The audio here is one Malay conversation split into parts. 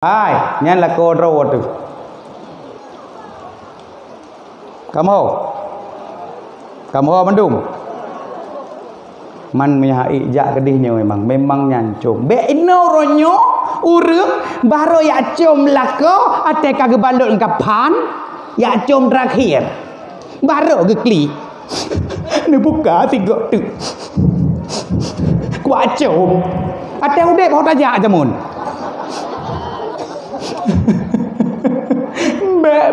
Hai, nyan là cô rô tu. Kamu mendung. Man mihai jak kedihnya memang nyancum. Be ino ronyo urang baru ya cum lako ate kage balot kapan ya cum terakhir. Baru gekli. Ni buka tiga tu. Kuat cum. Ate udah bawa tajak jamun. Bẹ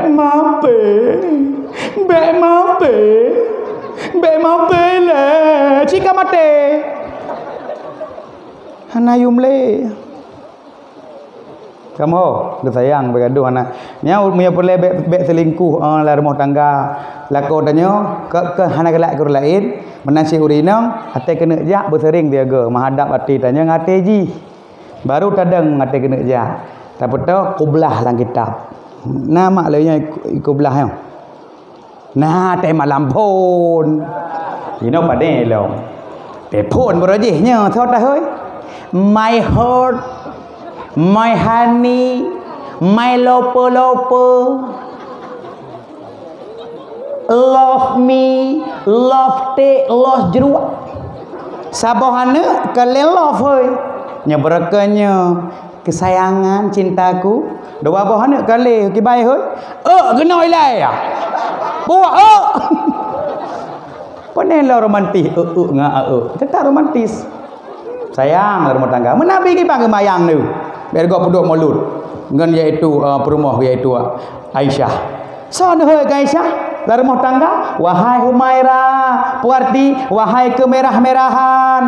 mape le chika mate hanayum le kamu sayang begaduh anak nya punya boleh bek selingkuh la rumah tangga lako tanyo ke hana gelak ke lain menasi urinang ate kena jak bersering dia ge menghadap ati tanyo ngate ji baru kadang ngate kena jak tapi tu kublah lang kitab nama leunya kublah yang nah teh malam pun you pada lo teh pun berajihnya thot dah hoi my heart my honey my lopo love me love te los jeruk sabohana kale love hoi nya berakanya kesayangan cintaku dua bohana kale kibai hoi genoi lai buat Panela romantis tetap romantis sayang rumah tangga menabi ki bang mayang ni biar gua puduk mulut ngan iaitu perumah iaitu Aisyah sana hoi Aisyah la rumah tangga wahai Humaira puarti wahai kemerah-merahan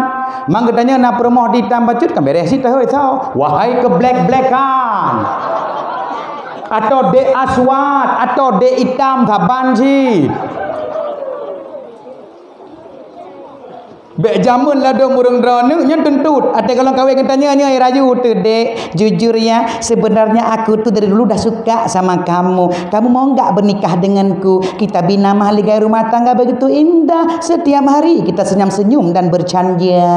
mang katanya na perumah di tambacut kan beres sita hoi tau wahai ke black-blackan atau de aswat atau de hitam thaban si Bek jamun lah dong urang drone nya tentut. Ada kalau kawin katanya nya rayu tu dek. Jujur ya, sebenarnya aku tu dari dulu dah suka sama kamu. Kamu mau enggak bernikah denganku? Kita bina mahligai rumah tangga begitu indah. Setiap hari kita senyum-senyum dan bercanda.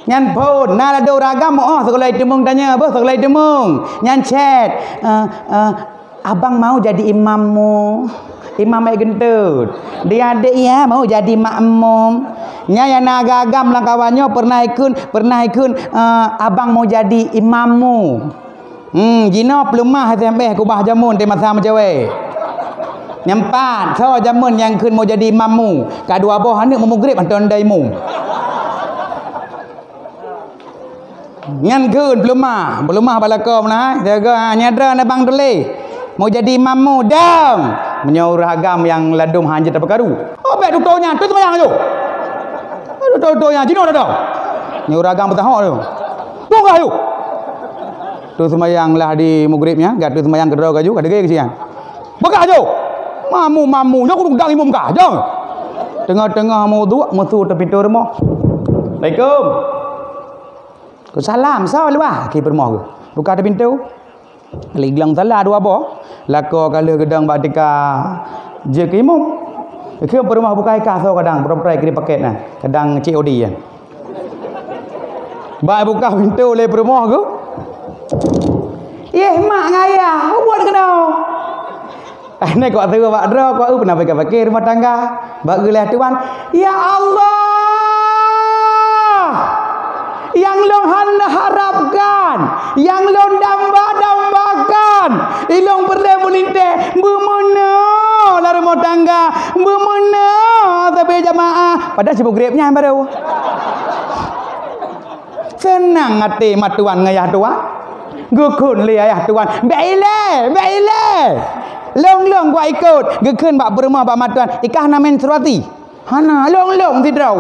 Nyan pun nah ada ragam sekolah demung tanya apa sekolah demung. Nyan chat abang mau jadi imammu. Imam mai gentut. Dia adik ya mau jadi makmum. Nya yang agam lah kawannya pernah ikut abang mau jadi imammu. Gino pelumah sampai kubah jamun di masa macam nyempat so jamun yang kun mau jadi imammu. Kadua boh anak memugrib anton daimu. Ngan kun pelumah balakom nah jaga nyadra na bang dole. Mau jadi imammu dam. Menyuruh agam yang ladum hanya tak perkaru. Oh, baik tutonya, tu semayang tu. Tutonya, jino dah. Nyuruh agam bertahok tu. Tunggu tu. Tu semayang lah di mugribnya, gak tu semayang kedua kaju, ada gaya kesian. Bekah tu. Mamu, nak aku duduk imam kah? Jom. Tengah-tengah mau dua, musuh tepi tu rumah. Assalamualaikum. Salam, salam luah. Ki rumah tu. Buka ada pintu. Liglang salah dua boh. Lako kalau gedang batika je ke imam. Ke rumah buka ikah so kadang beroperai kiri paket nah. Kadang COD ya. Baik buka pintu le rumah ku. Mak ngaya, buat kena. Ane kau tahu bak dro kau pernah pakai rumah tangga. Bak gelah tuan. Ya Allah. Yang long handa harapkan, yang long dambakan, ilong perle mulinte, bumuna la rumah tangga, bumuna tapi jamaah. Pada sibuk grepnya baru. Senang hati matuan ngayah tuan. Gukun li ayah tuan. Baile. Long gua ikut. Gukun bak berumah bak matuan. Ikah namen surati. Hana long tidraw.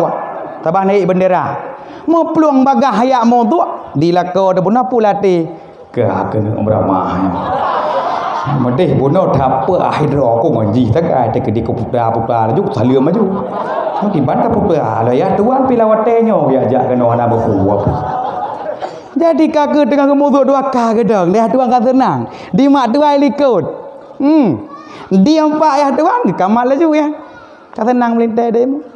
Tabah naik bendera. Mau peluang bagah hayak mau tu dilako ada pun apa latih ke kena beramah medeh bono thapa akhir aku ngaji tak ada ke di putra juk salia maju di banta putra lah ya tuan pilawatenyo ya ajak kena ana berkuap jadi kagak dengan kemuduk dua kagak dong dia tuan kan tenang di mak dua likut dia empat ya tuan di kamar laju ya kan tenang melintai demo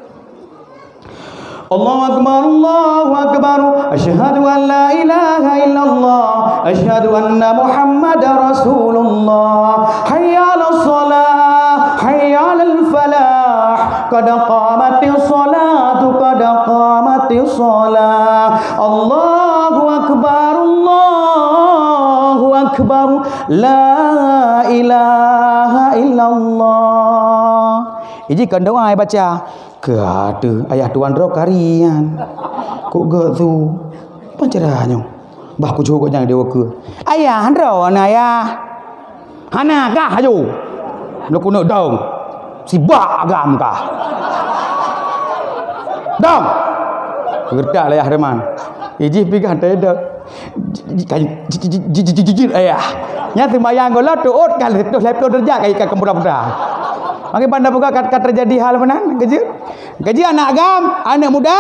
Allahu akbar, asyhadu an la ilaha illallah, asyhadu anna Muhammadar Rasulullah, hayya 'alas shalah, hayya 'alal falah, qad qamatis salatu, qad qamatis salah. Allahu akbar, la ilaha illallah. Ijikan doa ai baca ke ada ayah tuan ro karian kok gak tu pancerahnya bah ku jogo jangan dewa ke ayah ro na ayah hana kah ayo lu ku nak dong si bagam kah dong gerdak lah ayah reman iji pigah tada jijir ayah nya sembayang gola tuut kal tu laptop derja kai ka kembura-bura. Maka pandai buka kat terjadi hal mana gaji anak agam anak muda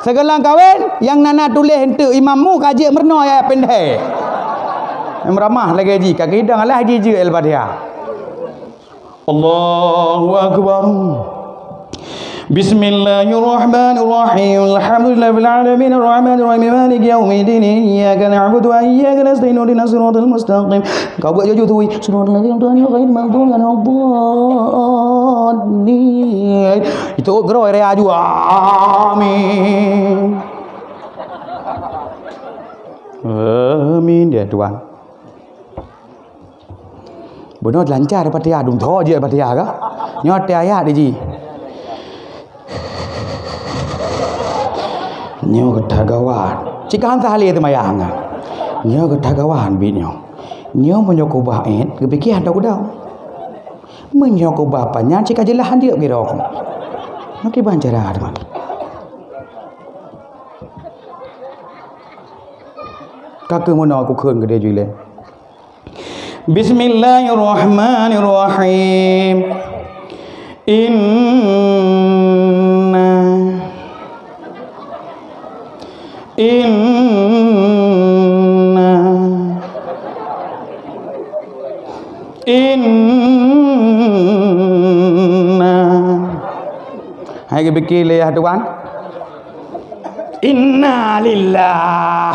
segala kahwin yang nana tulis hente imammu kaji merno ya pendek yang ramah lagi gaji kaki hidang lah haji je al-Fatihah. Allahu akbar. Bismillahirrahmanirrahim. Alhamdulillahil alamin arrahmanir rahim maliki yaumiddin iyyaka na'budu wa iyyaka nasta'in ihdinas siratal mustaqim. Kau buat jujur tu siratal ladzina an'amta 'alaihim ghairil maghdubi 'alaihim. Itu gerak area aju. Amin. Amin dia Tuhan. Benar lancar Fatihah dum tho je Fatihah ke? Nyot ayat dia ji. Nyo ketagawan cika hanta hali itu mayang nyo ketagawan binyo nyo menyokobah kepikir ada udau menyokobah panya cika jelah dia girok nak iban cara teman kakek mana aku keun gede jule. Bismillahirrahmanirrahim. Hai ke fikir ya Tuhan. Inna lillah.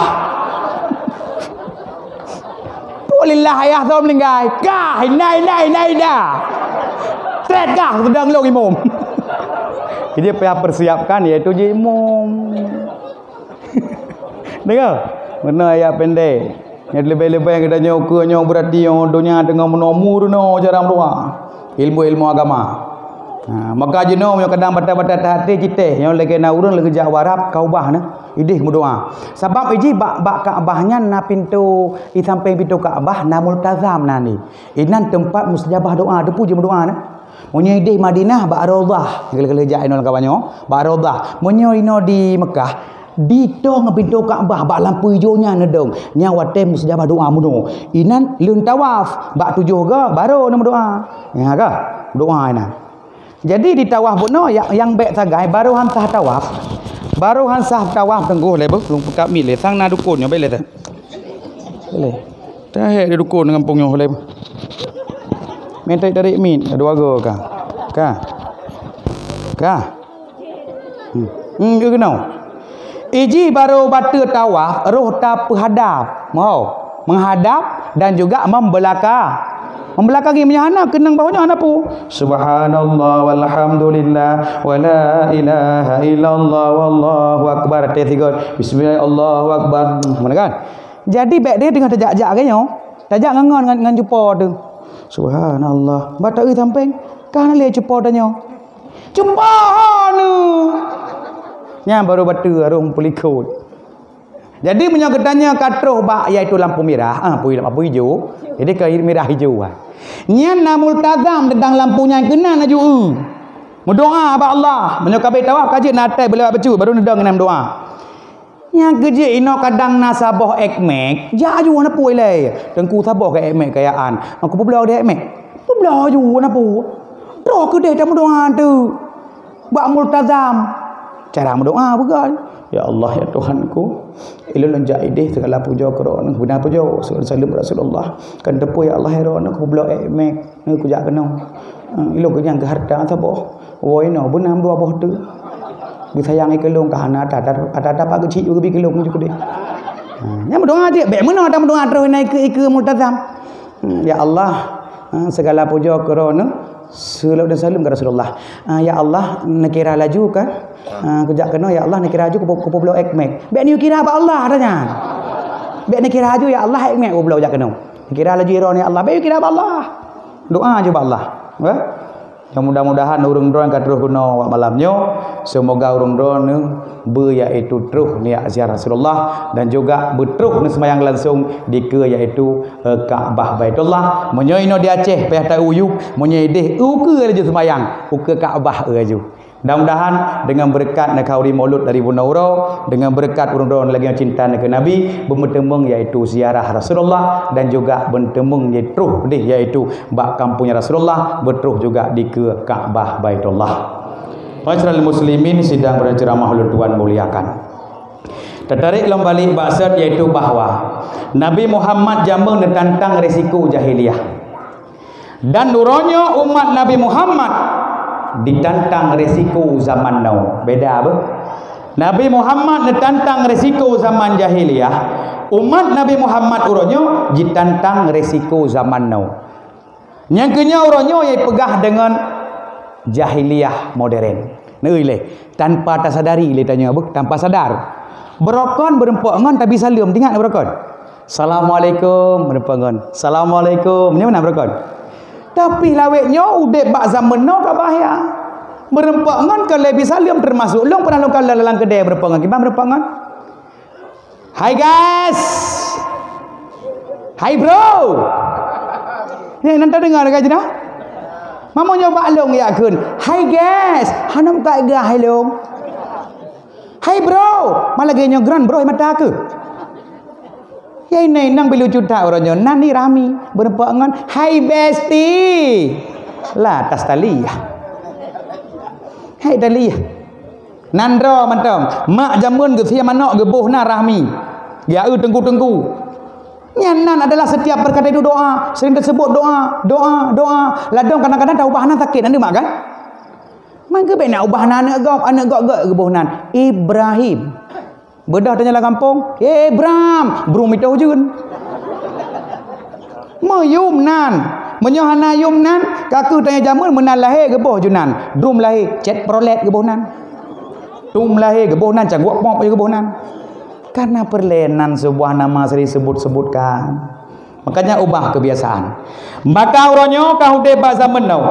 Lillah ayah tu melinggai. Kah nai dah. Set kah sedang long imam. Dia persiapkan iaitu je imam. Dengar? Mana ayat pendek. Yang lebih-lebih yang kita nyok berarti yang dunia dengan menomor no cara doa. Ilmu agama. Maka je no yang kadang batas-batas hati kita yang lagi nak urang lagi jak warap kau bah na. Idih mudoa. Sebab iji bak Kaabahnya na pintu di samping pintu Kaabah na multazam na ni. Inan tempat mustajabah doa depu je doa na. Munyo idih Madinah bak Raudhah. Kala-kala jak ino kawanyo bak Raudhah. Munyo ino di Mekah di tong pintu Kaabah bak lampu hijaunya nedong nya wate mustajabah doa muno. Inan leun tawaf bak 7 ke baru na doa. Ya ke? Doa ina. Jadi di tawaf buno yang baik sagai baru hansah tawaf. Baru hansah tawaf tengguh le belum pekak mi le sang na dukun yo bele ta. Bele. Tah dia dukun dengan pungyo le. Mentai dari min dua go ka. Yo kenau. Iji baru batu tawaf roh ta penghadap. Mau menghadap dan juga membelakang. Membelakangi menyahana kenang bawahnya ana pu. Subhanallah walhamdulillah wala ilaha illallah wallahu akbar. Tiga. Bismillah Allahu akbar. Mana kan? Jadi baik dia dengan tajak-jak kanyo. Tajak ngangon dengan jupo tu. Subhanallah. Batak samping kan le jupo tanyo. Jupo nu. Nya baru batu arung pelikut. Jadi punya gedanya katroh bak iaitu lampu merah, lampu hijau. Jadi ke merah hijau. Nya na multazam tentang lampunya kena naju. Berdoa ba Allah, menyokabe tawaf kaji natai bela becu baru nedang dengan doa. Nya geje ino kadang nasabah ekmek, jaju na puai le. Tengku sabah ke ekmek kayaan. Aku belau de ekmek. Belau ju na pu. Doa ke de dalam doa tu. Bak multazam. Cara berdoa bukan. Ya Allah ya Tuhanku, ilul jaidih segala puja kerana benar puja sallallahu Rasulullah kan tepu ya Allah heron aku blok emek ni ku jak kena ilu ke yang ke harta sabah woi no benam dua boh tu sayang ikelung ka ana ada pak kecil juga bikelung juga dia. Nya berdoa dia, baik mana ada berdoa terus naik ke multazam. Ya Allah, segala puja kerana salawat dan salam ke Rasulullah. Ya Allah, nak kira laju kan? Kejak kena ya Allah nak kira laju ke pulau Ekmek. Baik ni kira apa Allah tanya. Baik nak kira laju ya Allah Ekmek pulau jak kena. Kira laju ira ni Allah, baik kira apa Allah. Doa je Allah. Yang mudah-mudahan urang drone ka terus guna wak malamnya. Semoga urang drone iaitu terus niat ziarah Rasulullah dan juga berterus ni sembahyang langsung di ke iaitu Kaabah Baitullah. Menyoino di Aceh payah tak uyuk, menyoideh uke aja sembahyang, uke Kaabah aja. Mudah-mudahan dengan berkat nak kauri maulud dari Bunda Uro, dengan berkat urang-urang lagi yang cinta ke Nabi, bertembung iaitu ziarah Rasulullah dan juga bertembung terus iaitu bak kampungnya Rasulullah, berterus juga di ke Kaabah Baitullah. Masyarakat muslimin sidang berceramah ulun tuan muliakan. Tertarik lembalik maksud iaitu bahawa Nabi Muhammad jamu tentang risiko jahiliyah. Dan nuranya umat Nabi Muhammad ditantang risiko zaman now. Beda apa? Nabi Muhammad ditantang risiko zaman jahiliyah. Umat Nabi Muhammad uronyo ditantang risiko zaman now. Yang kenya uronyo yang pegah dengan jahiliyah modern. Neuleh tanpa tersadari le tanya apa? Tanpa sadar. Berokon berempok ngon tapi salam ingat berokon. Assalamualaikum berempok ngon. Assalamualaikum. Nya mana berokon? Tapi laweknya udek bak zaman now tak bahaya. Berempok ngon ke lebih salam termasuk long pernah long kala dalam kedai berempok ngon. Gimana berempok ngon? Hai guys. Hai bro. Ni nanti dengar dekat jenah. Mama nyoba long ya kun. Hai guys. Hanam tak gah hai long. Hai bro. Malah gaya nyogran bro mata aku. Ya ini nang bilu juta orangnya nani rami berempat ngan hai bestie lah tas tali hai tali nandro mantam mak jamun ke sia manok gebuh na rahmi ya tengku nyanan adalah setiap perkata itu doa sering tersebut doa ladong kadang-kadang tahu bahanan sakit anda mak kan mangke baik nak ubah anak gok gebuh nan Ibrahim. Bedah tanya lah kampung. Bram, brum itu hujun. Mayum nan. Menyohana yum nan. Kaku tanya jamun menan lahir geboh junan. Drum lahir cet prolet geboh nan. Tum lahir geboh nan cangguak pop geboh nan. Karena perlenan sebuah nama sering sebut-sebutkan. Makanya ubah kebiasaan. Maka uronyo kahude ba zaman now.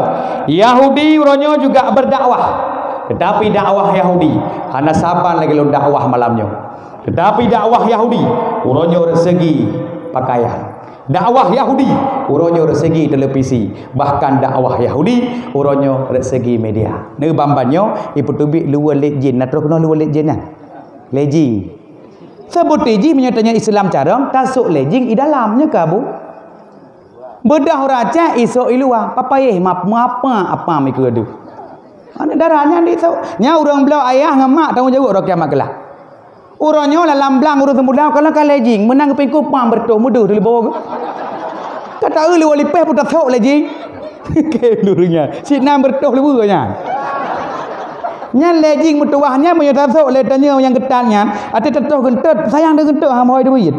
Yahudi uronyo juga berdakwah. Tetapi dakwah Yahudi hana saban lagi lo dakwah malamnya. Tetapi dakwah Yahudi uronyo resegi pakaian. Dakwah Yahudi uronyo resegi televisi. Bahkan dakwah Yahudi uronyo resegi media. Ne bambanyo iputubi luar lejin. Nak terus luar lejin kan? Lejing. Sebut lejing menyatanya Islam carang tasuk lejing i dalamnya kabu. Bedah raca isok iluah. Papayeh apa mikir adu. Ana darahnya di tu. Nya urang belau ayah ngamak tanggungjawab ro kiamat kelak. Uronyo dalam blang urus mudah kalau kalejing menang ke pingku pam bertuh mudah di bawah. Kata lu walipeh putar sok lejing. Ke lurunya. Si nam bertuh lebu nya. Nya lejing mutuahnya menyata sok letanya yang ketatnya. Ate tetuh gentet sayang de gentet ha moy de buyit.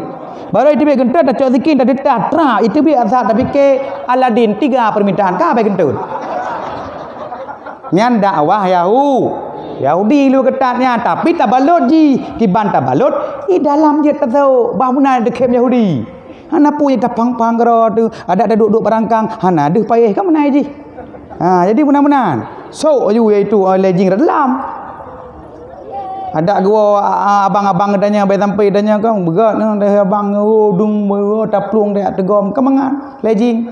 Baru itu be gentet dah cok sikin dah ditatra itu be asal tapi ke Aladin 3 permintaan ka be gentet. Nyan dakwah Yahudi lu ketatnya tapi tabalut ji kiban tabalut di dalam je tahu bahuna dekem Yahudi hana punya tapang panggro tu ada duduk berangkang hana deh payah ka menai ji jadi benar-benar so you iaitu lejing dalam ada gua abang-abang tanya bae sampai tanya kau begat dah abang dung taplung dah tegom kemangan lejing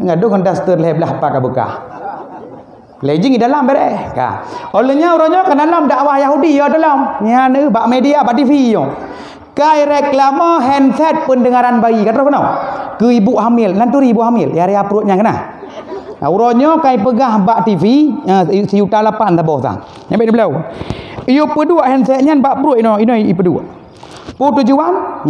ngadu kan daster leh belah pak buka lejing di dalam bereh ka olehnya orangnya ke dalam dakwah Yahudi ya dalam nya ne bak media bak TV yo kai reklama handset pendengaran bayi kata kenal ke ibu hamil nanti ibu hamil hari perutnya kena orangnya kai pegah bak TV siuta 8 tabah tang nyampe di belau iyo pedua handsetnya bak perut ini pedua tujuan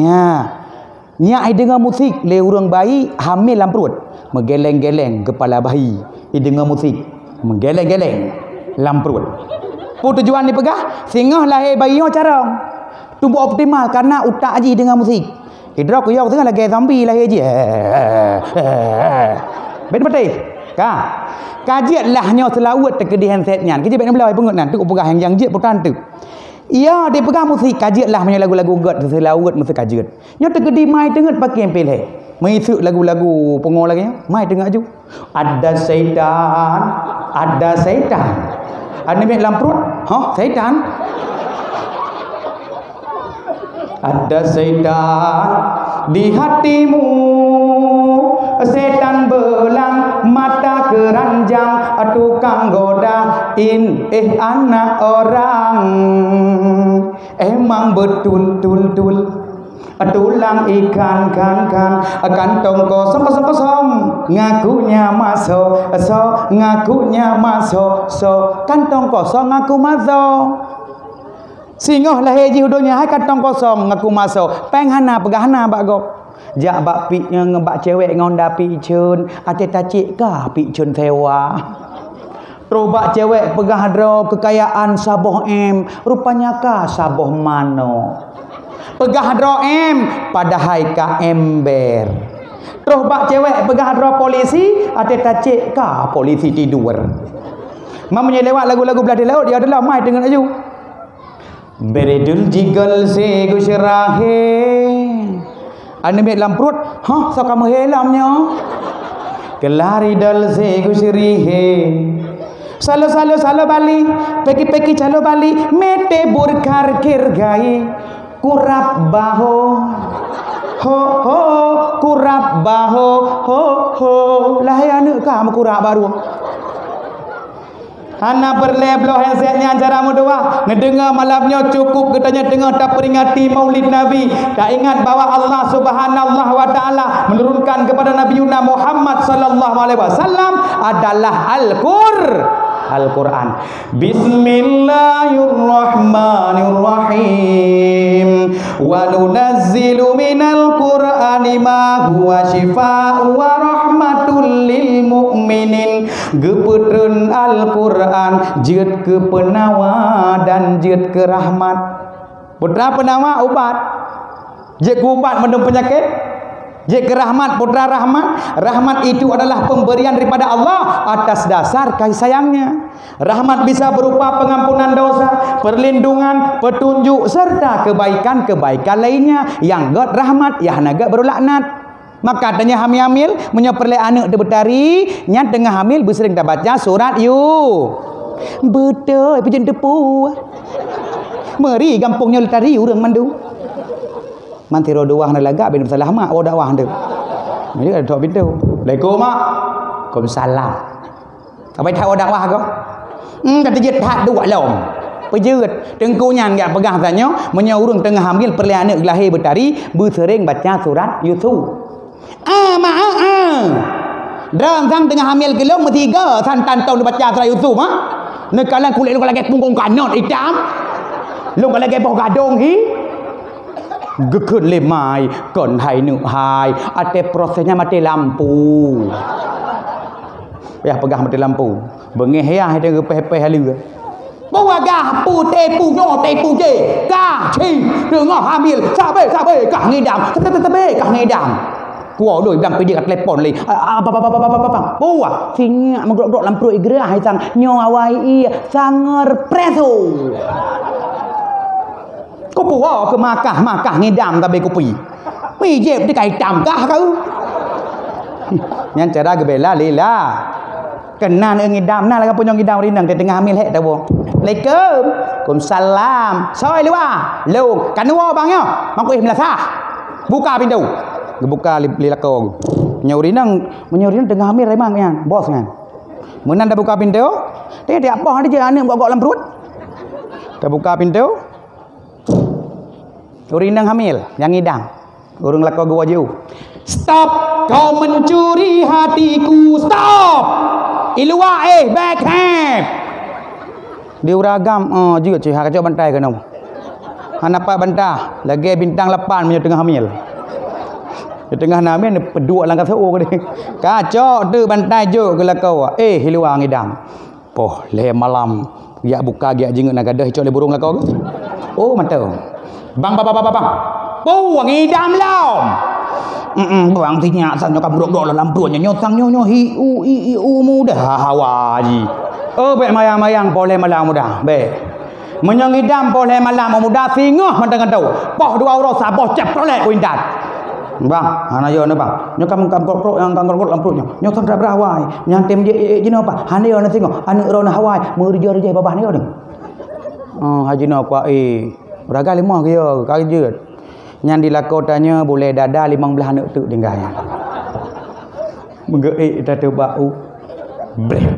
nya ai dengar musik le urang bayi hamil dalam perut menggeleng-geleng kepala bayi i dengar musik menggeleng-geleng dalam perut. tujuan dipegah singoh lahir bayi cara tumbuh optimal karena utak haji dengan musik. Idrak ku tengah lagi zombie lahir haji. Betul ka. Kajiat lah nyo selawat tekedi handset nyan. Kerja baik belai pengut nan tu pegah yang jit putan tu. Ia dia pegang musik kajiat lah punya lagu-lagu god selawat musik kajiat. Nyo tekedi mai tengat pakai pilih. Mengisi lagu-lagu pengol lagi mai tengah aju. Ada syaitan. Ada ni dalam perut. Syaitan. Ada syaitan di hatimu. Setan belang mata keranjang tukang godain anak orang. Emang betul tulang ikan kantong kosong ngakunya masuk kantong kosong ngaku masuk singoh lah haji hudonya hai kantong kosong ngaku masuk penghana pegahana bagok jak bak pi ngebak cewek ngonda pi cun ate tacik ka pi cun sewa robak cewek pegah dro kekayaan saboh rupanya ka saboh mano pegah dro padahal ka ember terus bak cewek pegah dro polisi ate tacik ka polisi tidur mamanya lewat lagu-lagu belah di laut dia adalah mai dengan aju beredul jigal se gusyrahe ane mek dalam perut so kamu helamnya kelari dal se gusyrihe salo bali peki calo bali mete burkar kirgai kurap baho kurap baho lah anu kamu kurap baru Hana berlebloh handsetnya acara mudah ngedengar malamnya cukup katanya dengar tak peringati maulid Nabi tak ingat bahawa Allah Subhanahu wa taala menurunkan kepada Nabi Muhammad sallallahu alaihi wasallam adalah Al-Quran. Bismillahirrahmanirrahim. Wa nunazzilu minal Qur'ani ma huwa syifaa'un wa rahmatul lil mu'minin. Gepetreun Al-Quran jeut ke penawa dan jeut ke rahmat. Putra penawa ubat. Jeut ke ubat mendem penyakit. Jika rahmat putra rahmat itu adalah pemberian daripada Allah atas dasar kasih sayangnya. Rahmat bisa berupa pengampunan dosa, perlindungan, petunjuk serta kebaikan-kebaikan lainnya. Yang God rahmat, yang naga baru laknat. Maka tanya hamil menyoperle anak debetari, nyat tengah hamil bersering tak baca surat you. Betul, pijen tepu. Meri gampungnya letari urang mandu. Mantiro doang na lagak bin salah mak dakwah tu. Jadi ada tok pintu. Assalamualaikum mak. Waalaikumsalam. Apa tahu dakwah kau? Kata je tak dua lom. Pejeut tengku nyan gak pegah tanya menyo urang tengah hamil perlian anak lahir bertari bersering baca surat Yusuf. Dalam sang tengah hamil kelong bertiga santan tahun baca surat Yusuf nekalan kulit lu lagi punggung kanot hitam. Lu lagi boh gadong hi. Gekun lemai kon hai nu hai ate prosesnya mati lampu ya pegah mati lampu bengeh ya ada gepeh-peh halu bawa gah pu tepu nyo tepu je ka chi dengar hamil sabe kah ngidam tetabe kah ngidam kuo doi bilang pergi kat telefon li apa buah singa mengrok-grok lampu igra hai sang nyo awai i sanger preso kopi ke makah ngidam tapi kopi pijep di kai tam kah kau nyan cara gebela lila kenan ngidam nah laga punya ngidam rinang di tengah hamil hek tahu Waalaikumsalam soi liwa lu kanua bangnya mangku melasa buka pintu gebuka lilako nyaurinang tengah hamil remang nyan bos nyan menan dah buka pintu dia apa dia anak gok dalam perut dah buka pintu urinang hamil yang ngidang urung lako gua jauh stop kau mencuri hatiku stop ilua backhand diuragam juga cuy kacau bantai ke nom hanapa bantah lagi bintang 8 punya tengah hamil di tengah hamil pedua langkah seo ke dia kacau tu bantai jo ke lako ilua ngidang poh le malam Ya buka giak jengut nak gadah cok le burung lah kau ke? Oh mantap. Bang. Puang idam laum. Bang tinyak san nyokap dok dalam perutnya nyotang nyo u mudah hawa ji. Baik mayang boleh malam mudah. Baik. Menyang idam boleh malam mudah singah mendengar tahu. Poh dua orang sabah cep tolek ku indat. Bang, ana yo ne bang. Nyokam krok yang kangkor dalam perutnya. Nyokam dah berawai. Nyantem je jino apa? Hane yo ne singah. Ane rona hawai. Merja babah ni yo ne. Haji no kwa raga limah ke yo kajeut. Nyan di lakotanya boleh dada 15 anak tu tinggal. Menggeik dah tu bau. Breh.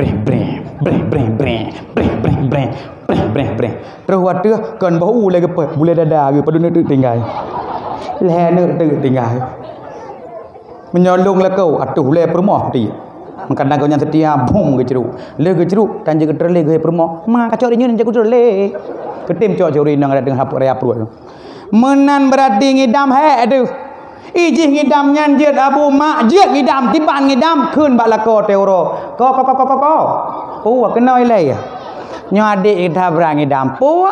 Terus waktu kan bau lagi apa? Boleh dada ke padun tu tinggal. Leher tu tinggal. Menyolong lah kau atuh le permoh dia. Kadang kau yang setia bom ke ceruk. Le ke ceruk kan jaga terle ke permoh. Mak kacau dia jaga terle. Ketim cok curi nang ada dengan hapuk raya perut tu. Menan berarti ngidam he tu. Ijih ngidam nyan jeut abu mak jeut ngidam tiban ngidam keun bak lako teoro. Ko. Kenoi le. Nyo adik kita berang ngidam pu.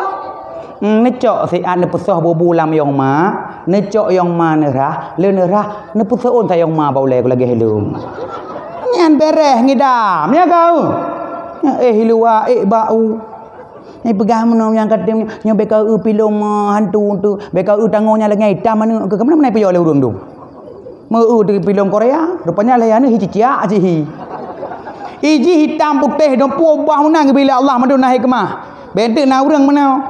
Necok si an pesoh bobu lam yong ma. Necok yong ma nerah, le nerah ne pusoon ta yong ma bau le lagi helum. Nyan bereh ngidam ya kau. Hilua bau. Ni pegang mana yang katim nya beka pilong hantu tu beka tangonya lagi hitam mana ke mana pergi oleh urang tu meu tu pilong Korea rupanya layane hicicia aji iji hitam putih don pobah menang bila Allah madu naik kemah bedek na urang mana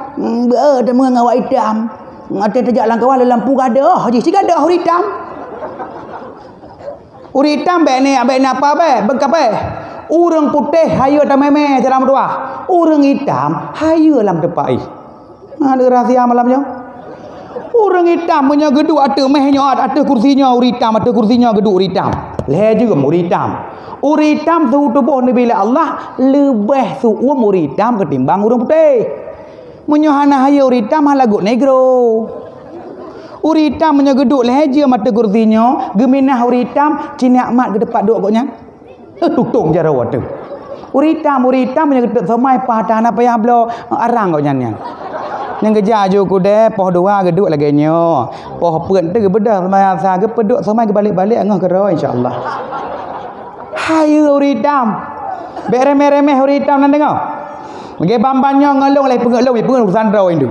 ada mengang awak hitam ada terjak langkawal lampu gadah haji si gadah hitam hitam be ni apa be bengkap urang putih hayu dah meme dalam doa. Urang hitam hayu dalam depai. Ada rahsia malamnya. Urang hitam punya geduk ada mehnya ada kursinya hitam ada kursinya geduk hitam. Leh juga hitam. Hitam tu tubuh ni bila Allah lebih suum hitam ketimbang urang putih. Menyohana hayu hitam halagut negro. Hitam punya geduk leh je mata kursinya geminah hitam cina amat ke depan duk koknya. Tutung jara waktu. Hitam punya geduk semai padan apa yang belo arang kau nyanyi. Yang kejar je ku deh poh dua geduk lagi nyo. Poh peun tu bedah semai asa ke peduk semai ke balik-balik ngah kero insya-Allah. Hayu hitam. Beremeh-remeh hitam nan dengar. Bagi bambannya ngelong leh pengelong urusan rau itu.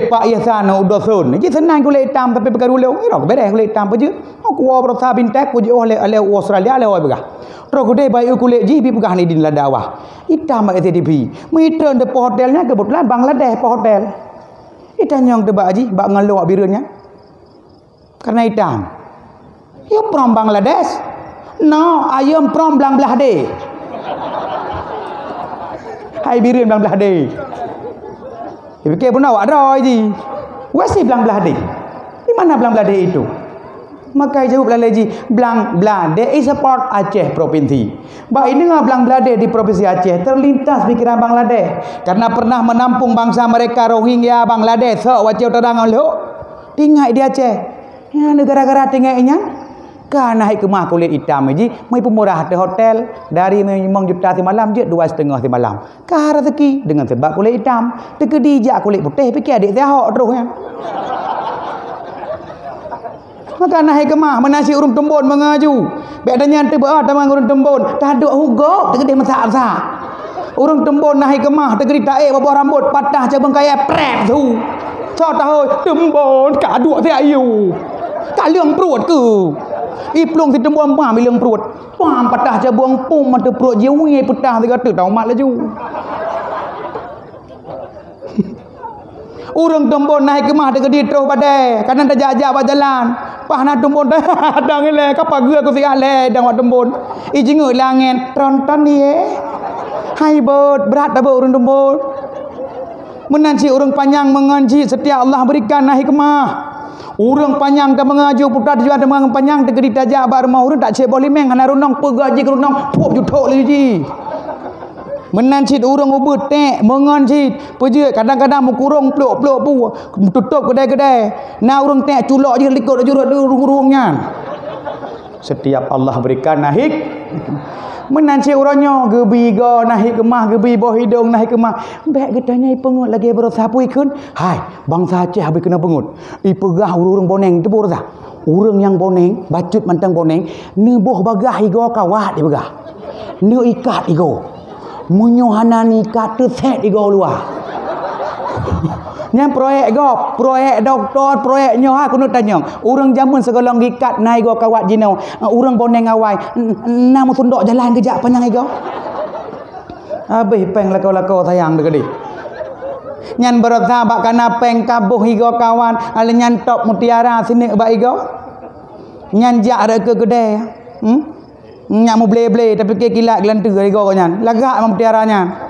Pak ya sana udah sun. Ji senang kulit hitam tapi perkara ulung. Rok bereh kulit hitam apa je. Aku berusaha bintek ku je oleh Australia oleh begah. Terus kude bayu kulit ji pi pegah ni di ladawah. Hitam mak STP. Mitern de hotelnya kebetulan Bangladesh hotel. Hitam yang tebak ji bak ngeluak birunya. Karena hitam. You from Bangladesh? No, I am from Bangladesh. Hai birun Bangladesh. Fikir pun awak roi ji. Wasi Bangladesh. Di mana Bangladesh itu? Maka jawab lagi Bangladesh is a part Aceh provinsi. Baik dengar Bangladesh di provinsi Aceh terlintas pikiran Bangladesh karena pernah menampung bangsa mereka Rohingya Bangladesh. So wajib terang lo tinggal di Aceh. Ya negara-negara tinggalnya kan naik kemah kulit hitam ji mai pemurah hotel dari memang juta si malam je 2,5 si malam. Kah rezeki dengan sebab kulit hitam tekedi jak kulit putih fikir adik saya hok terusnya. Maka naik kemah menasi urung tembon mengaju. Bedanya tu berat tamang urung tembon. Tak ada hugok tegedi masak-masak. Urung tembon naik kemah tegedi taek bawah rambut patah cabang kaya prep tu. So tahu tembon ka duk si ayu. Tak leung perut ke. Iplung si tembon pam leung perut. Pam patah cabang pum mata perut jewi petah si kata tahu mak laju. Urang tembon naik kemah tegedi terus badai. Kanan terjajak berjalan. Pah nak tembon dah dang le kapal gua ku sia le dang wat tembon. I jenguk langen tronton dia. Hai bot berat dah urang tembon. Menanci urang panjang mengaji setiap Allah berikan naik kemah. Urang panjang dah mengaju putar juga ada mengang panjang tegedi tajak bar rumah urang tak cebol limeng hana runong pegaji ke runong pup jutok le ji. Menancit urang ubut tek mengancit peje kadang-kadang mukurung peluk-peluk pu tutup kedai-kedai na urang tek culok je likut jurut urung-urungnya. Setiap Allah berikan nahik Menancik uronyo gebi go nahi kemah gebi boh hidung nahi kemah. Bek gedanya ipengut lagi berusaha puikun. Hai, bangsa Aceh habis kena pengut. Ipegah urang boneng tu berusaha. Urang yang boneng, bacut mantang boneng, nebuh bagah igo kawat di bagah. Ne ikat igo. Munyohanan ikat tu set igo luar. Yang proyek doktor, proyek nyo ha kuno tanyong. Urang jamun segolong gikat nai go kawat jinau. Urang boneng awai. Namu tunduk jalan kejap panjang igo. Habis peng lako-lako sayang dekali. Nyan berusaha bak kana peng kabuh igo kawan, ale nyan top mutiara sini bak igo. Nyan jak ada ke kedai. Nyak mu ble-ble tapi ke kilat gelantu igo nyan. Lagak mutiaranya.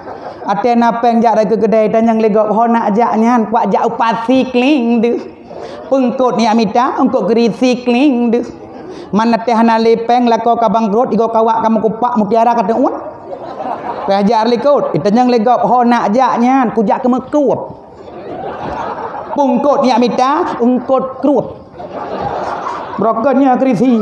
Ate napeng jak ke kedai dan yang legok ho nak jaknya kuat jak upasi kling de. Pengkot ni amita engkau gerisi kling de. Mana teh hana lepeng lako ka bangkrut igo kawak kamu kupak mutiara kata uat. Pajar likut itu yang legok ho nak jaknya ku jak ke mekup. Pengkot ni amita engkau kerup. Brokernya gerisi.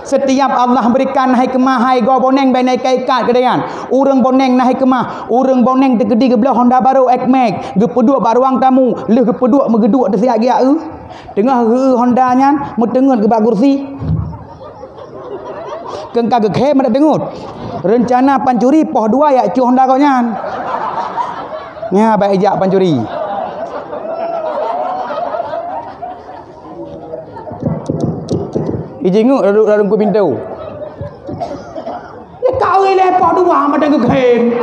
Setiap Allah berikan hikmah hai go boneng benai kaikat kedayan. Urang boneng nah hikmah. Urang boneng tegedi ke belah Honda baru X-Max. Gepeduk bak ruang tamu. Leh gepeduk megeduk tesiak gia Tengah Honda nyan metengut ke bak kursi. Kengka gekhe madak tengut. Rencana pancuri poh 2 ya cu Honda kau nyan. Nya baik jak pancuri. Ijingu dalam ku pintu. Ni kau ni lepak 2 macam gegem.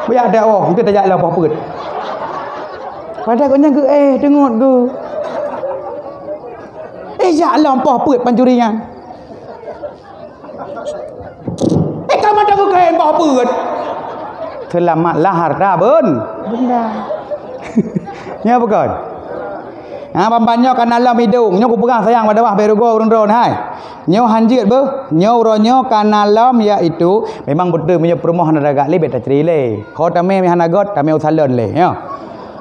Biar ada kita tak jalan apa-apa. Pada kau nyang dengut ku. Jalan apa-apa pancurinya. Kau macam gegem apa-apa. Selamatlah harta benda. Nya bukan. Bambanyo kan alam hidung nyo ku pegang sayang pada wah berugo urun-urun hai. Nyo hanjit be, nyo uronyo kan alam iaitu memang betul punya perumahan agak le beta cerile. Kau tame mi hanagot tame usalan le ya.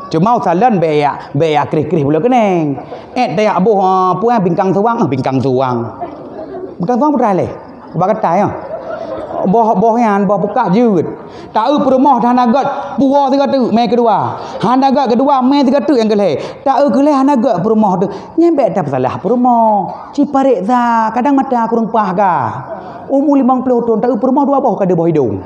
Cuma usalan be ya krih-krih pula keneng. Dia abuh puang bingkang suang. Bingkang suang berai le. Bagatai ya. Boh yan boh buka jut. Tak perumah hanagot puwa 3 mai kedua. Hanagot kedua mai 3 yang keleh. Tak keleh hanagot perumah tu. Nyembek tak salah perumah. Ciparik za kadang mata kurang pah ga. Umur 50 tahun tak perumah 2 boh kada boh hidung.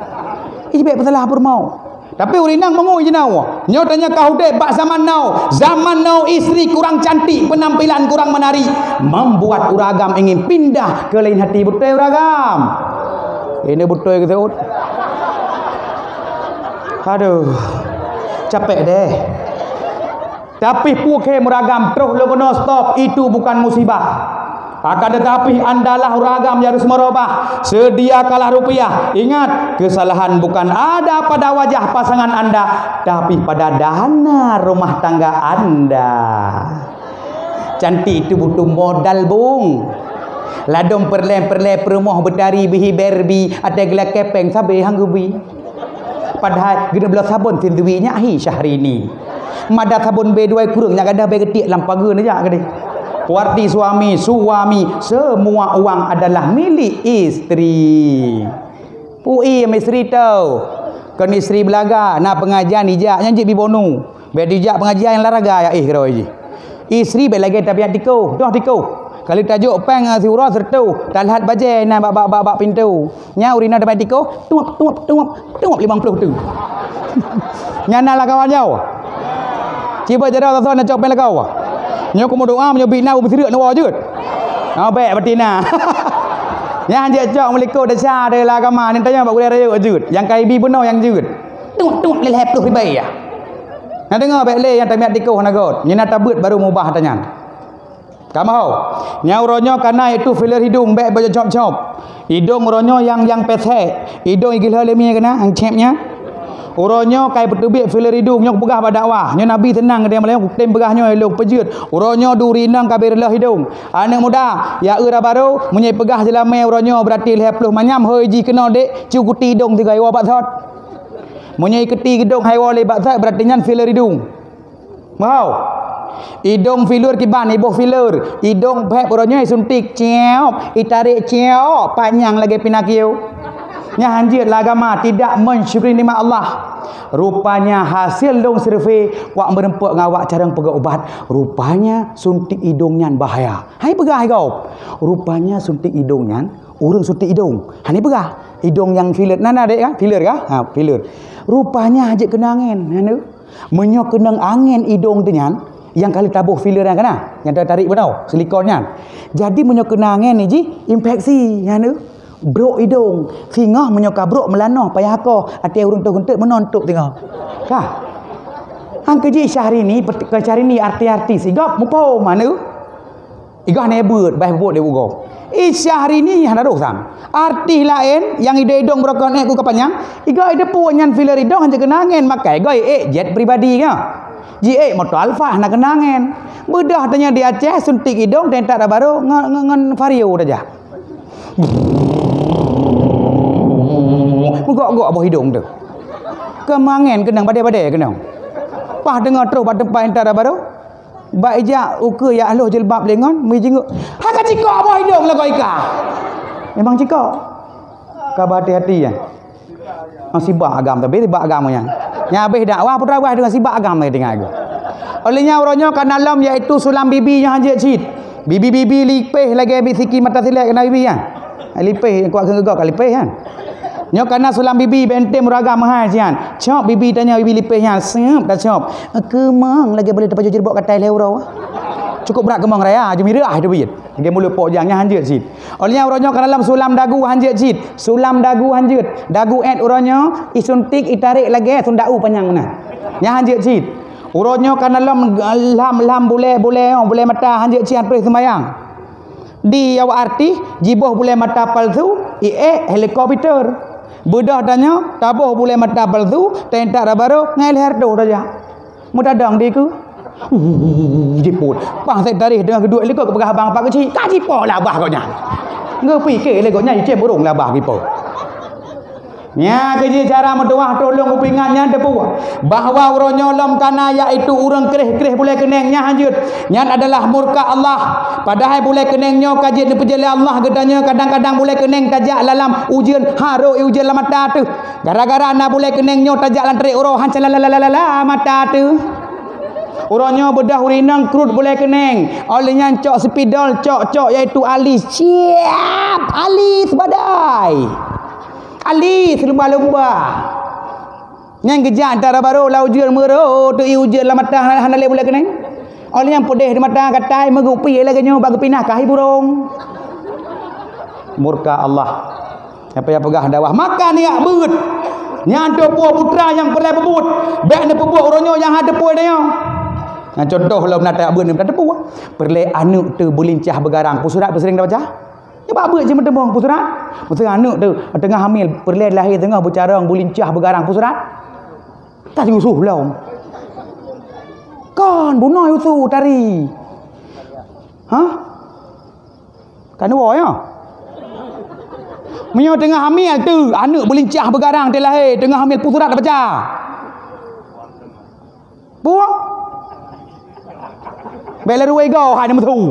Ibek salah perumah. Tapi urinang mengu jenau. Nyo tanya kau dek bak zaman now. Zaman now isteri kurang cantik, penampilan kurang menarik, membuat uragam ingin pindah ke lain hati. Betul uragam. Ini betul ke Saud? Aduh, capek deh. Tapi puke meragam terus lo kena stop. Itu bukan musibah. Akan tetapi andalah uragam yang harus merubah. Sediakalah rupiah. Ingat, kesalahan bukan ada pada wajah pasangan anda, tapi pada dana rumah tangga anda. Cantik itu butuh modal bung. Ladong perle perumah berdari bihi berbi ada gelak kepeng sabe hanggubi. Padahal gede belah sabun tinduinya hi Syahrini. Madat sabun B2 kurang nak ada be getik lampaga ni jak gede. Warti suami semua uang adalah milik isteri. Pui isteri tau. Kan isteri belaga nak pengajian ijak nyanjik bibonu. Be dijak pengajian yang laraga ya kira ji. Isteri be lagi tapi adiko, dah diko. Kalau tajuk peng surah sertu, talhat bajai na bak pintu. Nya urina dapat tiko, tuap 50 tu. Nyana lah kawan jauh. Ciba jadau tak nak cok peng kau. Nya aku mau doa menyobi na bersirik na wajud. Baik betina. Nya hanjak cok meliko dasar de lah kama ni tanya bak kuliah raya wajud. Yang kai bi benar yang jud. Tuap lelap tu ribai ya. Nak dengar baik le yang tamiat tiko hanagot. Nyana tabut baru mubah tanya. Kamu tahu, nyauronyo karena itu filler hidung, baik baju cop-cop. Hidung uronyo yang pesek, hidung igil lemnya kena, yang cepnya. Uronyo kai petubik filler hidung, nyok pegah pada dakwah. Nyo Nabi tenang dia Melayu, tem pegahnya elok pejut. Uronyo durinang kabirlah hidung. Anak muda, ya era baru, munyai pegah jelame uronyo berarti leh puluh manyam heuji kena dek, cukuti hidung 3 iwa 4 thot. Munyai keti hidung haiwa le 4 thot berarti nyan filler hidung. Mau? Hidung filur kiban ibuh filur. Hidung beb orangnya suntik ciop, itarik ciop, panjang lagi pinakiu. Nya hanjir lah agama tidak mensyukuri nikmat Allah. Rupanya hasil dong survei wak merempuk ngawak cara pegak ubat. Rupanya suntik hidungnya bahaya. Hai pegah kau. Rupanya suntik hidungnya, urang suntik hidung. Hani pegah. Hidung yang filler nana dek kan? Filler kah? Ha, filler. Rupanya ajak kenangin, anu. Menyo kenang angin hidung tu nyan, yang kali tabuh filler yang kena, yang tarik benar, silikonnya. Jadi menyo kenangin ni ji infeksi, anu. Brok hidung, singah menyo kabrok melanoh payah ko, ati urang tu guntuk menontok tengah. Kah? Hang keji Syahrini, Syahrini arti-arti sigap mupo mana? Igah nebut, baik bot dia ugo. Syahrini hana dosang. Arti lain yang hidung berokon ku kapanjang, igah ide puanyan filler hidung hanya kenangan makai goi jet pribadi ka. Ji motor Alfa hana kenangan. Bedah tanya di Aceh suntik hidung dan tak ada baru ngan vario saja. Gok-gok bawah hidung tu. Kemangen kenang badai-badai kenang. Pah dengar terus pada tempat entar baru. Baik ja uka ya Allah jilbab lengan mi jenguk. Ha ka cikok bawah hidung lah kau ika. Memang cikok. Ka hati-hati ya. Sibak agam tapi sibak agamanya. Nya habis dakwah putra wah dengan sibak agam dia dengar aku. Olehnya orangnya kan dalam iaitu sulam bibi yang hajat cit. Bibi-bibi lipeh lagi ambil siki mata silap kena bibi kan. Lipeh kuat gegak lipeh kan. Nyo kana sulam bibi benteng muraga mahal sian. Cop bibi tanya bibi lipehnya, sep dah cop. Kemang lagi boleh dapat jerbok katai leurau. Cukup berat kemang raya, jumirah itu biit. Lagi mulut pok jangnya hanjut sit. Olehnya orangnya kana dalam sulam dagu hanjut sit. Sulam dagu hanjut. Dagu et orangnya isuntik itarik lagi sundau panjang mana. Nya hanjut sit. Orangnya kana lam boleh mata hanjut sian perih semayang. Di awak arti jiboh boleh mata palsu, helikopter. Bedah tanya, tabuh boleh mata palsu, tentak baru ngai leher tu saja. Mudah dang dia ke? Jiput. Bang saya tarik dengan kedua lekok ke abang apa kecil. Tak jipo lah bah kau nya. Ngeu fikir lekoknya cek burung lah bah jipo. Nya kerja cara mendoah tolong upingannya depu bahwa uronyo lom kana iaitu urang kereh-kereh boleh kenengnya hanjut nyan adalah murka Allah padahal boleh kenengnya kaji ni pejeli Allah gedanya kadang-kadang boleh keneng tajak dalam ujian haro ujian la mata tu gara-gara na boleh kenengnya tajak lan terik uro hancal la mata tu uronyo bedah urinang krut boleh keneng olehnya cok spidol cok iaitu alis siap alis badai alis lumba-lumba. Yang kejar antara baru lau ujian mero tu ujian la mata hanale boleh keneng. Oleh yang pedih di mata katai megupi lagi nyo bagi pinah kahi burung. Murka Allah. Apa yang pegah dawah maka ni beut. Nyado putra yang perlu bebut. Baik ni pebut oronyo yang ada puai dia. Nah contoh lah nak beut ni tak tepu. Perle anu tu bulincah begarang. Pusurat bersering dah baca? Ya apa je mentembong pusurat? Pusurat anak tu tengah hamil, perleh lahir tengah bercarang bulincah bergarang pusurat. Tak diusuh lah. Kan bunuh usuh tari. Ha? Kan dua ya? Menyo tengah hamil tu, anak bulincah bergarang dia lahir, tengah hamil pusurat dah baca. Buang. Bela ruai kau hai nama tu.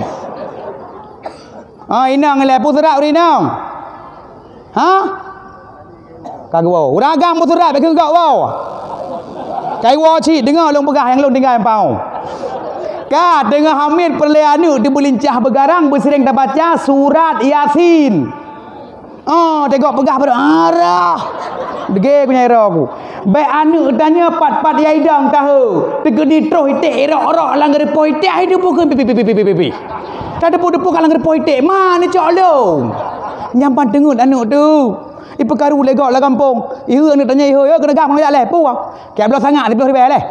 Inang le pusurat urinang. Ha? Kagau. Uragam pusurat bagi kau wow. Kai wo ci dengar long pegah yang long tinggal yang pau. Ka tengah hamil perleanu di bulincah begarang bersering dah baca surat Yasin. Tengok pegah pada arah. Dege punya era aku. Baik anu tanya pat-pat yaidang tahu. Tegedi troh itik erok-erok langgar poitik hidup bukan pipi. Tak ada depu kalang poitik. Mana cok long? Nyampan tengut anu tu. Perkaru legok lah kampung. Ieu anu tanya ieu kena gam ngajak leh pu. Ke belah sangat di ribe leh.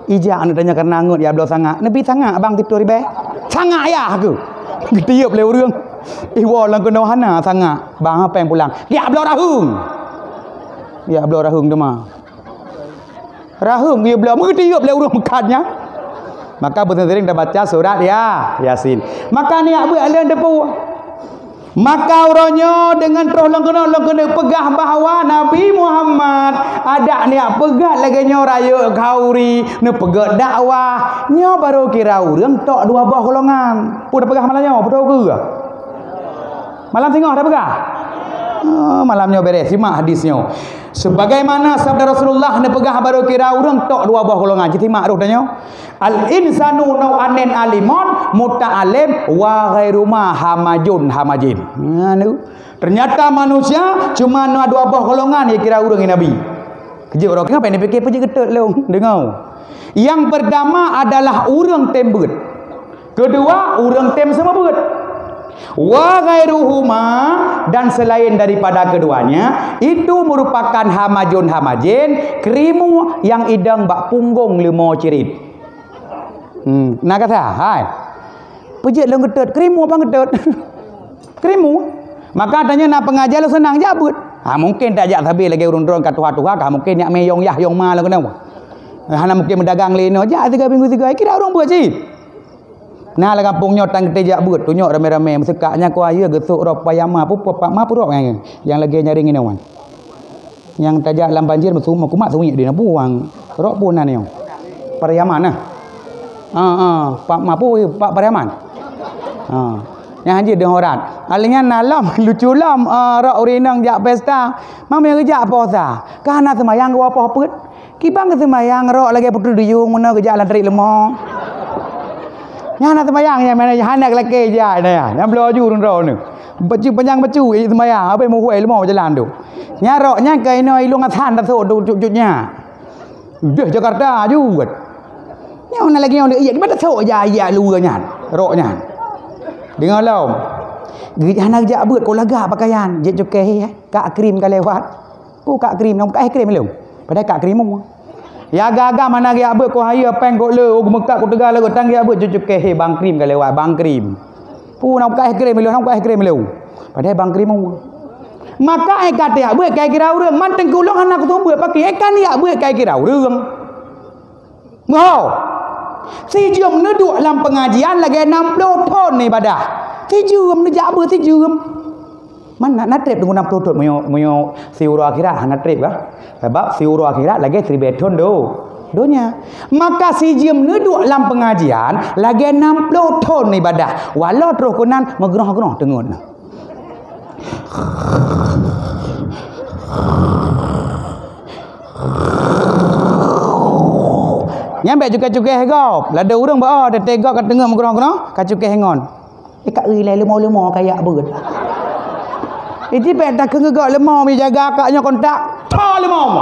Ijak anu tanya karena angut ya belah sangat. Nabi sangat abang tipu ribe. Sangat ya aku. Getiup le urang. Iwa lang kena hana sangat. Bang apa yang pulang? Dia belah rahung. Ya belah rahung tu mah. Rahung dia belah getiup le urang mekatnya. Maka betul-betul dah baca surat ya Yasin. Maka ni abu alun depu. Maka uronyo dengan terus lengkena pegah bahawa Nabi Muhammad ada niat pegah lagi nyo raya kauri ne pegah dakwah nyo baru kira urang tok dua buah golongan. Pu dah pegah malam nyo betul ke? Malam tengok dah pegah. Malamnya beres simak hadisnya. Sebagaimana sabda Rasulullah ne pegah baru kira urang tok dua buah golongan. Kita mak ruh danyo. Al insanu nau'anin alimon muta'alim wa ghairu ma hamajun hamajin. Ternyata manusia cuma dua buah golongan yang kira urang Nabi. Kejut orang kenapa ni fikir pejik ketut long dengar. Yang pertama adalah urang tembet. Kedua urang tem sama bet. Wa ghairuhuma dan selain daripada keduanya itu merupakan hamajun hamajin, krimu yang idang bak punggung limo cirit. Nak kata, hai. Pejit long ketut, krimu apa ketut? Krimu. Maka tanya nak pengajar lu senang jabut. Mungkin tak jak habis lagi urung-urung kat tuha-tuha kah mungkin nak meyong yah yong ma lah kena. Hana mungkin mendagang leno jak 3 minggu 3 kira urung buat sih. Nah lah kampung nyot tang ketejak but tunjuk rame-rame mesekaknya ku aya gesuk ro payama pu pak ma purok yang lagi nyari ngene wan. Yang tajak dalam banjir mesum kumat sunyi dia buang. Rok punan yo. Pariaman nah. Pak mapu Pak Pariaman. Yang haji de horat. Alinya nalam lucu lam rak urinang jak pesta. Mami kerja apa sa? Kana semayang gua apa put? Kibang ke semayang rok lagi putu duyung mana kerja lan tarik lemah. Nya nak semayang nya mana hanak laki ja ya. Yang belaju run ro ni. Baju panjang baju semayang apa mau huai lemah jalan tu. Nya rok nya kai noi luang athan ta so nya. Dah Jakarta juga. Yang nak lagi yang dia di mana tahu ya luar nyan rok nyan dengar laum git anak jak beut ko lagak pakaian je cukai kak krim ka lewat ku kak krim nang kai krim leu pada kak krim mu ya gaga mana ya beut ko haya peng ko le ku mekak ku tegal ko tang ya beut je cukai bang krim ka lewat bang krim pu nang kai krim leu nang kai krim leu pada bang krim mu maka kata ya beut kai kira urang man teng kulong anak tu beut pakai kan ya beut kai kira urang ngau si jom duduk dalam pengajian lagi 60 tahun ni ibadah. Si jom ni jak ber si jom. Mana nak trip dengan 60 tahun moyo siuro akhirat nak trip bah. Sebab siuro akhirat lagi 1000 tahun donya. Maka si jom duduk dalam pengajian lagi 60 tahun ni ibadah. Walau terus kunan megerah-gerah tengun. Nyampe cukai-cukai hegop. Lada urang ba ada tegak kat tengah menggerong-gerong, kat cukai hengon. Kak ui lai lemau-lemau kayak beut. Itu pek tak kegak lemau mi jaga kaknya kontak. Ta lemau.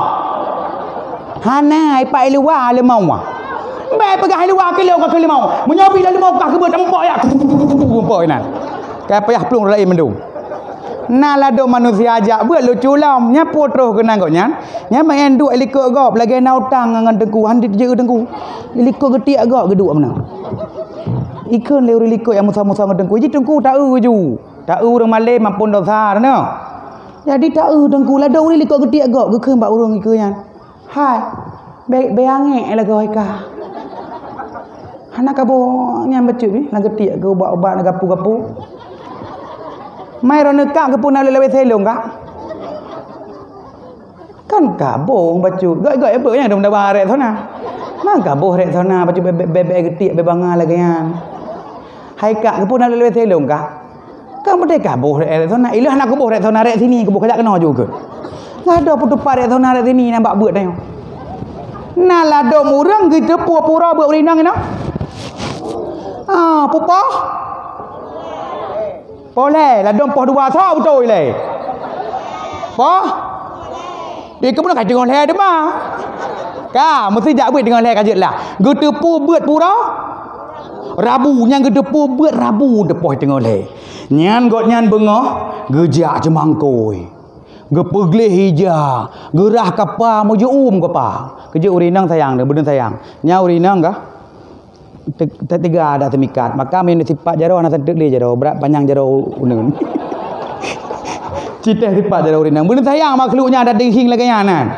Hana ai pai luar lemau. Baik pegah luar ke lemau. Menyobi lemau kah ke beut empok ya. Empok nan. Kai payah plung lain mendung. Nah lado manusia ajak buat lucu lam nya potro kena kau nya main duk likok gop lagi nautang ngan tengku handit je tengku likok getiak gop geduk mana ikon le likok yang musa-musa ngan tengku ji tengku tak ju tak urang malem mampun dosa no jadi tak tengku lado uri likok getiak gop ke mbak urang ikon nya hai beange la goi ka anak kabo nya becu ni lang getiak ke obat nak gapu-gapu mai ron nekak ke pun lewe selong kak kan kabung baju goi-goi apa yang dong dah rek sana mang kabuh rek sana baju bebek getik bebanga lagi kan hai kak ke pun lewe selong kak kan mesti kabuh rek sana ilah nak kabuh rek sana rek sini kabuh kajak kena juga ngado putu parek sana rek sini nampak beut dah nah lado murang gitu pura-pura beut urinang ina pupah boleh lah dong poh dua thau betul le. Poh. Dia kemudian kata dengan le demah. Ka mesti jak buat dengan le kajut lah. Getepu beut pura. Rabu nyang getepu beut rabu depoh dengan le. Nyan got nyan bengah gejak cemangkoi. Gepegleh hija, gerah kapa mojo kapa. Keje urinang sayang dah, beden sayang. Nya urinang kah? Tiga ada temikat maka minit sifat jaro anak tentuk dia jaro berat panjang jaro unun cita sifat jaro urinang bener sayang makhluknya ada dinging lagi nyanan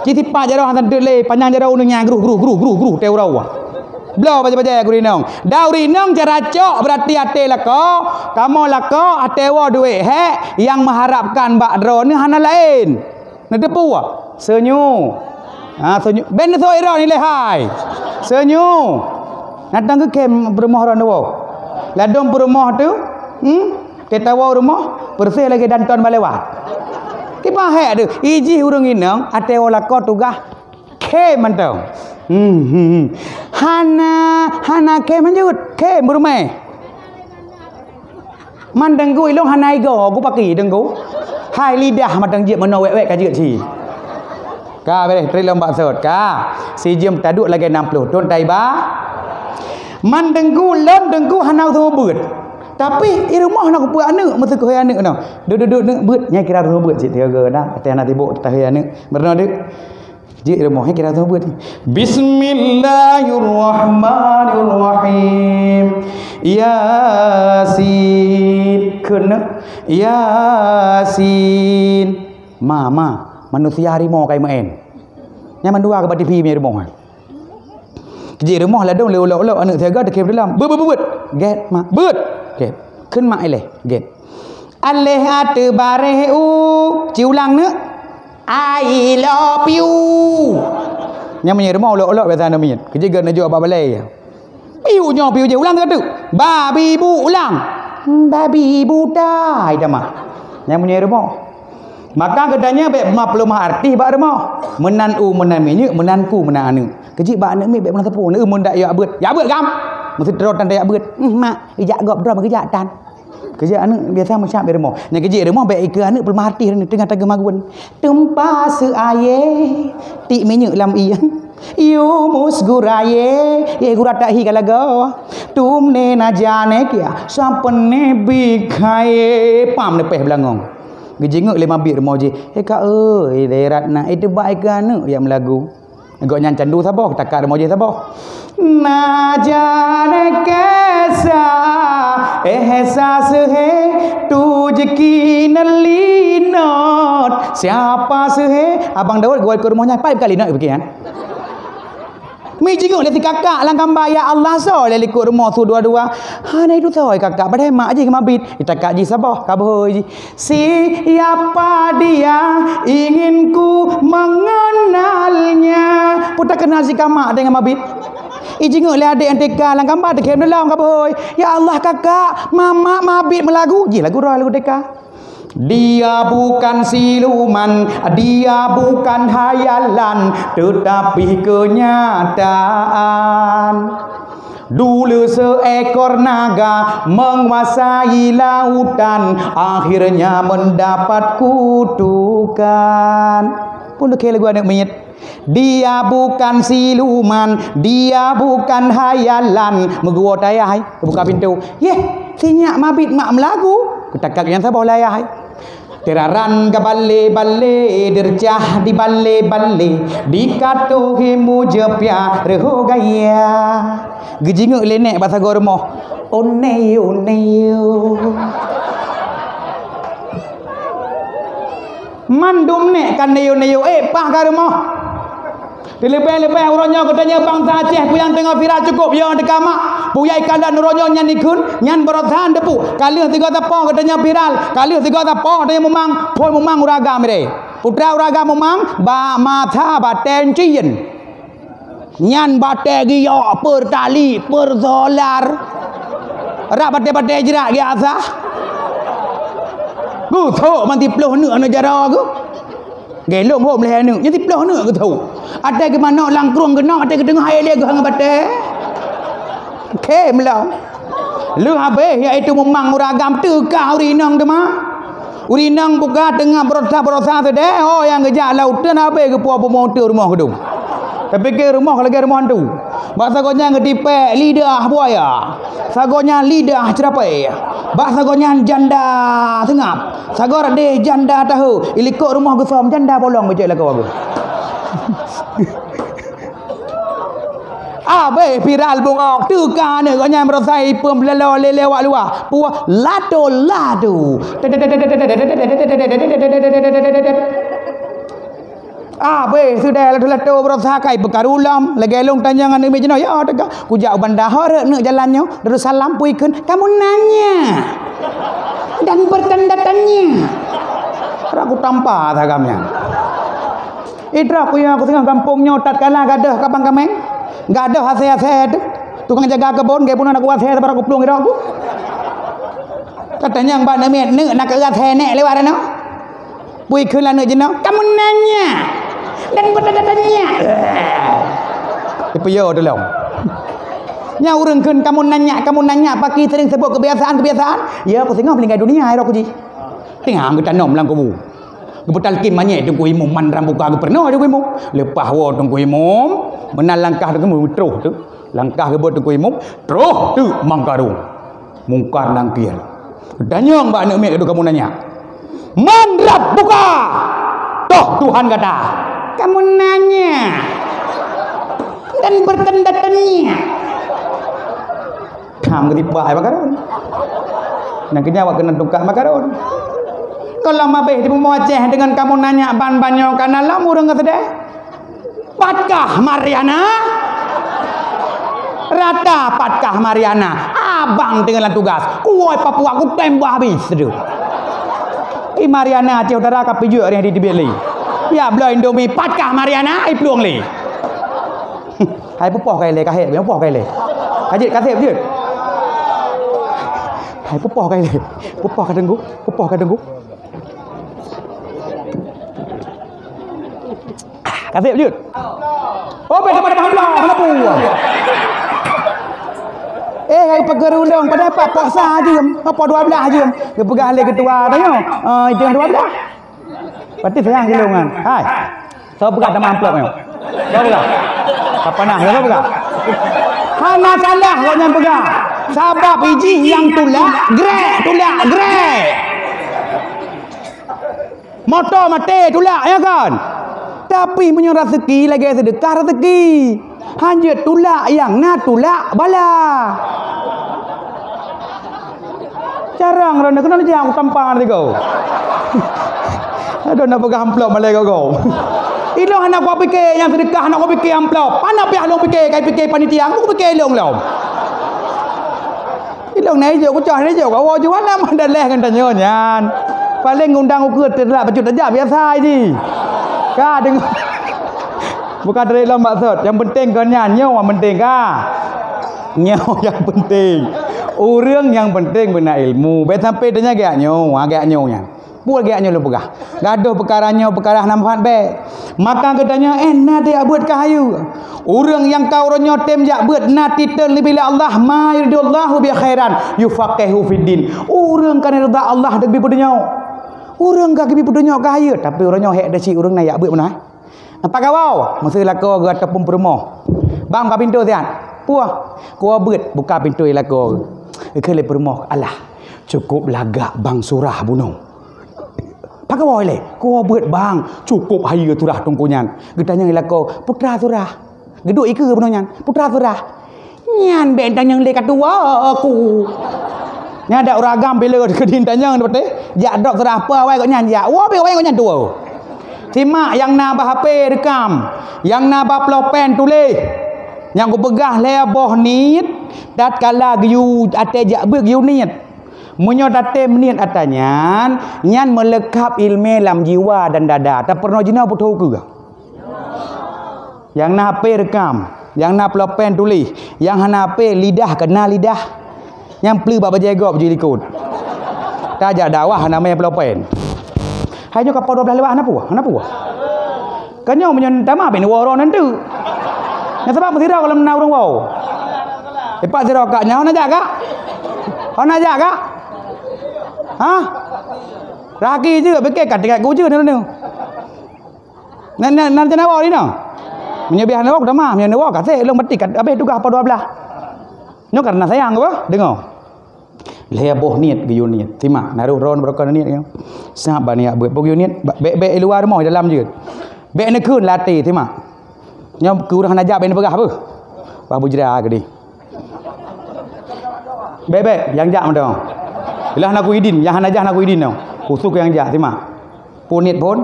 cita sifat jaro anak tentuk le panjang jaro ununnya gruh teu rawa Blo baca-baca aku rinong. Dauri nong cara cok berarti ate lako. Kamu lako ate wa duit yang mengharapkan bakdro ni hana lain. Nak depu senyu. Senyu. Ben so ira ni lehai. Senyu. Natang ke kem rumah orang dua. Ladong rumah tu. Kita wa rumah bersih lagi danton balewat. Tiba tu. Iji urung inang ate wa lako tugas ke mantau. Hana ke manjut ke berumai mandang gue ilong hanai go gue pakai dengku hai lidah mandang je mano wek-wek ka je si ka boleh tri lomba sot ka si jem taduk lagi 60 ton tai ba mandang gue lon dengku hanau tu beut tapi i rumah nak puak anak mesti ko anak no duduk nak beut nya kira tu beut si tiga dah ate anak tibuk tah anak berno dik Ji rumah kira tahu buat. Bismillahirrahmanirrahim. Yasin. Kena Yasin. Mama manusia harimau kai main. Yang mandua ke TV punya rumah. Ji rumah ladong leu-leu anak tiaga dekat dalam. Beut. Get mak. Beut. Get. Keun mak eleh. Get. Aleh ate bare ci ulang ne. I love you. Yang menyerah mau olok-olok biasa namanya. Kejaga nak jual balai. Piu nyo piu je ulang tu. Babi bu ulang. Babi buta ida mah. Yang menyerah mau. Maka kedanya baik perlu arti bak remah. Menan menan minyak menanku menan anu. Kejik bak anak mi baik menan tepu. Mun dak ya beut. Ya beut gam. Mesti terotan dak beut. Mak ijak gop drom kejak tan. Kerja anak biasa macam beremo. Yang kerja rumah baik ke anak pelmah hati ni tengah tengah magun. Tumpah seaye ti minyak lam iyan. You mus guraye ye gurata hi kalago. Tum ne na jane kia sampene bikhaye pam ne peh belangong. Gejengok 5 bit remo je. Kak oi derat na itu baik ke anak yang melagu. Engkau nyan candu sabah takak remo je sabah. Na jane kaisa एहसास है तुझकी नली note siapa है abang Daud gua ke rumahnya 5 kali nak bikin mi jinguk le kakak lang gambar ya Allah so le ikut rumah tu dua-dua hanai tu toy kakak padai mak je mabit itakak ji sabah kaboi siapa dia ingin ku mengenalnya putar kenal si kamak dengan mabit Ijinguk le adik yang teka lang gambar dekem dalam kaboi. Ya Allah kakak, mama mabit melagu. Ji lagu roh lagu teka. Dia bukan siluman, dia bukan hayalan, tetapi kenyataan. Dulu seekor naga menguasai lautan, akhirnya mendapat kutukan. Pun dekek lagu anak menyet. Dia bukan siluman, dia bukan hayalan. Megua tayah buka pintu. Sinyak mabit mak melagu. Kutakak yang sabah layah. Teraran ke balle-balle, derjah di balle-balle, dikatuhi mujepya reho gaya. Gejinguk lenek bahasa gormoh. Oneyo. Mandum nek kan neyo pah ka rumah. Dilebih-lebih uronyo katanya bangsa Aceh puyang tengah viral cukup yang dekamak. Puyai kandang uronyo nyan ikun, nyan berotan depu. Kali 3 tapong katanya viral. Kali 3 tapong katanya memang pol memang uragam re. Putra uragam memang ba mata baten cien. Nyan bate giyo per tali per solar. Rak bate-bate jerak gi asah. Gu thok man 10 neuk negara gu. Gelong hom leh neuk, nya 10 neuk gu thok. Ada ke mana langkrung kena, ada ke tengah air dia gu hang bate. Kem lah. Lu habis iaitu memang uragam tu ka urinang tu mah. Urinang buka tengah berosa tu deh. Oh yang kejak laut tu habis ke puak motor rumah gedung. Tapi ke rumah lagi rumah tu. Bahasa gonya ngedipek lidah buaya. Sagonya lidah cerapai. Bahasa gonya janda tengap. Sagor de janda tahu. Ilikok rumah gesom janda bolong becek lah kau aku. Abe viral bung ok tu ka ne gonya merosai pem lelo lewat luar. Puah lado. Be sudah lah tu berusaha kai berkarulam lagi long tanjangan ni jeno ya tegak ku jau bandar hore nak jalannya Darussalam puikeun kamu nanya dan bertanda tanya aku tanpa sagamnya idra ku yang aku tengah kampungnya tatkala gadah kapang kameng gadah hasil-hasil tukang jaga kebun gaya pun nak kuat saya baru aku pelung aku katanya yang mbak nak kerat saya nek lewat ana puikeun lah nak jeno kamu nanya dan bertanya ya tu lah nya urangkeun kamu nanya pagi sering sebut kebiasaan ya aku tengok meninggal dunia aku ji tengah kita nom lang kubu kebetal kim manye tunggu imum man rambuka pernah tunggu imum lepas wa tunggu imum menal langkah tunggu terus tu langkah ke tunggu imum terus tu mangkaru mungkar nangkir tanya mbak nak mek kamu nanya man rabbuka toh Tuhan kata kamu nanya dan bertanda tanya kamu ketiba makaron nak kena awak kena tukar makaron kalau mabeh di Aceh dengan kamu nanya ban-banyo kana lam urang kata Patkah Mariana rata Patkah Mariana abang dengan tugas kuoi Papua aku tembak habis tu Mariana Aceh Utara kapi juga yang di Beli ya bela Indomie Patkah Mariana ai pluang le hai pupoh kai le ka het pupoh kai le kajit ka sep je hai pupoh kai le pupoh ka denggu ka sep je oh pada pada pu hai pegerundong pada apa puasa je apa 12 je dia pegang le ketua tanya itu yang 12 Berarti sayang silungan. Hai. Saya pegang nama amplop ni. Saya pegang. Apa nak? Saya pegang. Hana salah kau yang pegang. Sabab biji yang tulak grek. Motor mati tulak ya kan? Tapi punya rezeki lagi sedekah rezeki. Hanya tulak yang nak tulak bala. Jarang orang nak kenal dia aku tampang nanti kau. Aduh nak pegang amplop malai kau. Ilong anak kau fikir yang sedekah nak kau fikir amplop. Mana pihak long fikir kai fikir panitia aku fikir ilong long. Ilong này giờ aku cah ni je kau jual lah mana leh kan tanya nyan. Paling ngundang aku terlak bacut aja biasa je. Ka dengar. Bukan dari long maksud. Yang penting kan nyan nyawa penting ka. Nyawa yang penting. Orang yang penting benar ilmu. Bet sampai tanya gak nyawa nya. Buat gaknya lu pegah. Gaduh perkaranya perkara nampak baik. Maka katanya nak dia buat kayu. Orang yang kau ronyo tem jak buat na titel bila Allah ma yuridullahu bi khairan yufaqihu fiddin. Orang kan rida Allah debi pudunya. Orang ka debi pudunya kayu tapi orangnya hek dah si orang nak jak buat mana? Apa kau? Mesti lako gata pun perumo. Bang ka pintu sian. Puah. Kau buka pintu lako. Kele perumo. Alah. Cukup lagak bang surah bunung. Pakai boleh, kau buat bang cukup hari turah tungkunyan. Gedanya ngelako putra turah. Geduk ike benonyan putra turah. Nyan bentang yang lekat tua aku. Nya ada ragam bila kedin tanya betul. Jak dok turah apa wai kau nyan jak. Wah be wai kau nyan tua. Simak yang na bah HP rekam, yang na bah plopen tulis. Yang kau pegah leboh niat tatkala giu ate jak beuk giu niat. Munyo date menit atanya nyan melekap ilmu dalam jiwa dan dada. Tak pernah jina putu ke? Yang na HP rekam, yang na plopen tulis, yang hana HP lidah kena lidah. Yang pelu bab jaga baju likut. Tajak dakwah namanya plopen. Hanya kapal 12 lewat hana puah. Kanyo menyon tamah ben woro nantu. Yang sebab mesti kalau menau orang wow. Lepas sira kaknya hana jaga. Hana jaga. Ha? Lagi je bekek kat dekatกูje ni. Nan jenawa ni no. Menyebihan awak dah mah, menyewa kasih long mati kat habis tugas apa 12. Nyo karena sayang apa? Dengar. Leboh niat ke niat. Simak naruh ron berokon niat ke. Sahabat ni buat pokok niat bek luar rumah dalam je. Bek nak kun latih simak. Nyo ku dah najak bek pegah apa? Babu jera ke ni. Bek yang jak mendong. Ilah nak kuidin, yang najah nak kuidin tau. Kusuk yang jak simak. Punit pun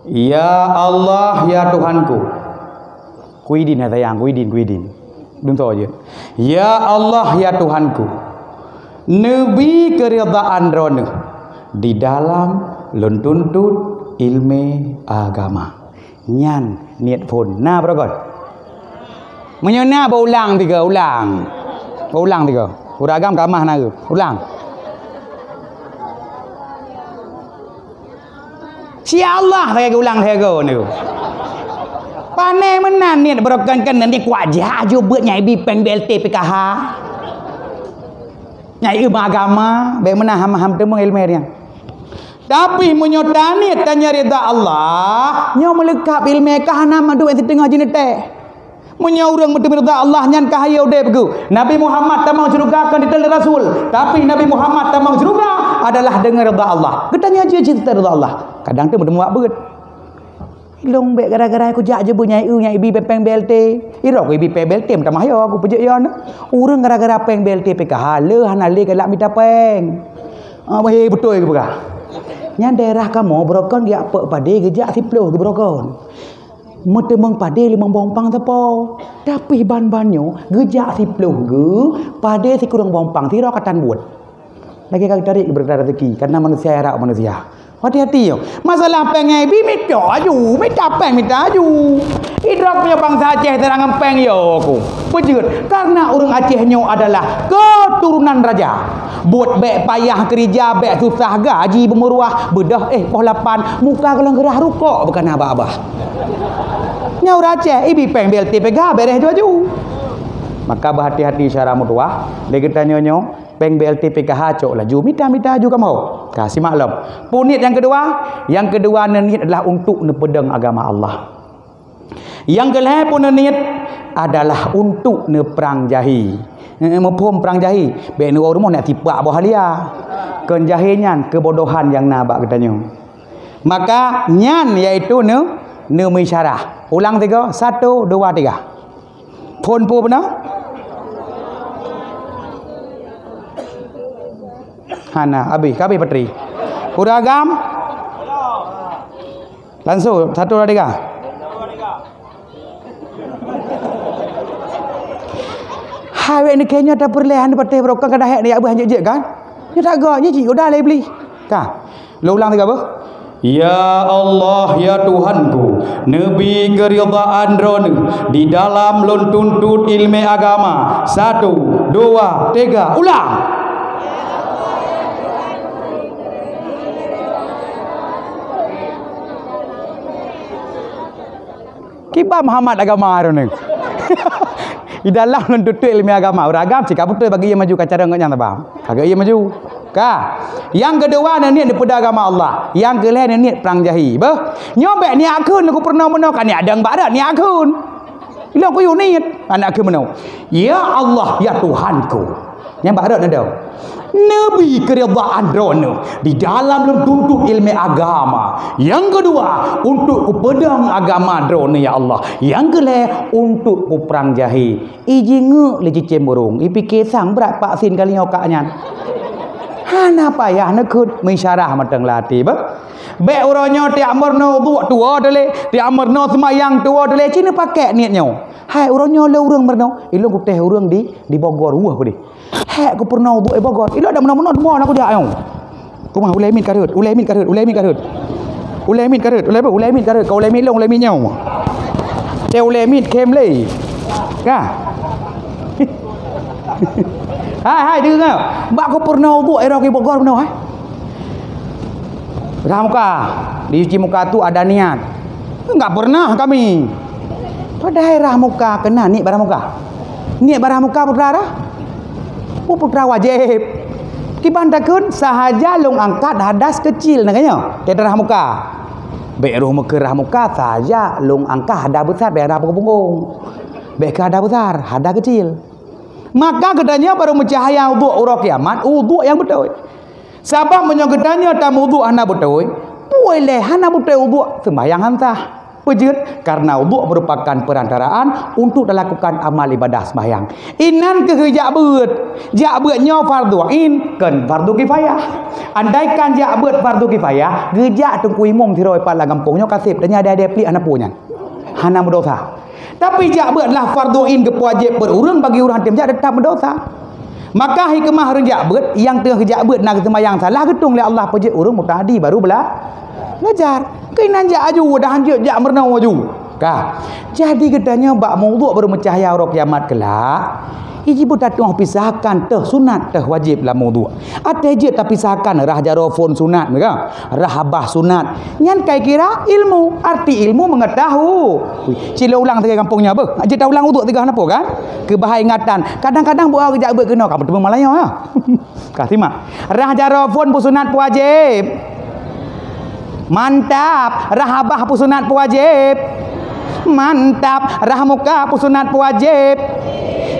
Ya Allah, ya Tuhanku. Kuidin ya sayang, kuidin. Dengar aja. Ya Allah, ya Tuhanku. Nabi keridaan rona di dalam lon tuntut ilmu agama. Nyan niat pun. Nah, beragam. Menyona ulang tiga. Uragam kamah na ulang. Si Allah saya ulang saya ni. Panai menan ni berokkan kan nanti kuaja aja buat nyai bipeng BLT PKH. Nyai agama, baik mana ham temu ilmu dia. Tapi menyotani tanya rida Allah, nyo melekap ilmu kah nama duit setengah jenis teh. Menyaurang berda Allah nyan kahayau deh begu. Nabi Muhammad tamang syurga kan ditelur Rasul. Tapi Nabi Muhammad tamang syurga adalah dengar rida Allah. Ketanya aja cerita rida Allah. Kadang tu bertemu buat long bek gara-gara aku jak je nyai ibi peng BLT. Iro aku ibi peng BLT minta mahyo aku pejek yon. Urang gara-gara peng BLT PKH le hanale galak minta peng. Weh betul ke bukan? Nyan daerah kamu brokon dia apa pade gejak siploh ke brokon. Metemang pade limang bompang tepo. Tapi ban-banyo gejak siploh ge pade si kurang bompang tiro katan buat. Lagi kali tarik berdarah rezeki karena manusia erak manusia. Hati-hati yo. Masalah pengen bi minta aju, minta peng minta aju. Idrak punya bangsa Aceh terangan peng yo aku. Bejut karena orang Aceh nyo adalah keturunan raja. Buat bek payah kerja, bek susah gaji bermuruah, bedah pohlapan, muka kalau gerah rukuk bukan abah-abah. Nyau Aceh, ibi peng BLT pegah beres aju. Maka berhati-hati syarah mutuah. Lagi tanya nyo, peng BLT PKH cok laju minta aju kamu. Kasih maklum. Punit yang kedua niat adalah untuk nepedang agama Allah. Yang kelima pun niat adalah untuk neperang jahi. Mempom perang jahi. Bek nu rumah nak tipak bawah halia. Ken jahi nyan kebodohan yang nabak katanya. Maka nyan iaitu ne misyarah. Ulang 3, 1, 2, 3. Pun benar? Hana, habis patri. Uragam. Langsung 1, 2, 3. Hai ni kayaknya ada perlehan di patih berokang kada hek ni abah je kan? Ni tak gak, ni cik udah le beli. Ka. Lo ulang 3 apa? Ya Allah, ya Tuhanku, Nabi keridaan ron di dalam lon tuntut ilmu agama. 1, 2, 3, ulang. Kibar Muhammad agama ron ni. Di dalam lon tuntut ilmu agama, uragam cik betul bagi ia maju cara nganyang tabam. Kagak ia maju. Ka. Yang kedua niat daripada agama Allah. Yang kelima niat perang jahi. Bah, nyobek ni akun aku pernah menau kan ni adang barat ni akun. Bila aku yo niat anak aku menau. Ya Allah, ya Tuhanku. Yang barat ada. Nabi keridaan rono di dalam tuntut ilmu agama. Yang kedua untuk ku pedang agama rono ya Allah. Yang kelima untuk ku perang jahi. Ijinge le cicem burung. Ipikir sang berat pak sin kali nyokaknya. Hana payah nekut misyarah matang lati ba. Bek uronyo tiak merno buat tua dele, tiak merno semayang tua dele cina pakai niatnya. Hai uronyo le urang merno, ilo ku teh urang di Bogor ruah ku di. Hai ku pernah buat Bogor. Ilo ada merno semua aku dia au. Kumah ulemin karut, ulemin karut. Kau ulemin long ulemin nyau. Teu ulemin kem le. Ka. Hai dengar. Mbak aku pernah buat era ke Bogor pernah hai. Muka di cuci muka tu ada niat. Enggak pernah kami. Pada daerah muka kena niat barang muka. Niat barang muka putra. Putra wajib. Kiban takun sahaja long angkat hadas kecil nakanya. Daerah muka. Baik muka muka sahaja long angkat hadas besar daerah punggung. Baik hadas besar, hadas kecil. Maka kedanya baru mencahaya wuduk orang kiamat, wuduk yang betul. Sebab menyong kedanya tak wuduk hana betul. Boleh hana betul wuduk sembahyang hantah. Pejut karena wuduk merupakan perantaraan untuk dilakukan amal ibadah sembahyang. Inan ke jak beutnya fardu ain kan fardu kifayah. Andaikan jak beut fardu kifayah, gejak tengku imam tiroi pala kampungnya kasih dan ada pli anak punya. Hana berdosa. Tapi jak beutlah fardu ain ke wajib berurang bagi orang tim jak tetap berdosa. Maka hikmah rejak beut yang tengah hejak beut nak sembahyang salah getung oleh Allah pejut urang mutadi baru belajar. Kainan jak aju dah hanjut jak mernau aju. Kah. Jadi katanya bak maudhu' baru mencahaya orang kiamat kelak. Iji pun tatuh pisahkan teh sunat teh wajib lah maudhu'. Ada je tapi pisahkan rah jarofon sunat mereka. Rah abah sunat. Nyan kai kira ilmu, arti ilmu mengetahui. Cila ulang tiga kampungnya apa? Aje tahu ulang wudu' tiga apa kan? Kebahaya ingatan. Kadang-kadang buat kejak beut kena kamu temu Malaya ya. Kah simak. Rah jarofon pun sunat wajib. Mantap, rahabah pusunat wajib. Mantap, rahmuka pusunat wajib.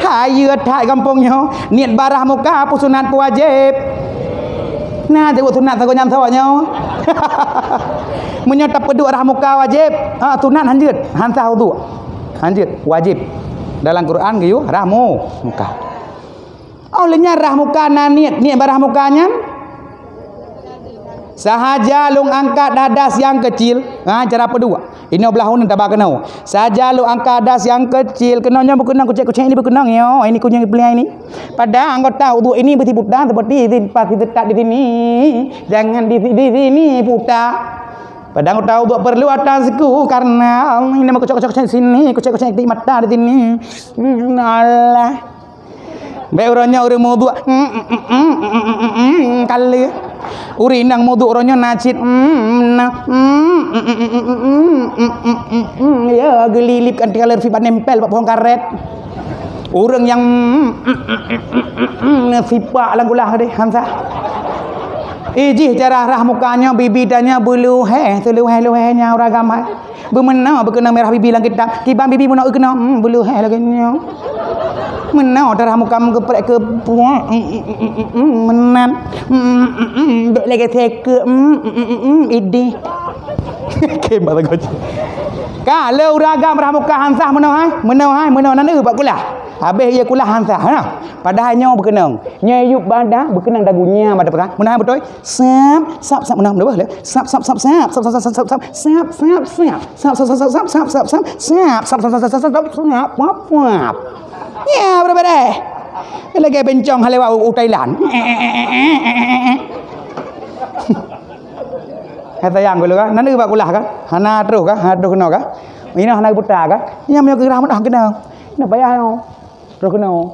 Hayu tak kampungnya, niat barah muka pusunat wajib. Nah, tengok sunat tak nyam sawanya. Menyotap peduk rahmuka wajib. Sunat hanjut, hansah wudu. Hanjut wajib. Dalam Quran gitu, rahmu muka. Olehnya rahmuka niat barah mukanya. Sahaja lung angkat dadas yang kecil. Cara kedua. Ini belah hunun tak kena. Sahaja lung angkat dadas yang kecil. Kenanya berkenang kucing-kucing ini berkenang ya. Ini kucing pilihan ini. Pada anggota wudu ini betul putar seperti pasti tetap di sini. Jangan di sini putar. Pada anggota wudu perlu atasku karena ini nama kucing-kucing sini, kucing-kucing di mata di sini. Allah. Baik orangnya orang wudu kali. Uri nang muduk ronyo najid ya gelilip kan kalau fibat nempel pak pohon karet orang yang fibat langgulah deh hamzah iji cara rah mukanya bibidanya bulu luhenya orang gamai bermenau berkena merah bibi lang kita kibang bibi mau nak kena bulu lagi menau darah muka geprek ke menan dek lagi teke idi kembal goji kalau ragam darah muka hansah menau nana bak kulah habis ia kulah hansah padahal nyawa berkenang nyayup badah berkenang dagunya pada perang menang betul sap menang betul sap ya berapa deh lagi bencong halewa Thailand kata yang gue kan nanti bak kulah kan hana terus kan hana terus kena kan ini hana buta kan ini punya kerah dah kena ini bayar terus kena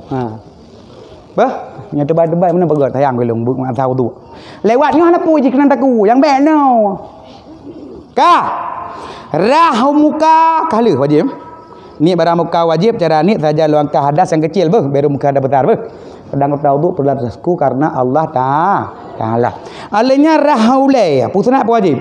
bah nya tebal-tebal mana bagat tayang gue lung buk tahu tu lewat ni hana puji kena taku yang baik no ka rah muka kali wajib ni barang muka wajib cara ni saja lu angka hadas yang kecil baru muka ada besar pedang tahu perlu tasku karena Allah Taala. Alanya rahaulai putusna apa wajib?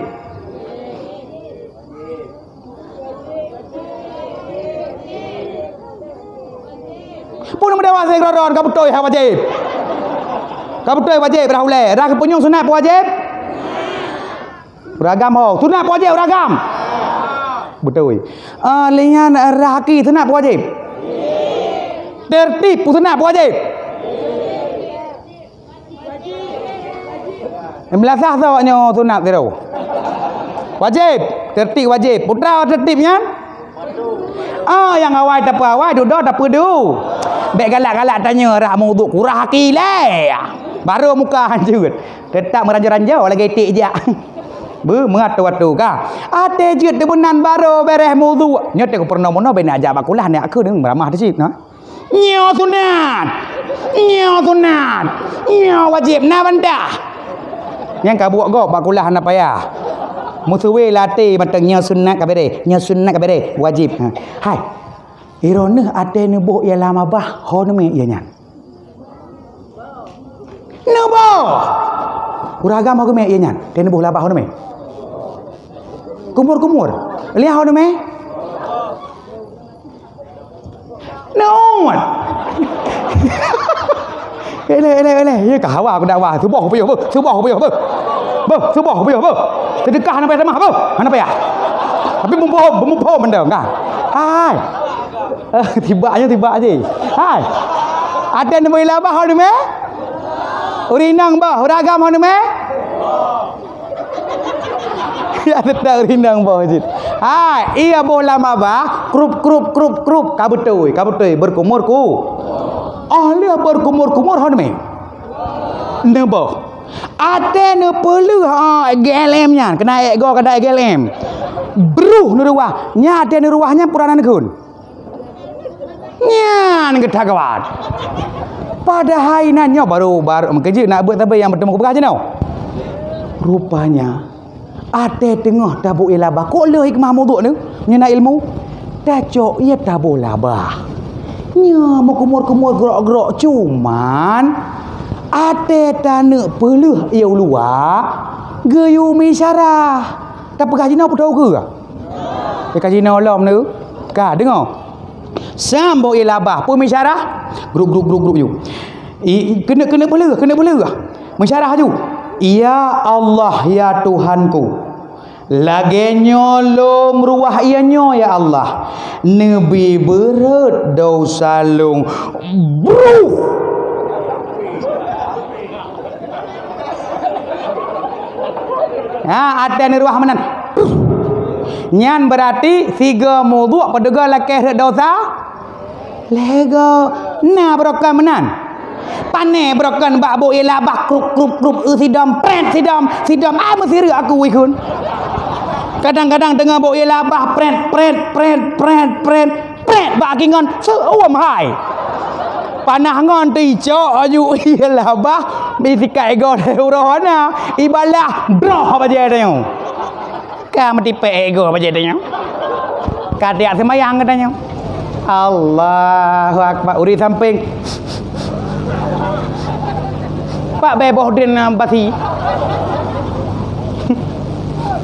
Pun dewasa ikrar kau betul wajib. Kau betul wajib rahaulai. Rah kepunyung sunat apa wajib? Beragam ho. Sunat apa wajib beragam? Betul. Lengan rahaki sunat apa wajib? Tertib sunat apa wajib? Melasah tawaknya sunat tu. Wajib, tertib wajib. Putra tertibnya? Yang awal tak apa awal, duduk tak apa du. Baik galak-galak tanya rahmu tu kurah haki lah. Baru muka hancur. Tetap meranjau-ranjau lagi tik je. Mengatu-atu kah? Ate jut debunan baru beres wudu. Nya te ko pernah mono ben ajak bakulah ni aku dengan beramah di sini. Nyo sunat. Nyo wajib na benda. Yang ka buat go bakulah na payah. Musuwe latih matang nyo sunat ka bere. Nyo sunat ka bere wajib. Hai. Irone ate ne bo ya lama bah ho ne me ya nyan. No bo. Uragam aku me ya nyan. Te ne bo la bah ho ne me. Kumur lihat apa nama? No. Ele. Ya kahawa aku dak wah. Subuh apa ya? Subuh apa? Sedekah apa sama apa? Mana apa ya? Tapi bumbu benda kan. Hai. Tiba je. Hai. Ada nama ilabah hau ni me? Urinang bah, uragam hau ni me? Ya tak urinang bah jit. Hai, ia bola mabah, krup kabutoi berkumur ku. Ahli berkumur hau ni me? Nabo. Ada ne perlu GLM nya, kena ego kada GLM. Bruh nu ruah, nya ada nu ruahnya puranan kun. Nya ni ketagawat. Pada hari nanyo baru kerja nak buat apa yang bertemu ke tau. Rupanya ada tengah tabu ilabah. Kok le hikmah muduk ni? Nya nak ilmu. Dacok ia tabu labah. Nya kumur-kumur gerak-gerak cuman ada tanah peluh ia luar geyu misyarah. Tak pegah jina pun tahu ke? Dekat jina alam ni. Ka dengar. Sambo ilabah pun misyarah. Grup you. Kena peluh. Misyarah ju. Ya Allah ya Tuhanku. Lagi nyolong ruah ianya ya Allah. Nabi berat dosa long. Ada ni ruah menan. Nyan berarti 3 muduk pada lakeh dosa. Lega na brokan menan. Pane brokan bak bo ialah bak krup sidam sidam mesir aku wikun. Kadang-kadang dengar bo ialah bah pret bak kingon seuam hai. Panah ngon tico aju ialah bah bisikai ego urona ibalah broh apa je dia. Ka mati pe ego apa je dia. Kadia semayang katanya. Allahu akbar uri samping. Pak beboh din basi.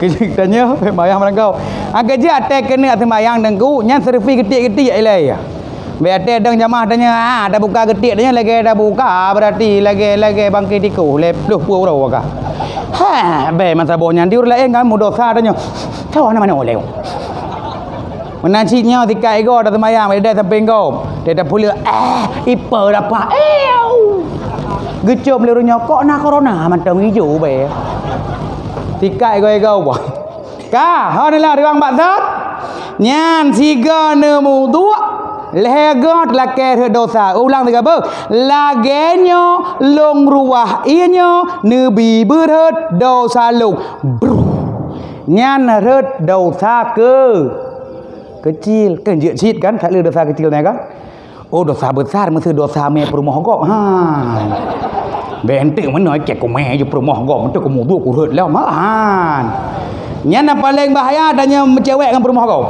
Kitanya semayang mereka. Agak je atek kena semayang dengku nyan servi ketik-ketik ilai. Biar deng jamaah tanya dah buka ketik tanya lagi dah buka berarti lagi bangkit tiku le 20 euro ka. Ha be masa bonya diur lain kan dosa tanya. Tahu mana oleh. Menancinya tiga ego dah semayang dia sampai kau. Dia dah pula ipa dapat. Gecom lerunya kok nak corona macam hijau be. Tiga ego bah. Ka, ha ni lah riwang baksat. Nyan siga nemu dua. Legat lakeh dosa. Ulang tiga ber. Lagenyo long ruah ianyo nabi berat dosa long. Nyan red dosa ke kecil kan jecit kan tak ada dosa kecil ni kan. Oh dosa besar mesti dosa me perumah gop. Ha. Bente mana kek ko me je perumah gop mentu ko mudu ko red lah maan. Nyan paling bahaya adanya mencewek dengan perumah gop.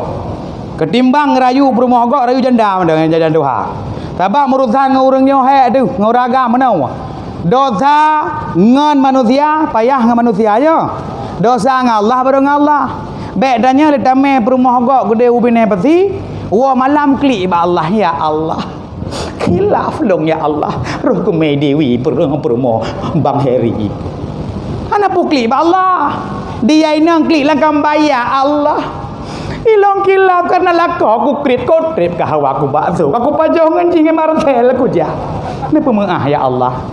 Ketimbang rayu perumah gok rayu janda dengan jajan Tuhan. Sebab urusan ngurangnya hek tu, nguragam mana? Dosa ngan manusia, payah ngan manusianya. Dosa ngan Allah baru ngan Allah. Bedanya letame perumah gok gede ubine pasti, wa malam klik ba Allah ya Allah. Khilaf long ya Allah. Roh ku me dewi perumah Bang Heri. Ana pukli ba Allah. Dia inang klik langkam bayar Allah. Ilong kilap karena lako aku krit kotrip ke hawa aku bakso. Aku pajongan jinge martel aku jah. Ni pemeah ya Allah.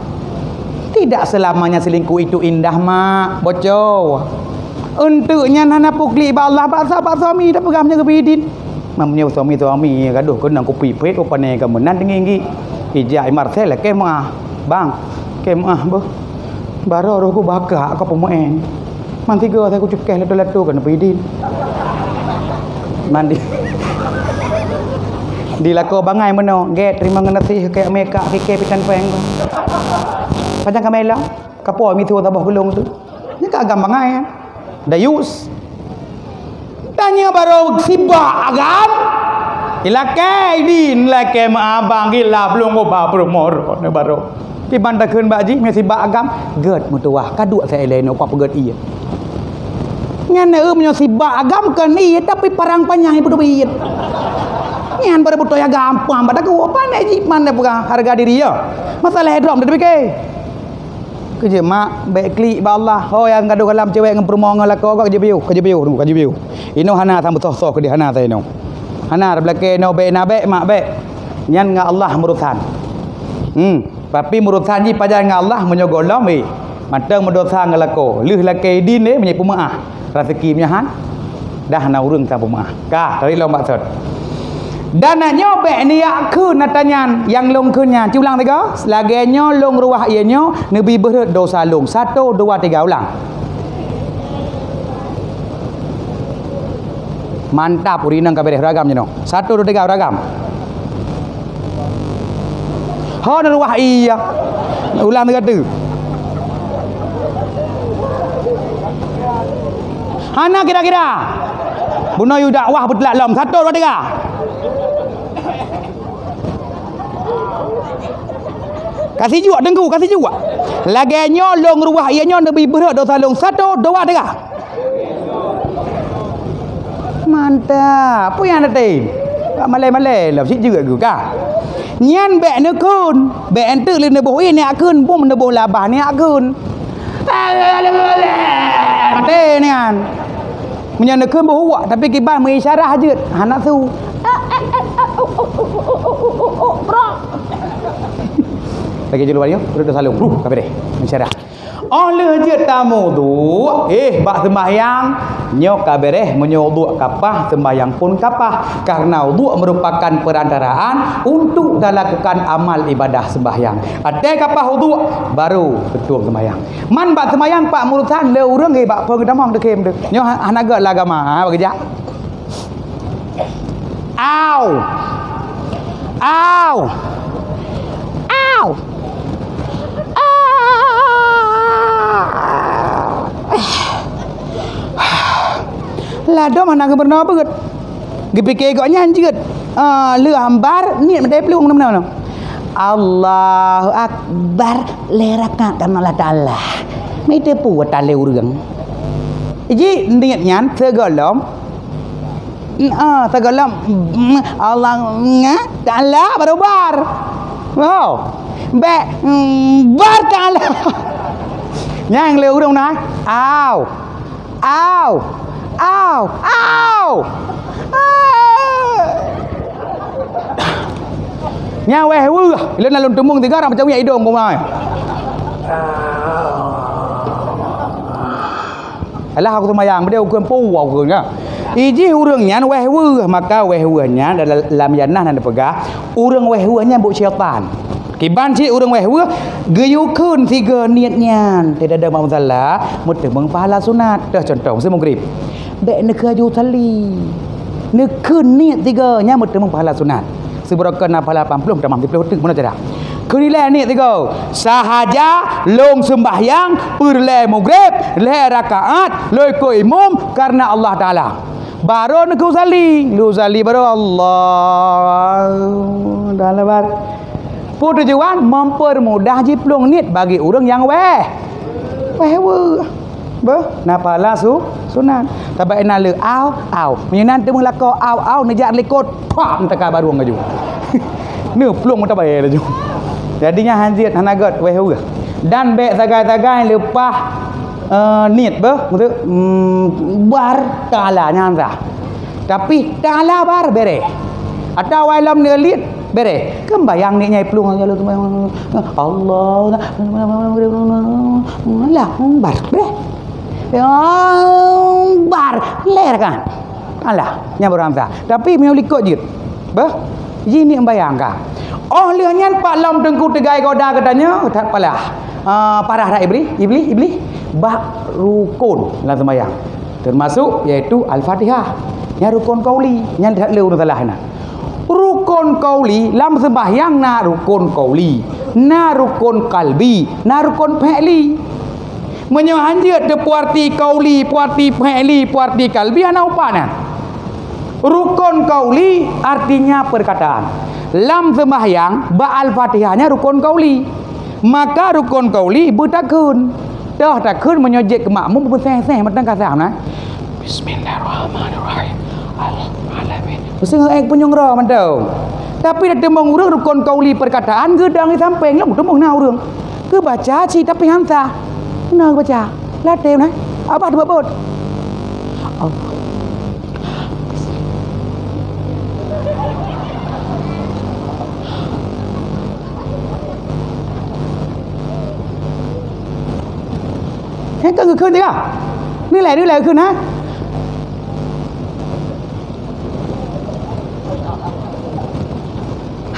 Tidak selamanya selingkuh itu indah mak. Bocor. Untuknya nana pukli ba Allah baksa suami dah pegang menjaga bidin. Mamnya suami gaduh kena aku pipet aku panai ke menan tinggi. Ijai martel ke mah. Bang, ke mah boh. Baru aku bakak aku pemain. Man tiga saya aku cukeh letu-letu kena bidin. Mandi di lako bangai meno get terima ngenati kayak meka kike pikan peng panjang kamela kapo mi tu tabah gulung tu ni ka agam bangai dayus tanya baru sibak agam ilakai din lake ma abang gila belum oba promor ne baru ti banda keun baji me sibak agam get mutuah kaduk saya lain apa peget iya nyan menyo sibak agam kan iya tapi parang panjang ibu duit nyan pada butuh ya gampang pada ku apa nek jiman dah pegang harga diri ya masalah drop dah fikir kerja mak baik klik ba Allah oh yang gaduh kalam cewek dengan perempuan dengan laki kau kerja biu Ino hana tham betul ke di hana tai no. Hana belake no be na be mak be. Nyan nga Allah murutan. Tapi murutan ji pajan nga Allah menyogolom we. Matang mendosa ngalako. Leuh lake din ni menyai pemaah. Rezeki menyahan. Dah na urang ta pemaah. Ka tadi lo maksud. Dan nyo be ni yakun natanyan yang long kunnya. Ulang tiga. Selagainya long ruah ianya nabi berat dosa long. 1 2 3 ulang. Mantap urinang kabeh ragam je no. 1 2 3 ragam. Ha ruah iya. Ulang tiga tu. Hana kira-kira. Buno yu dakwah betelak lom 1 2 3. Kasih juga dengku, kasih juga. Laganya long ruah ianya nabi berat dosa long 1 2 3. Mantap. Apa yang ada tin? Malai-malai lah sik juga ke ka. Nyan bek ne kun, bek ente le ne boh ni akun, bom ne boh labah ni akun. Mate ni kan. Punya ne kun boh wak tapi kiban mengisyarah je. Anak tu. Lagi je luar yo, udah salung. Kabeh deh. Mensyarah. Oleh je tamu tu, bak sembahyang nyok kabeh menyoduk kapah sembahyang pun kapah karena wuduk merupakan perantaraan untuk dilakukan amal ibadah sembahyang. Ada kapah wuduk baru betul sembahyang. Man bak sembahyang pak murutan le urang bak peng damang dekem de. Nyo hanaga lagama bagi jak. Au. Au. Au. Lado mana ke berno begut. Gepike kok nyanjut. Leu hambar niat mendai pelung mana-mana. Allahu akbar lerakat kan Allah Taala. Mai te pu ta le urang. Ji niat nyan segolom. Segolom Allah Taala barobar. Wow. Be bar Taala. Nyang le urang nai. Au. Au. Au, au. Nya weh wu, lên là lùn tumung 3 orang macam vậy hidung kau mai. Alah aku semayang dia ukuran pu aku nya. Iji urang nya weh wu maka weh wu nya dalam yanah nan pegah urang weh wu nya bu syaitan. Kiban si urang weh wu geyukun 3 niatnya tidak ada masalah mesti pahala sunat dah contoh saya maghrib. Bek nak aju tali. Nak niat 3 nya mesti pahala sunat. Seberakan pahala 80 tamam 30 mana cara. Kerilah niat 3. Sahaja long sembahyang perle maghrib, le rakaat, le ko imam karena Allah Taala. Baru nak usali, lu usali baru Allah. Dalam bar. Tujuan mempermudah jiplung niat bagi orang yang weh. Weh napala sunat. Tabai na le au. Menyenan temu lako au nejak lekot pam teka baru ngaju. Ni plung tabai laju. Jadinya hanjit hanagat weh. Dan bek tagai-tagai lepas niat untuk bar Taala nyanza. Tapi Taala bar bere. Atau walam nelit bere kembayang ni nyai pelung aja lu Allah lah bar bere bar ler kan alah nya beramsa tapi meu likut je ini membayang ka lehnya pak lam tengku tegai goda katanya tak palah parah dah iblis bak rukun dalam sembahyang termasuk iaitu al-Fatihah nya rukun qauli nya tak leu salahna. Rukun qauli lam sembahyang na rukun qauli, na rukun kalbi, na rukun fi'li. Menyohanjut de puarti qauli, puarti fi'li, puarti kalbi ana upana. Rukun qauli artinya perkataan. Lam sembahyang ba al-Fatihahnya rukun qauli. Maka rukun qauli bertakun. Dah takun menyojek ke makmum berseh-seh matang kasam nah. Bismillahirrahmanirrahim. Alamin. Mesti ngek punyong ra mantau. Tapi dah temong urang rukun qauli perkataan gedang di samping lah temong na urang. Ke baca ci tapi hamzah. Benar baca. Latih nah. Apa tu buat? ก็คือขึ้นใช่ป่ะนี่แหละขึ้นนะ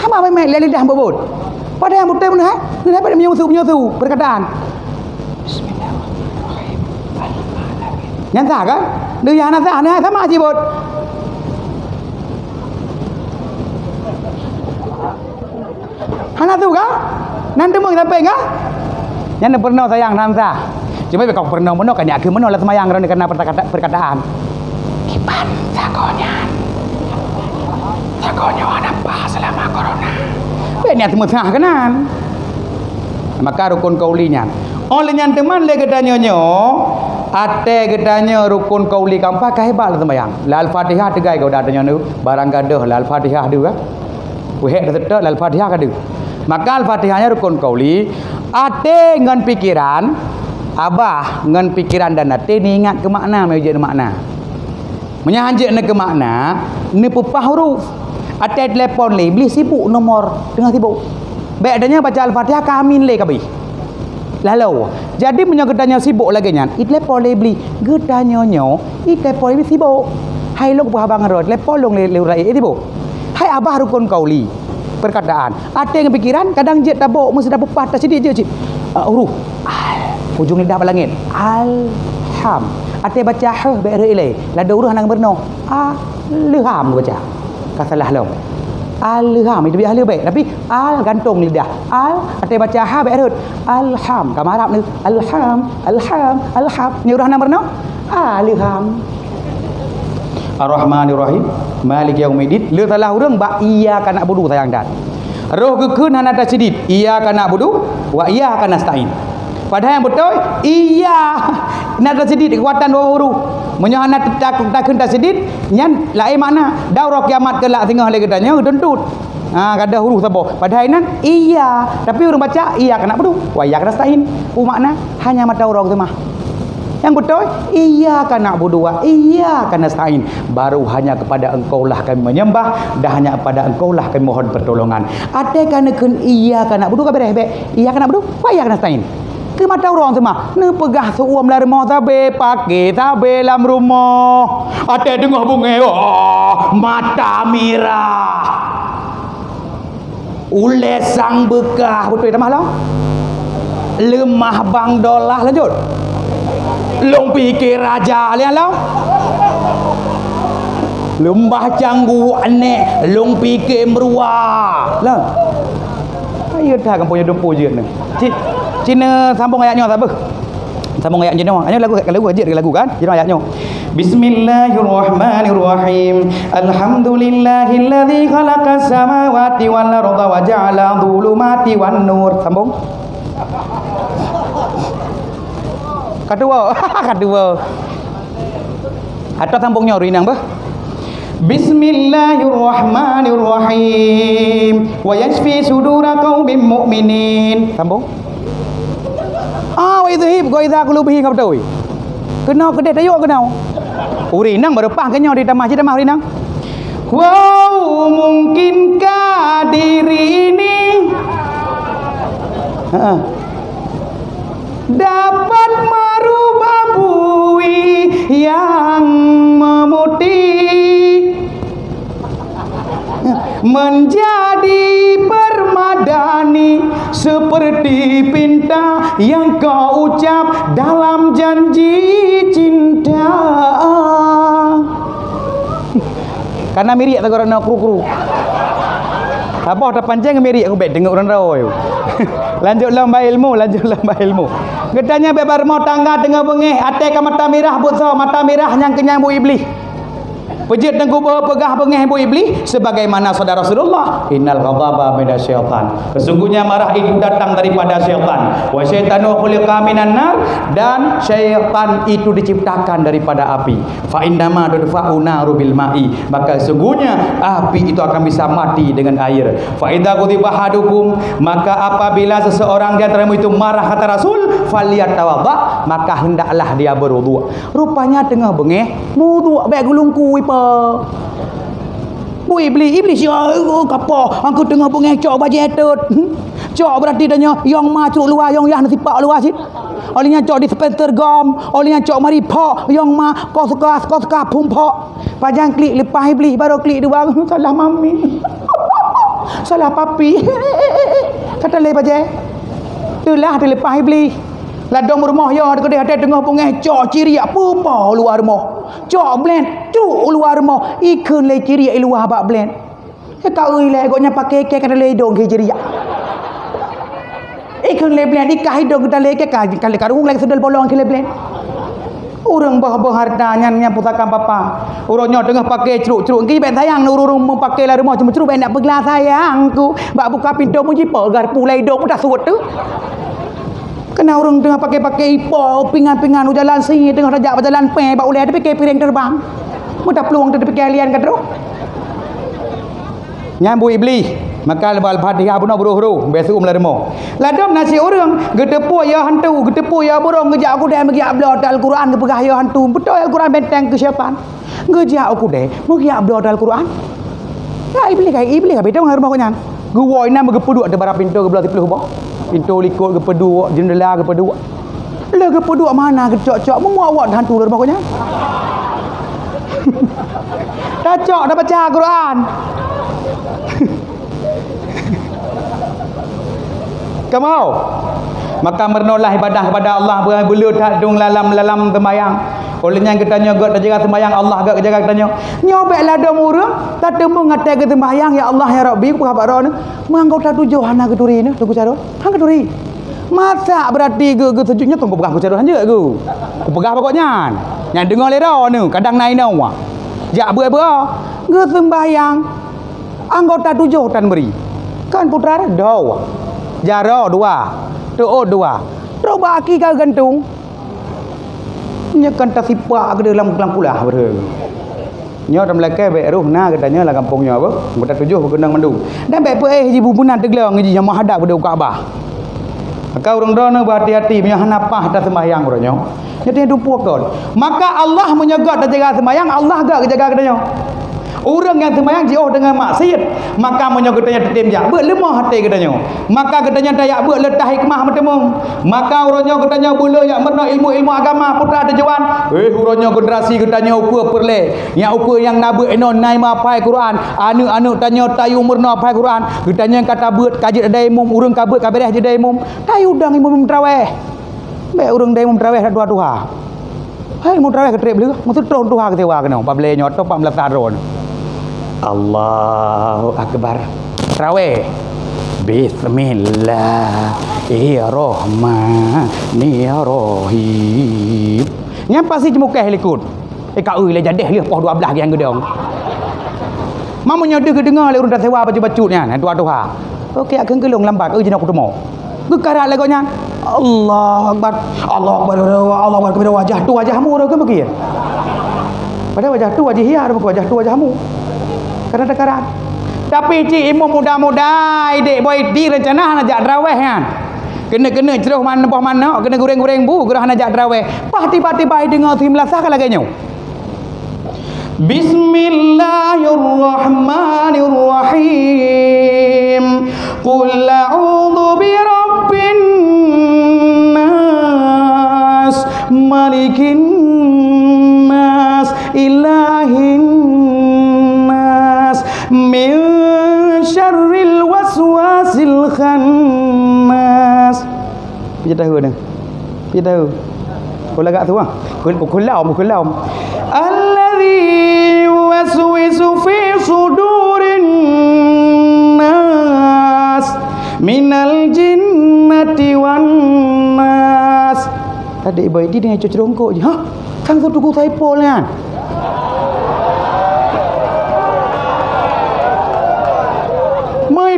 Hama memang lidah berbut. Pada yang betul benar, benar pada menyusu perkataan. Bismillahirrahmanirrahim. Yang tak kan? Dia yang nak sama aja bot. Hana tu kan? Nanti mau sampai kan? Yang pernah sayang nanti. Cuma kalau pernah kan ya,คือlah semayang karena perkataan. Kipan sakonya. Sakonya apa selama corona. Ini semua sah kanan. Maka rukun kaulinya. Olehnya teman le gedanya ate gedanya rukun kauli kampa hebat sembahyang. La al-Fatihah tegai kau datanya nu barang gaduh la al-Fatihah du kan. Weh dah la al-Fatihah kadu. Maka al-Fatihahnya rukun kauli ate ngan pikiran abah ngan pikiran dan ate ni ingat ke makna meuje makna. Menyahanjek ke makna ni pupah huruf. Ada telefon le, beli sibuk nomor tengah sibuk. Baik adanya baca Al-Fatihah kamin le kabi. Lalu, jadi punya gedanya sibuk lagi nya. I telefon le beli gedanya nyo, i telefon le sibuk. Hai lo buah bang rod, telefon long le rai sibuk. Hai abah rukun kauli. Perkataan. Ada yang pikiran kadang jet tabuk mesti dah pupat tak sedih je. Huruf al ujung lidah langit. Alham. Ada baca ha baik ile. La ada huruf nang berno. Alham baca. Kasalah lo. Alham itu biasa baik tapi al gantung lidah. Al ada baca ha baik rut. Alham kamu Arab ni. Alham. Ni huruf nang berno. Alham. Ar-Rahmanir-Rahim. Malik Yaumiddin. Le salah urang ba iyyaka na'budu sayang dan. Roh kekeun hana tasydid. Iyyaka na'budu wa iyyaka nasta'in. Padahal yang betul iya nak tasydid kekuatan dua huruf. Menyo hana takun tasydid nyan lain makna. Daurah kiamat kelak tengah lagi katanya dentut. Kada huruf sabo. Padahal nan iya tapi orang baca iyyaka na'budu wa iyyaka nasta'in. Makna hanya mata orang tu mah. Yang betul, iyyaka na'budu wa iyyaka nasta'in. Baru hanya kepada engkau lah kami menyembah dan hanya kepada engkau lah kami mohon pertolongan. Ada kan iyyaka na'budu ka bereh iyyaka na'budu wa iyyaka nasta'in. Ke mata orang semua, ne pegah seuam la rumah tabe pakai tabe dalam rumah. Ada dengar bunga mata merah. Ule sang bekah betul tak malah. Lemah bang dolah lanjut. Long pikir raja lihat lo. Lembah canggu aneh long pikir meruah. Lah. Ayo dah kan punya dumpu je ni. Cina sambung ayatnya apa? Sambung ayatnya ni. Ayat lagu aja lagu kan? Cina ayatnya. Bismillahirrahmanirrahim. Alhamdulillahilladzi khalaqas samawati wal arda wa ja'ala dhulumati wan nur. Sambung. Kedua. Atau sambungnya rinang bah. Bismillahirrahmanirrahim. Wa yashfi sudura qaumin mu'minin. Sambung. Wa idhib wa idza qulubihi qabdawi. Kena kedai tayo kena. Rinang berupah kenyo di tamah rinang. Wow, mungkinkah diri ini dapat merubah bui yang memutih menjadi permadani seperti pinta yang kau ucap dalam janji cinta. Karena miriak tak orang kru-kru. Apa dah panjang miriak aku baik dengar orang rawa. Lanjut lomba ilmu. Gedanya bebar mau tangga tengah bengih, ate ka mata merah buat mata merah yang kenyang bu iblis. Pejit dan kubah pegah bengih bu iblis sebagaimana saudara Rasulullah, innal ghadaba minasyaitan. Sesungguhnya marah itu datang daripada syaitan. Wa syaitanu khuliqa minan nar, dan syaitan itu diciptakan daripada api. Fa innama tudfa'u naru bil ma'i, maka sesungguhnya api itu akan bisa mati dengan air. Fa idza ghadiba hadukum, maka apabila seseorang di antaramu itu marah kata Rasul, falyatawadda, maka hendaklah dia berwudu. Rupanya tengah bengih wudu baik gulungku ipa. Bu iblis ya kapok aku tengah bengih cok baju etut. Cok berarti tanya yang ma curuk luar yang yah nasi pak luar sit. Olehnya cok di Spencer Gom, olehnya cok mari pok yang ma kau suka pum pok. Pajang klik lepas beli baru klik dua salah mami. Salah papi. Kata le pajang. Itulah dia lepas beli. Ladong rumah ya dia ada tengah pungeh cok ciri apa luar rumah. Cok blend curuk luar rumah. Ikan le ciri luar bak blend. Kau ile goknya pakai kek kata le dong ke ciri. Ikan leblen ikah hidung kita leke kali karung lagi sudah bolong ke leblen. Orang bah hartanya putakan papa. Orangnya tengah pakai ceruk-ceruk ki ben sayang urung mau pakai lah rumah cuma ceruk ben nak pergelas sayangku. Bak buka pintu munji pagar pulai dong dah suat tu. Kena orang tengah pakai ipo pingan-pingan jalan sini tengah rajak berjalan pe bak ulai tapi ke piring terbang. Mudah peluang tu pergi alian kadro. Nyambu iblis. Maka lebal Fatihah pun buru-buru biasa lermo. Ladom nasi orang getepu ya hantu, getepu ya burung gejak aku dah bagi upload Al-Quran ke pegah ya hantu. Betul Al-Quran benteng ke siapa? Gejak aku dah bagi upload Al-Quran. Ya iblis beda dengan rumah kau nyan. Gua ina megepeduk ada barang pintu ke belah 10 bah. Pintu likut gepeduk, jendela gepeduk. Lah gepeduk mana gecok-cok mau awak hantu rumah kau nyan. Dah cok dah baca Al-Quran. Kamu maka mernolah ibadah kepada Allah belut hadung lalam sembahyang. Olehnya kita nyogot jaga sembahyang Allah agak jaga kita nyobeklah dah murung tak temu ngatai ke sembahyang ya Allah ya Rabbi ku habaro ni mangkau tak tujuh hana keduri ni tu cara hang keduri masa berarti ge sejuknya tunggu pegah ku cara hanje ku pegah pokoknya yang dengar lera ni kadang naik nawa jak ber ge sembahyang anggota tujuh tan beri kan putra daw jaro dua tuo dua roba aki ka gantung nyekan tasipak ke dalam pulah ber nyo dalam leke be ruh na katanya lah kampungnya apa mudah tujuh berkenang mandu dan be pe ji bubunan teglang ji yang menghadap pada Kaabah maka orang dono berhati-hati punya hanapah dah sembahyang orangnya jadi dupu kon maka Allah menyegat dan jaga sembahyang Allah gak jaga katanya. Orang yang sembahyang jauh dengan maksiat maka menyogetnya tetem jak berlemah hati katanya maka katanya dayak berletah hikmah bertemu maka orangnya katanya boleh yang merno ilmu agama putra tujuan orangnya generasi katanya ukur perle yang ukur yang nabe enon nai mapai Quran anu tanya tayu merno apai Quran katanya kata buat kaji ada imum urang kabut kabereh jadi imum tayu dang imum traweh be urang imum traweh dua tuha hai imum traweh ketrep beli maksud tron tuha ketewa kena pable nyoto 14 tahun Allahu Akbar Tarawih Bismillahirrahmanirrahim nyapa si jemukeh likut kau le jadeh leh poh 12 yang gedong mamanya dia dengar le urang sewa baca-bacutnya tua-tua okey akan gelong lambat jenak aku temu gekara lagonya Allahu Akbar kepada wajah tu wajahmu dah ke begitu pada wajah tu wajah hiar wajah tu wajahmu kadang-kadang tapi cik imam muda-muda dek boy di rencana nak jak tarawih kan kena ceroh mana poh mana kena goreng-goreng bu gerah nak jak tarawih pati-pati baik dengar tim lasah kan laganya Bismillahirrahmanirrahim qul a'udzu birabbin nas malikin nas ilahin min syarril waswasil khannas kita tahu ni kita tahu kau lagak tu ah kulam alladhi waswisu fi sudurin nas minal jinnati wan nas tadi ibu ini dengan cucurongkok je ha kan tu tuku typo kan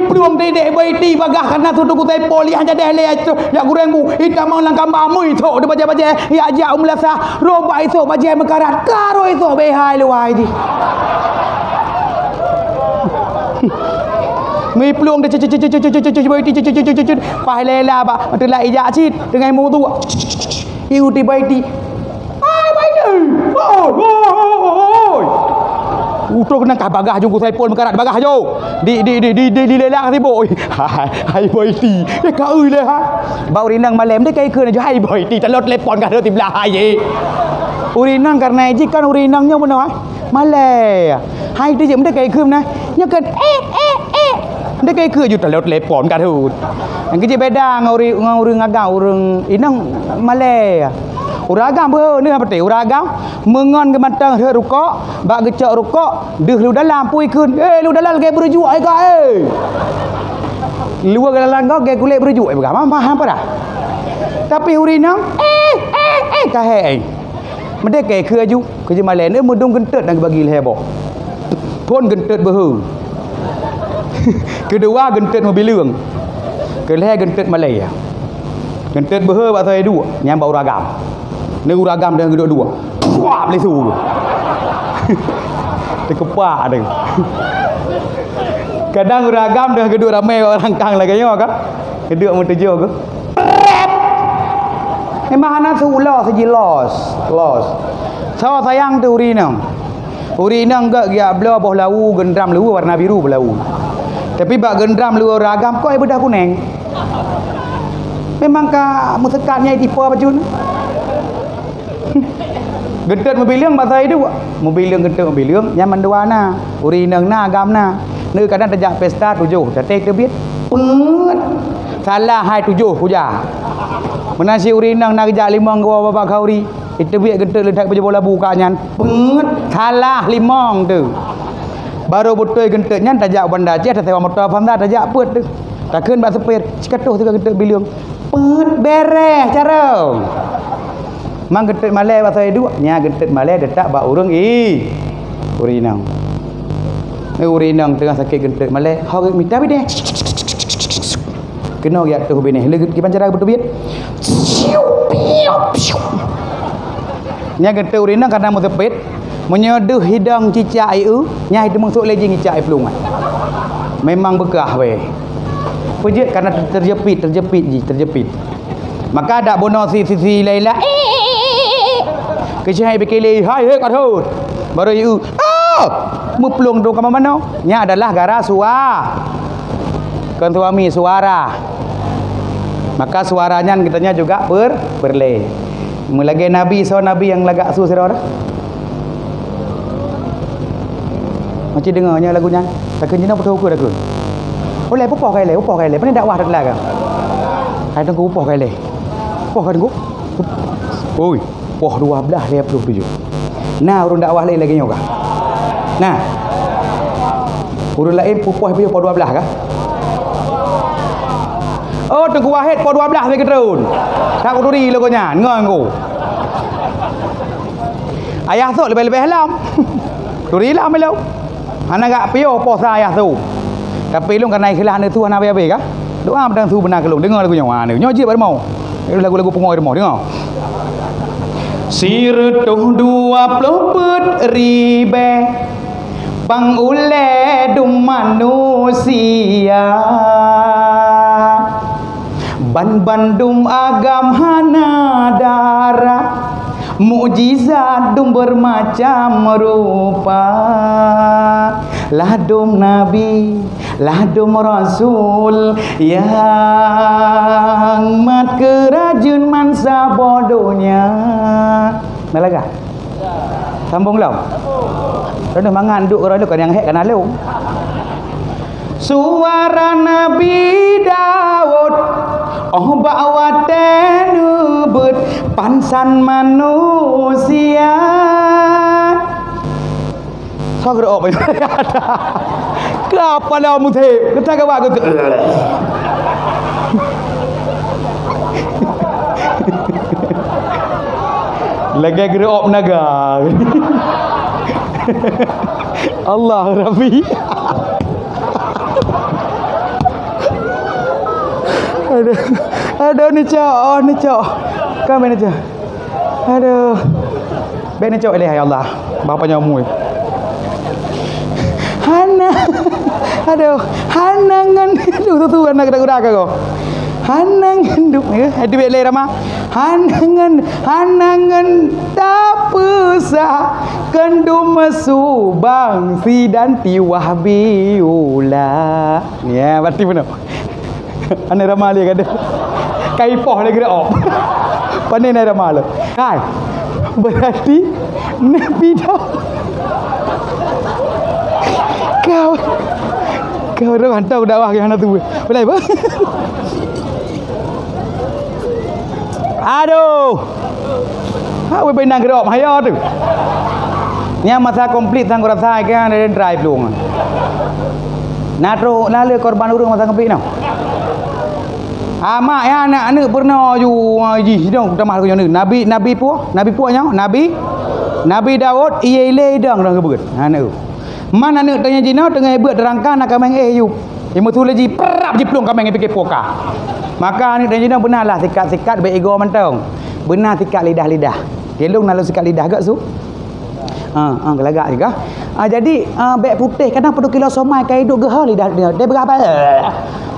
peluang dedek baiti bagah karena tu tu kutai poli hanya dah le ya gurengmu ikan mau lang kambang mu itu de baja-baja ya aja umlasa roba itu baja mekarat karo itu behai luai di mi peluang de baiti pahlela ba telah ijak cit dengan mu tu iu di baiti ai baiti oi Utuh kena kah bagah jungku saya pun mekarat bagah jo. Di lelak sibuk. Hai boy ti. Ka ui le ha. Ba urinang malam dia kai keun jo hai boy ti telot lepon ka ti belah hai. Urinang karena ji kan urinangnya benar ha. Malai. Hai tu je dia kai keun na. Nya kan dia kai keun jo telot lepon ka tu. Yang kecil beda ngurung agam urung inang malai. Uragam ber ni apa teh uragam mengon ke matang he rukuk bak gecak rukuk deh lu dalam pui keun lu dalam ke berjuak ai ka luar ke dalam kau ke kulit berjuak ai berapa faham apa dah tapi urinang ka he mende ke ke aju ke je malen ni mudung gentet nak bagi leher bok pun gentet berhu kedua gentet mobil leung ke leher gentet malai gentet berhu bak saya dua nyambau uragam ni uragam dengan kedua-dua. Wah, boleh suruh. Terkepak ada. Kadang uragam dengan kedua ramai orang kang lagi yo kan. Kedua mun tujuh ke. Memang anak sulah saja los. Sawa sayang tu urinang. Urinang gak dia bela boh lau gendram lu warna biru belau. Tapi bak gendram lu uragam kau bedah kuning. Memang ka musekatnya tipe apa cun? Gentet mobil leung bahasa itu mobil leung gentet mobil leung nyaman dua na urinang na agam na ni kadang terjak pesta 7 tetek terbit pet salah 27 puja menasi urinang na kejak 5 gua bapa kauri itu biak gentet ledak baju bola buka nyan pet salah 5 tu baru betul gentet nyan terjak bandar je sewa motor bandar terjak pet tu takkan bak sepet cikatuh tu gentet biliung pet beres cara mang gentet malai bahasa dua nya gentet malai detak bak urang urinang ni urinang tengah sakit gentet malai hau minta bi deh kena ya tu bini le ki pancara betul biat nya gentet urinang karena mu tepet menyeduh hidang cicak ai nya itu masuk lejing cicak ai pelungan memang bekah weh pejit karena terjepit maka ada bono sisi laila kecihai bekele hai he kathut baru you mu pelung tu ke mana nya adalah gara kan suami suara maka suaranya kitanya juga berle mulai nabi yang lagak su sira macam dengarnya lagunya takkan jina betul ke dah oleh pupoh kai le pani dakwah dak laga hai tengku pupoh kai le pupoh kan ku oi poh 12:27. Nah, urun dakwah lain lagi nyoga. Nah. Urun lain pupoh poh 12 kah? Oh, Tengku Wahid poh 12 lagi terun. Tak uduri logonya, ngon ku. Ayah tu lebih-lebih halam. Duri lah melo. Anak gak pio poh ayah tu. Tapi lu karena ikhlas ni tu anak baik kah? Doa pedang tu benar kelung. Dengar lagu nyawa ni. Nyoji bar mau. Lagu-lagu pengoy mau dengar. Sirtuh 20 ribe bang ule dum manusia ban bandum agam hana darah mukjizat dum bermacam rupa ladum nabi ladum rasul yang mat kerajun mansa bodohnya nalaga sambung lau dah mangan duk orang duk yang hek kana lu suara nabi Daud bawa tenubut pansan manusia Sagra apa ya? Kenapa dah mutih? Kita kawak gitu. Lagi gerak op naga. Allah Rabbi. Aduh ni cok. Kami ni cok. Aduh. Baik ni cok ya Allah. Bapaknya umui. Hana, aduh, hanangan, tu anak kita kau. Hanangan duk, itu bela ramah. Hanangan tak pesah Kendum mesubang si dan tiwah biula. Ni berarti benar. Ane ramal dia kata. Kaipoh lagi dah op. Pandai nak ramal. Kai. Berarti Nabi dah. Kau dah hantar dakwah ke hana tu. Boleh apa? Aduh. Hak we benang ke op haya tu. Ni masa komplit sang rasa kan ada drive long. Natro lalu korban urang masa komplit now. Mak ya anak pernah ju ji dong tamah ku ni. Nabi puaknya Nabi Daud ia le dang ke beut. Anak. Mana anak tanya jina tengah beut terangkan nak kameng you. Imu tu lagi perap jiplung kameng fikir poka. Maka anak tanya jina benarlah sikat be ego mentong. Benar sikat lidah. Gelung nalu sikat lidah gak su? Gelagak juga. Jadi beg putih kadang perlu kilo somai kai duk geha lidah dia. Dia berapa?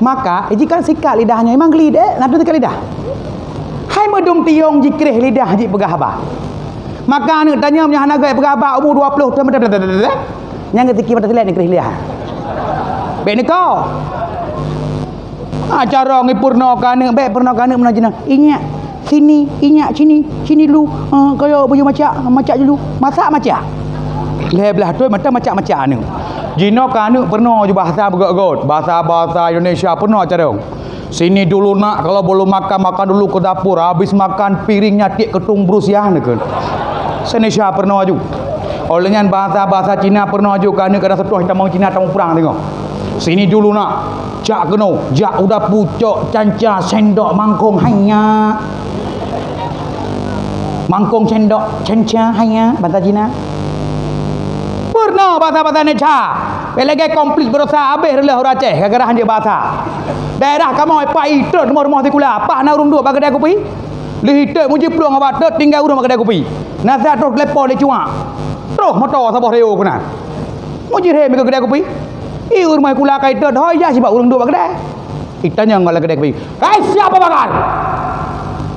Maka jika sikat lidahnya memang geli dek nak sikat lidah. Hai medum tiong jikrih lidah ji pegah apa? Maka anak tanya punya anak gaya pegah apa umur 20 yang ketika pada telat ni krih lidah. Beg ni kau. Cara ngipurno kan beg purno kan menajina. Ingat sini lu kaya baju macak dulu. Masak macak. Lebelah tu macam ni. Jino kanu pernah je bahasa bergot-got. Bahasa Indonesia pernah cara. Sini dulu nak kalau belum makan dulu ke dapur. Habis makan piringnya tik ketung berusiah ni kan. Indonesia pernah je. Olehnya bahasa Cina pernah je kanu kadang setuah kita mau Cina tamu perang tengok. Sini dulu nak. Jak keno, jak udah pucuk canca sendok mangkong hanya. Mangkong sendok canca hanya bahasa Cina. Purna bahasa Indonesia. Pelagi komplit berusaha habis releh orang Aceh gara-gara dia bahasa. Daerah kamu apa itu rumah tikula. Apa nak urung dua bagi dia kopi? Lihite muji peluang awak tet tinggal urung bagi dia kopi. Nasihat terus lepo le cuak. Terus motor sabah reo kena. Muji re bagi dia kopi. Rumah kula kai tet hoi ya sebab urung dua bagi dia. Itanya ngala kedai kopi. Hai siapa bakar?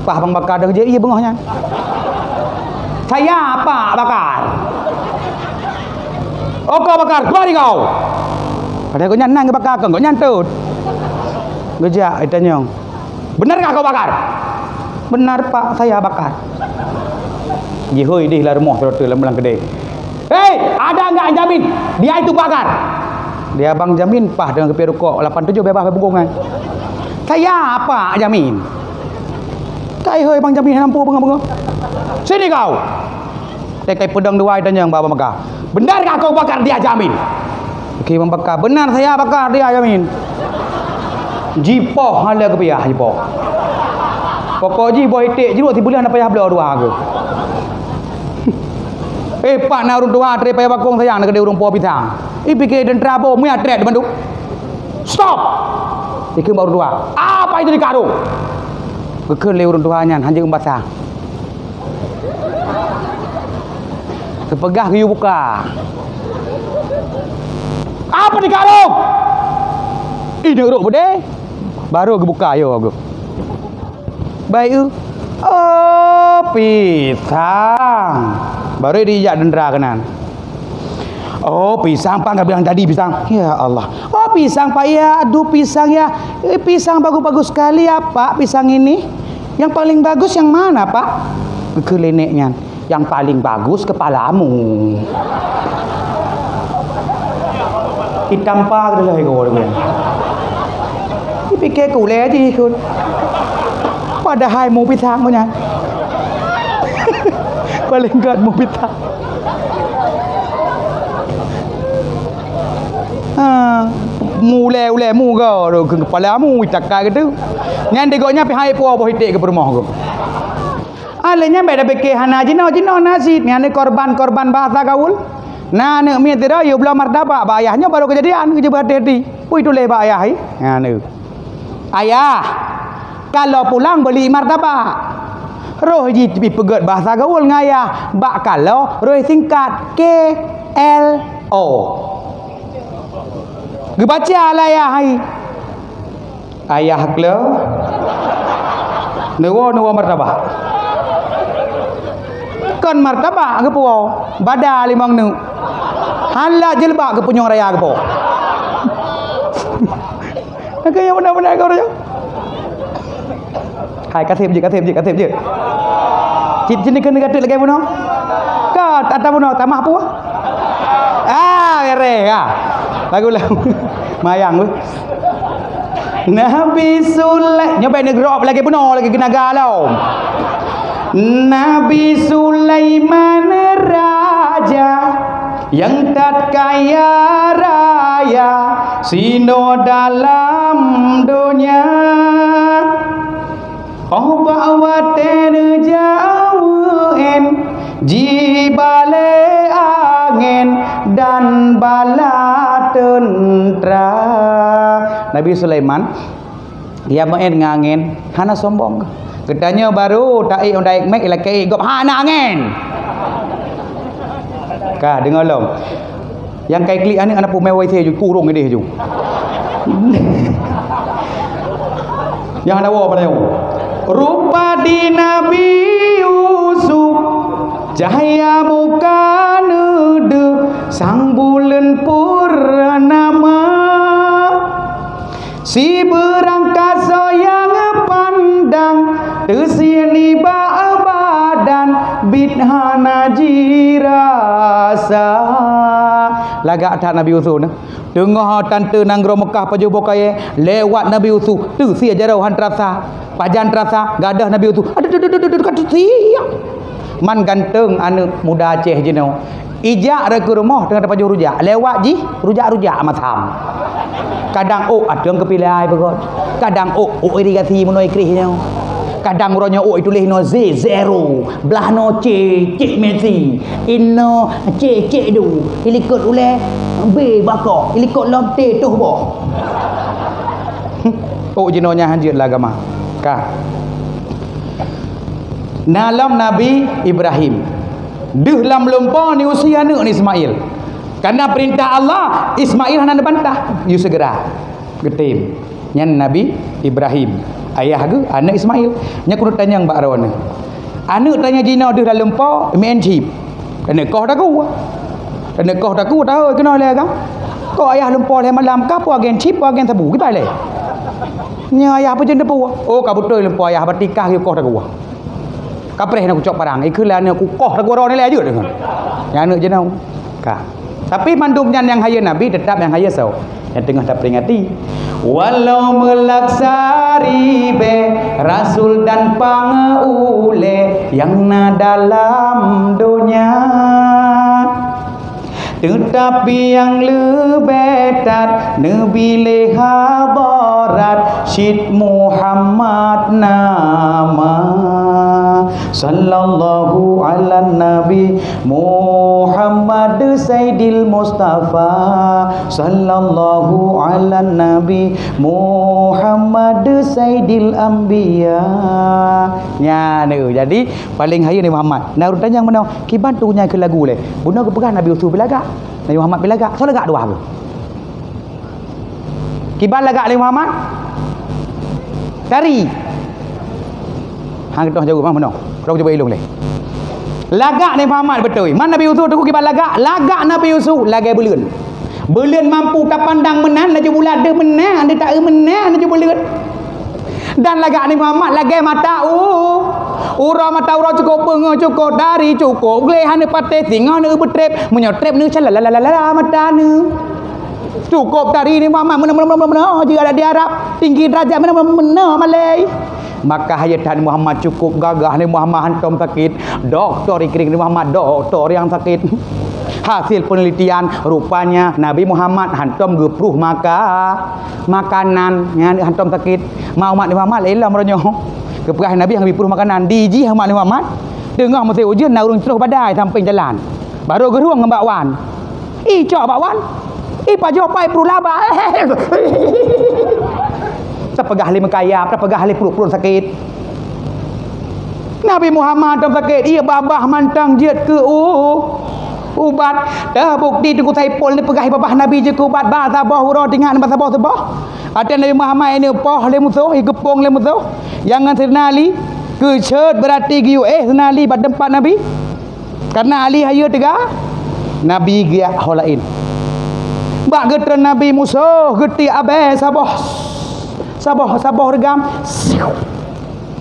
Pah bang bakar dah je iya bengahnya. Saya apa bakar? Oh kau bakar, keluar kau. Padahal kau nyanang ke bakar kau nyantut. Gejak ditanya. Benarkah kau bakar? Benar pak, saya bakar. Gihoi dih lah rumah terus dalam kedai. Hei, ada enggak jamin? Dia itu bakar. Dia abang jamin pah dengan kepi rokok 87 bebas bungungan. Saya apa jamin? Tai hoi bang jamin lampu bengah-bengah. Sini kau. Tekai pedang dua tanya bapa Mekah. Benarkah kau bakar dia jamin? Okey bang bakar. Benar saya bakar dia jamin. Jipoh hala ke payah jipoh. Pokok jipoh itik jeruk si bulan apa payah belah dua ke. Pak na urung tua tre payah bakong sayang nak kedai urung po pisang. Fikir dan trabo mu ya trek di Bandung. Stop. Fikir baru dua. Apa itu di karung? Bekel le urung tua nyan hanjing basah. Sepegah kayu buka. Apa di karung? Ini urut bude. Baru ke buka yo aku. Baik. Oh, pisang. Baru dijak dendera kanan. Oh, pisang pak enggak bilang tadi pisang. Ya Allah. Oh, pisang pak ya. Aduh pisang ya. Pisang bagus-bagus sekali ya pak pisang ini. Yang paling bagus yang mana pak? Ke neneknya. Yang paling bagus kepalamu. Hitam pak dah kau dengan. Dipikir kau le je kun. Padahal mau pisang punya. Paling gat mau pisang. Mule mu kau ke kepalamu takkan gitu. Nyan degoknya pi hai puah hitik ke rumah kau. Alenya beda fikir hana jino nasi ni ane korban bahasa gaul. Nah ne mi tira yo belum martabak ba ayahnya baru kejadian kerja berhati-hati. Pui tu le ba ayah ai. Ha ne. Ayah kalau pulang beli martabak. Roh ji pegat bahasa gaul ngayah. Bak kalau roh singkat KLO. Gebaca lah ayah ai. Ayah klo. Nuwo martabak. Kon martabak ke po. Badal limang nu. Hala jelbak ke punyong raya ke po. Nak yang benar-benar kau raya. Hai kasih je. Cini kena kata lagi puno. Kau tak tahu puno, tamah apa? Kere lagu mayang tu. Nabi Sulaiman nyoba negara lagi puno lagi kena galau. Nabi Sulaiman raja yang tak kaya raya sino dalam dunia. Oh bawa tenu jauhin jibale angin dan bala tentera. Nabi Sulaiman dia main ngangin hana sombong. Ketanya baru taik undaik mek ilakai gop hana angin. Ka dengar long. Yang kai klik ani anak pumai wai the ju kurung ini ju. Yang ada wa pada rupa di Nabi Yusuf cahaya muka nudu sang bulan purnama si berangkasa yang pandang tersiani badan bidhana jirasa lagak tak Nabi Yusuf nah dengar tante nanggro Mekah pajubo kaya lewat Nabi Yusuf tu sia jarau han terasa pajan terasa gadah Nabi Yusuf aduh kat siap man ganteng anu muda Aceh je no ijak re ke rumah dengan pajuh rujak lewat ji rujak macam kadang ada yang kepilai begot kadang irigasi menoi krihnya kadang ronyo tulis no Z0 belah no C Messi inno C du ilikut ule B bakok ilikut lom T tuh boh jinonya hanjir lagama ka nalam Nabi Ibrahim deh lam lumpur ni usia ni Ismail karena perintah Allah Ismail hana bantah you segera getim nyan Nabi Ibrahim ayah ke anak Ismail nya kudu tanya mbak ron anak tanya jina deh dalam lumpur menchip kena kau dah ku tahu kena le kan kau ayah lumpur le malam ka pu agen chip agen sabu kita le nya ayah apa jenda pu ka betul lumpur ayah batikah kau dah ku kapreh nak ucap parang ikulah nak kukoh tak orang ni le aja dengan yang anak jenau ka tapi mandumnya yang haya Nabi tetap yang haya sau yang tengah tak peringati walau melaksari be rasul dan pangeule yang na dalam dunia tetapi yang lebih tat Nabi leha barat Syed Muhammad nama sallallahu ala nabi Muhammad Sayyidil Mustafa sallallahu ala nabi Muhammad Sayyidil Anbiya nya ni jadi paling haya ni Muhammad nak tanya mana kiban tu nya ke lagu le bunda ke pegang Nabi Yusuf belagak Nabi Muhammad belagak so lagak dua kiban lagak Nabi Muhammad dari hang kita jauh mana kau cuba ilung leh lagak Nabi Muhammad betul mana Nabi Yusuf tu kiban lagak Nabi Yusuf lagai belian mampu tak pandang menan laju bulat de menan anda tak menan laju belian dan lagak Nabi Muhammad lagai mata ura mata ura cukup pengo cukup dari cukup gelehan pate singa ne betrep menyotrep ne calalalala mata ne cukup dari ni Muhammad mana jika ada di Arab tinggi derajat mana Malay maka hayatan Muhammad cukup gagah ni Muhammad hantam sakit doktor ikring ni Muhammad doktor yang sakit hasil penelitian rupanya Nabi Muhammad hantam gepruh makanan yang hantam sakit mau mak ni Muhammad lelah meronyo keperah Nabi yang gepruh makanan diji mak ni Muhammad tengah mesti ujian nak urung terus badai samping jalan baru geruang ngembak wan cok bakwan pajo pai pru laba terpegah li mekayap terpegah li perut sakit Nabi Muhammad tam sakit ia babah mantang jiat ke ubat dah bukti tu kutai pol ni pegah babah Nabi je ke ubat ba sabah ura dengan ba sabah sabah ada Nabi Muhammad ini poh le musuh igepong le musuh jangan senali ke chet berarti giu senali pada tempat Nabi Karena Ali haya tegak Nabi giat hal lain. Bak getra Nabi Musa geti abe sabah regam.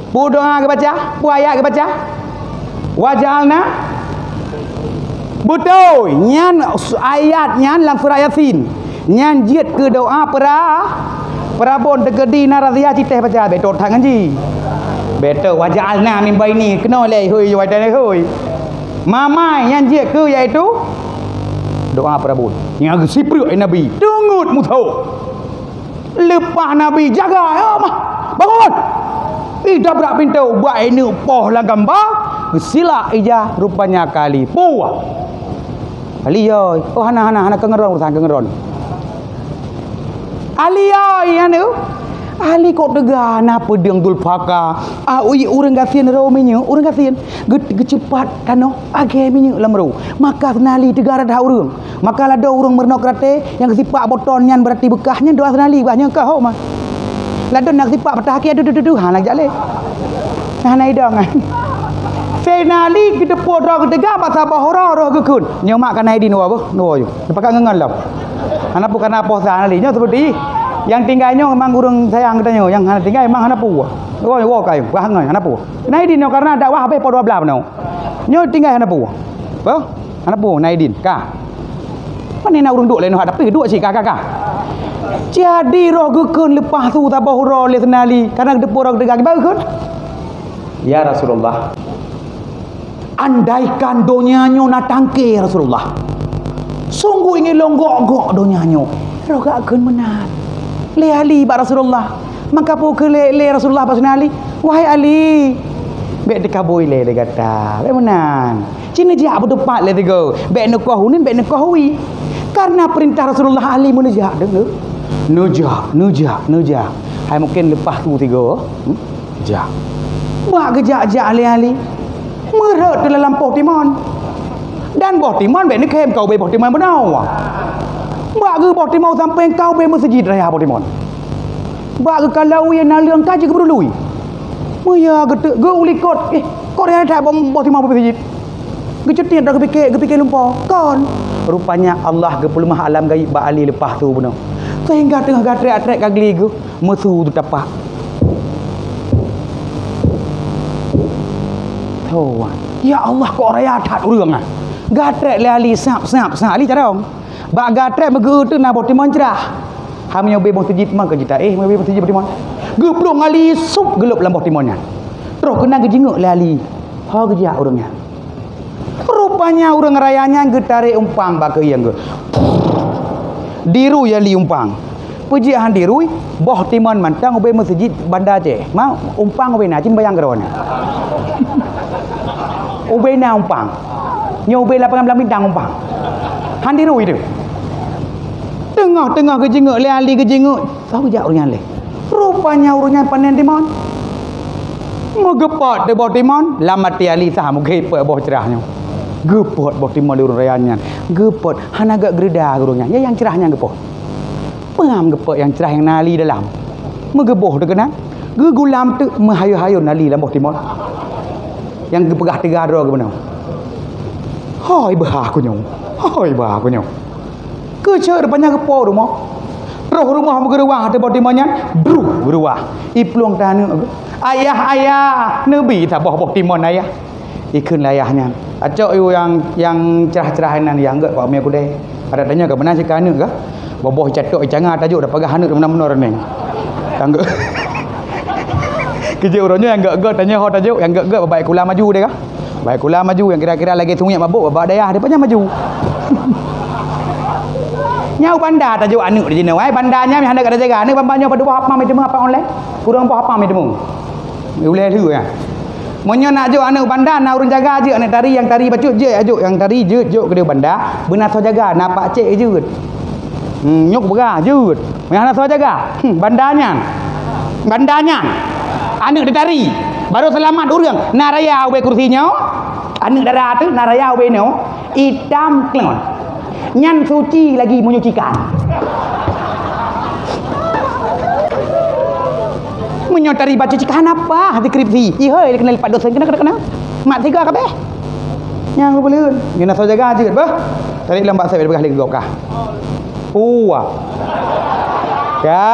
Bu doa ke baca, bu ayat ke baca. Wajalna betul nyan ayat nyan dalam surah Yasin. Nyan jiat ke doa perabon tegedi naradhiya citeh baca betul tangan ji. Betul wajalna min baini kena leh hoi wadah hoi. Mamai yang jiat ke iaitu doa perabon. Yang sipruk Nabi. Tungut mutho. Lepas Nabi jaga, mah bangun. Ida berak pintu buat ini poh lah gambar. Sila ija rupanya kali puah. Ali oi, oh hana kengeron urusan kengeron. Ali oi anu. Ali kok tegah napa diang dul paka. Ui urang gasien ro minyu, urang gasien. Gecepat kano age minyu lamru. Maka senali tegara dah urang. Maka lada urang mernok rate yang sipak boton nyan berarti bekahnya doa senali bahnya kau mah. Lada nak sipak patah kaki adu nak jale. Nah idang. Senali kita podra ketega pasal bahora roh gekun. Nyomak kan haidi nuwa boh, nuwa yo. Depak ngengan lah. Ana bukan apa senali nya seperti yang tinggalnya memang urang sayang katanya, yang hana tinggal memang hana puah. Wo kayu, wah ngai hana puah. Naidin karena dakwah be po 12 no. Nyo tinggal hana puah. Apa? Hana puah Naidin ka. Pani na urang duk lain hadapi duk si kakak. Jadi roh gekun lepas tu tabah ro le senali karena depo roh degag bagus. Ya Rasulullah. Andaikan donyanya nak tangke Rasulullah. Sungguh ingin longgok-gok donyanya. Roh gak akan menat. Le Ali ba Rasulullah. Maka pu ke le Rasulullah pas Ali. Wahai Ali. Bek dekaboi le kata. Bek menan. Cina jak berdepat le tego. Bek nekah hunin bek nekah hui. Karena perintah Rasulullah Ali menejak dengar. Nujak. Hai mungkin lepas tu tiga. Jak. Bak gejak-jak Ali. Merot dalam poh timon. Dan boh timon bek nekem kau be boh timon benar. Bak ke boh timon sampai kau be masjid raya boh timon. Bak ke kalau yang naliang kaji ke perlu. Maya gete ge ulikot Korea dah boh timon masjid. Gecetian dah kepikir lupa. Kon rupanya Allah ke pelumah alam gaib ba Ali lepas tu benar. Sehingga tengah gatrak kagli ke mesu tu tapak. Tuan. Ya Allah kok raya tat urang ah. Gatrak lali sap ali carong. Ba gatrak mege tu na boh timon cerah. Ha menyobe boh tujit mah ke jita menyobe boh tujit boh timon. Geblong ali sup gelup dalam boh timonnya. Terus kena gejinguk lali. Ha gejak urangnya. Rupanya urang rayanya getarik umpang ba ke yang ge. Diru ya li umpang. Pujian diru boh timon mantang obe masjid bandar je. Mau umpang obe na cin bayang geron. Obe na umpang. Nyobe lapangan belang bintang umpang. Handiru itu. Tengah kejenguk ali kejenguk. Tahu jak urang le. Rupanya urangnya panen timon. Megepot de boh timon, lamati ali sah mugepe boh cerahnya. Gepot boh timon di urang rayanya. Gepot hana agak gereda urangnya. Ya yang cerahnya gepot. Pengam gepot yang cerah yang nali dalam. Megeboh de kena. Gegulam tu mehayu-hayu nali dalam boh timon. Yang gepegah tegara ke benar. Hoi bah aku nyong. Kecer depannya gepo rumah. Roh rumah bergeruah ada boh timonnya. Beruah. Ipluang tanu. Ayah Nabi tak boh timon ayah. Ikun ayahnya. Acok yang cerah-cerah nan yang enggak kau me aku deh. Ada tanya ke benar si kanu ke? Boboh catok jangan tajuk dah pagah hanut benar-benar ni. Tangga. Kerja orangnya yang enggak tanya hot tajuk yang enggak baik kula maju dia kah? Baik kula maju yang kira-kira lagi sungai mabuk bapak dayah dia banyak maju. Nyau bandar tajuk anu di sini wai bandarnya yang hendak ada jaga ni bambanya pada buah apa mai demu apa online kurang buah apa mai demu boleh lu ya monyo nak jo anu bandar nak urang jaga je anak tari yang tari bacut je ajuk yang tari je ke dia bandar benar so jaga nampak cek je nyuk berah je yang so jaga bandarnya anu dia tari baru selamat urang naraya we kursinya anu darah tu naraya we no hitam kelon nyan suci lagi menyucikan. Menyotari baca cikan apa hati kripsi. Ihoi kena lipat dosen kena. Mak tiga kabeh. Yang aku beli. Ni nak jaga aja bah. Tarik lambat saya bekas lagi kah. Ya,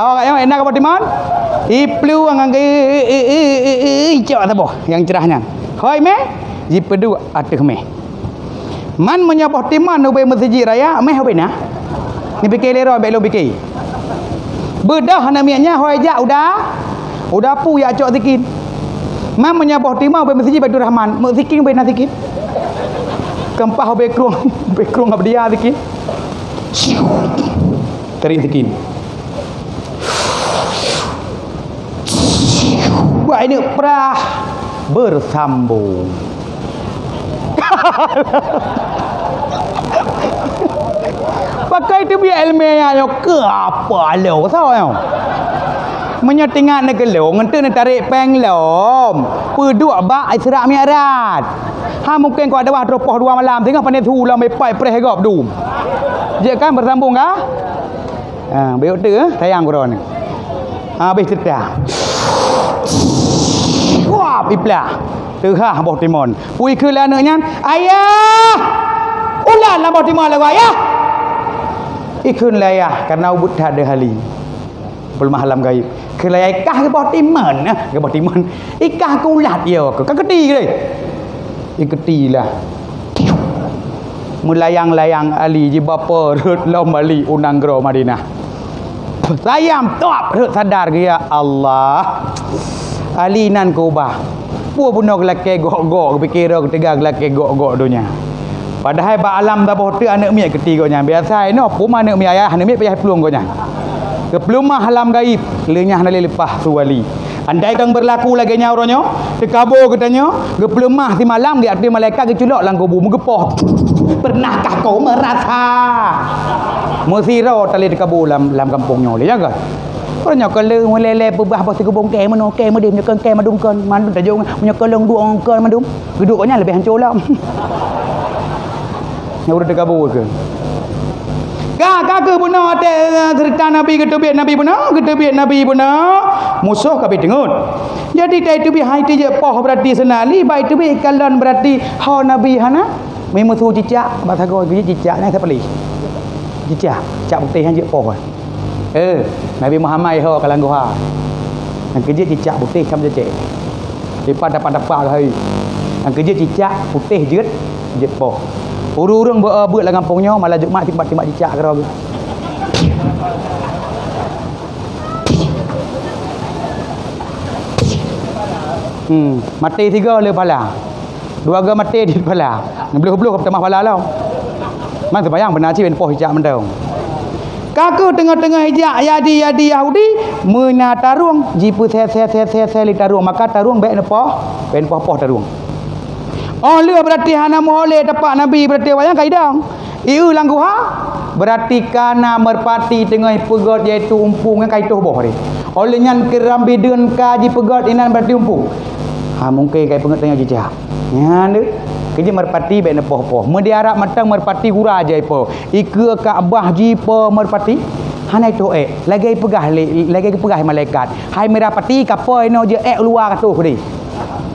orang yang enak apa timon? Iplu ang hijau atau boh yang cerahnya. Hoi me, jipedu atuh me. Man menyapah timon ubai masjid raya, me ubai na. Ni fikir lero belum fikir. Bedah namanya hoi ja udah pu ya cok zikin. Man menyapah timon ubai masjid Baitur Rahman, mu zikin ubai na zikin. Kempah ubai krung ab dia zikin. Tarik zikin. Buat ini perah bersambung. Pakai tu biar ilmiah yo ke apa lo sao yo. Menyetingat nak gelong ngente nak tarik peng lom. Peduk bak Isra Mi'raj. Ha mungkin kau ada wah dropoh 2 malam tengah pandai tu lah mai pai preh gop dum. Je kan bersambung kah? Ha bayuk tu sayang koron. Ha habis cerita. Wah, iplah. Terah Abah Timon. Pui ke anaknya, ayah. Ulan lah Abah Timon lagu ayah. Ikun layah karena ubud tak ada hali. Belum alam gaib. Ke layah ikah ke Abah Timon. Ke Abah Timon. Ikah ke ulat ya ke. Kan keti ke. Iketi lah. Melayang-layang Ali ji bapa rut lom Ali unang gro Madinah. Sayam top rut sadar ke ya Allah. Ali nan ko bah. Pu bunuh laki gok-gok fikir ketiga laki gok-gok dunia. Padahal ba alam dah bote anak miak ketiganya. Biasa no pu anak miak ayah anak miak payah pelung gonya. Keplumah alam gaib lenyah nali lepah tu wali. Andai kang berlaku lagi nyauronyo, tekabur katanya, geplumah di malam di arti malaikat geculok lang kubu megepoh. Pernahkah kau merasa? Musiro tali tekabur lam kampungnya le jaga. Orang kalau meleleh pebah pasal kubung ke mana ke madim nyakan ke madum kan mandum tajung menyakalong dua angkan madum geduknya lebih hancur lah. Yang udah tekabur ke? Kakak puna ada cerita Nabi ketubit Nabi puna ketubit Nabi puna musuh kabeh dengut. Jadi tai tu bi hai tu je poh berarti senali bai tu bi kalon berarti ha Nabi hana mai musuh cicak bahasa kau cicak ni siapa li? Cicak putih han je poh. Nabi Muhammad ho kalang goha. Ang kerja cicak putih kam je. Depan dapat hari. Ang kerja cicak putih je poh. Urung beut lah kampungnya malah Jumat timbak cicak karo. Mati 3 le pala. 2 ga mati di pala. Belum ke tengah pala lah. Man sembayang benar ci ben poh cicak mendong. Kaku tengah-tengah hijak Yadi Yahudi mena tarung jipu se li tarung maka tarung baik nepoh ben poh tarung. Oh lu berarti hana mohole dapat Nabi berarti wayang kaidang. Iu langguha berarti kana merpati tengah pegot iaitu umpung yang kaituh boh ni. Oleh nyan kerambi deun kaji pegot inan berarti umpung. Ha mungkin kai penget tengah gijah. Ya ni kerja merpati baik nepoh-poh. Mediarap matang merpati hura aja ipo. Ike Kaabah jipo merpati. Hana itu lagi pegah malaikat. Hai merapati kapoi no je luar katuh ni.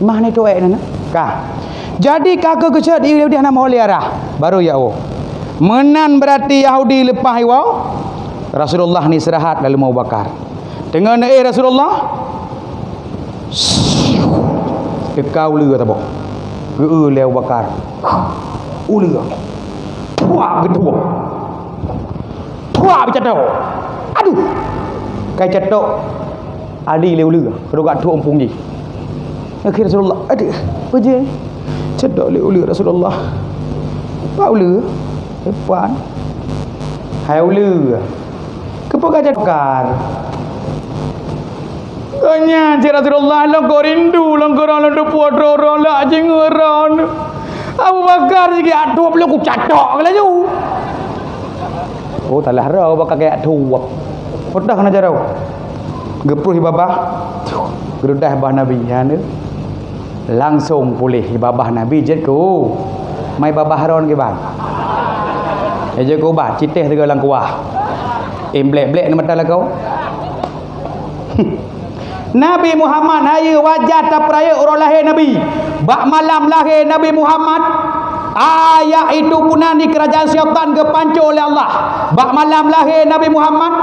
Mana itu nana? Kah. Jadi kakak kecat Yahudi nama holiarah. Baru ya oh. Menan berarti Yahudi lepas iwau. Rasulullah ni istirahat lalu mau bakar. Dengan Rasulullah. Kekau lu kata boh. Lew bakar. Ulu. Puak gedua. Puak bicatok. Aduh. Kai catok. Adi lew lu. Kedua tu umpung ni. Akhir Rasulullah. Aduh. Apa cedok le Rasulullah. Apa ulu? Depan. Hai ulu. Kepoka cakar. Tanya Rasulullah lo rindu lo puadro la jengeran. Abu Bakar sigi atuh belum ku catok lah ju. Oh talah ra Bakar kayak atuh. Podah kana jarau. Gepruh babah. Gerudah bah Nabi ya ni. Langsung pulih babah Nabi jetku. Mai babah ron ke bang. Ya je ko bah citih tega lang kuah. Blek-blek ni mata lah kau. Nabi Muhammad haya wajah tak peraya orang lahir Nabi. Bak malam lahir Nabi Muhammad, ayat itu punan di kerajaan syaitan ke pancur oleh Allah. Bak malam lahir Nabi Muhammad,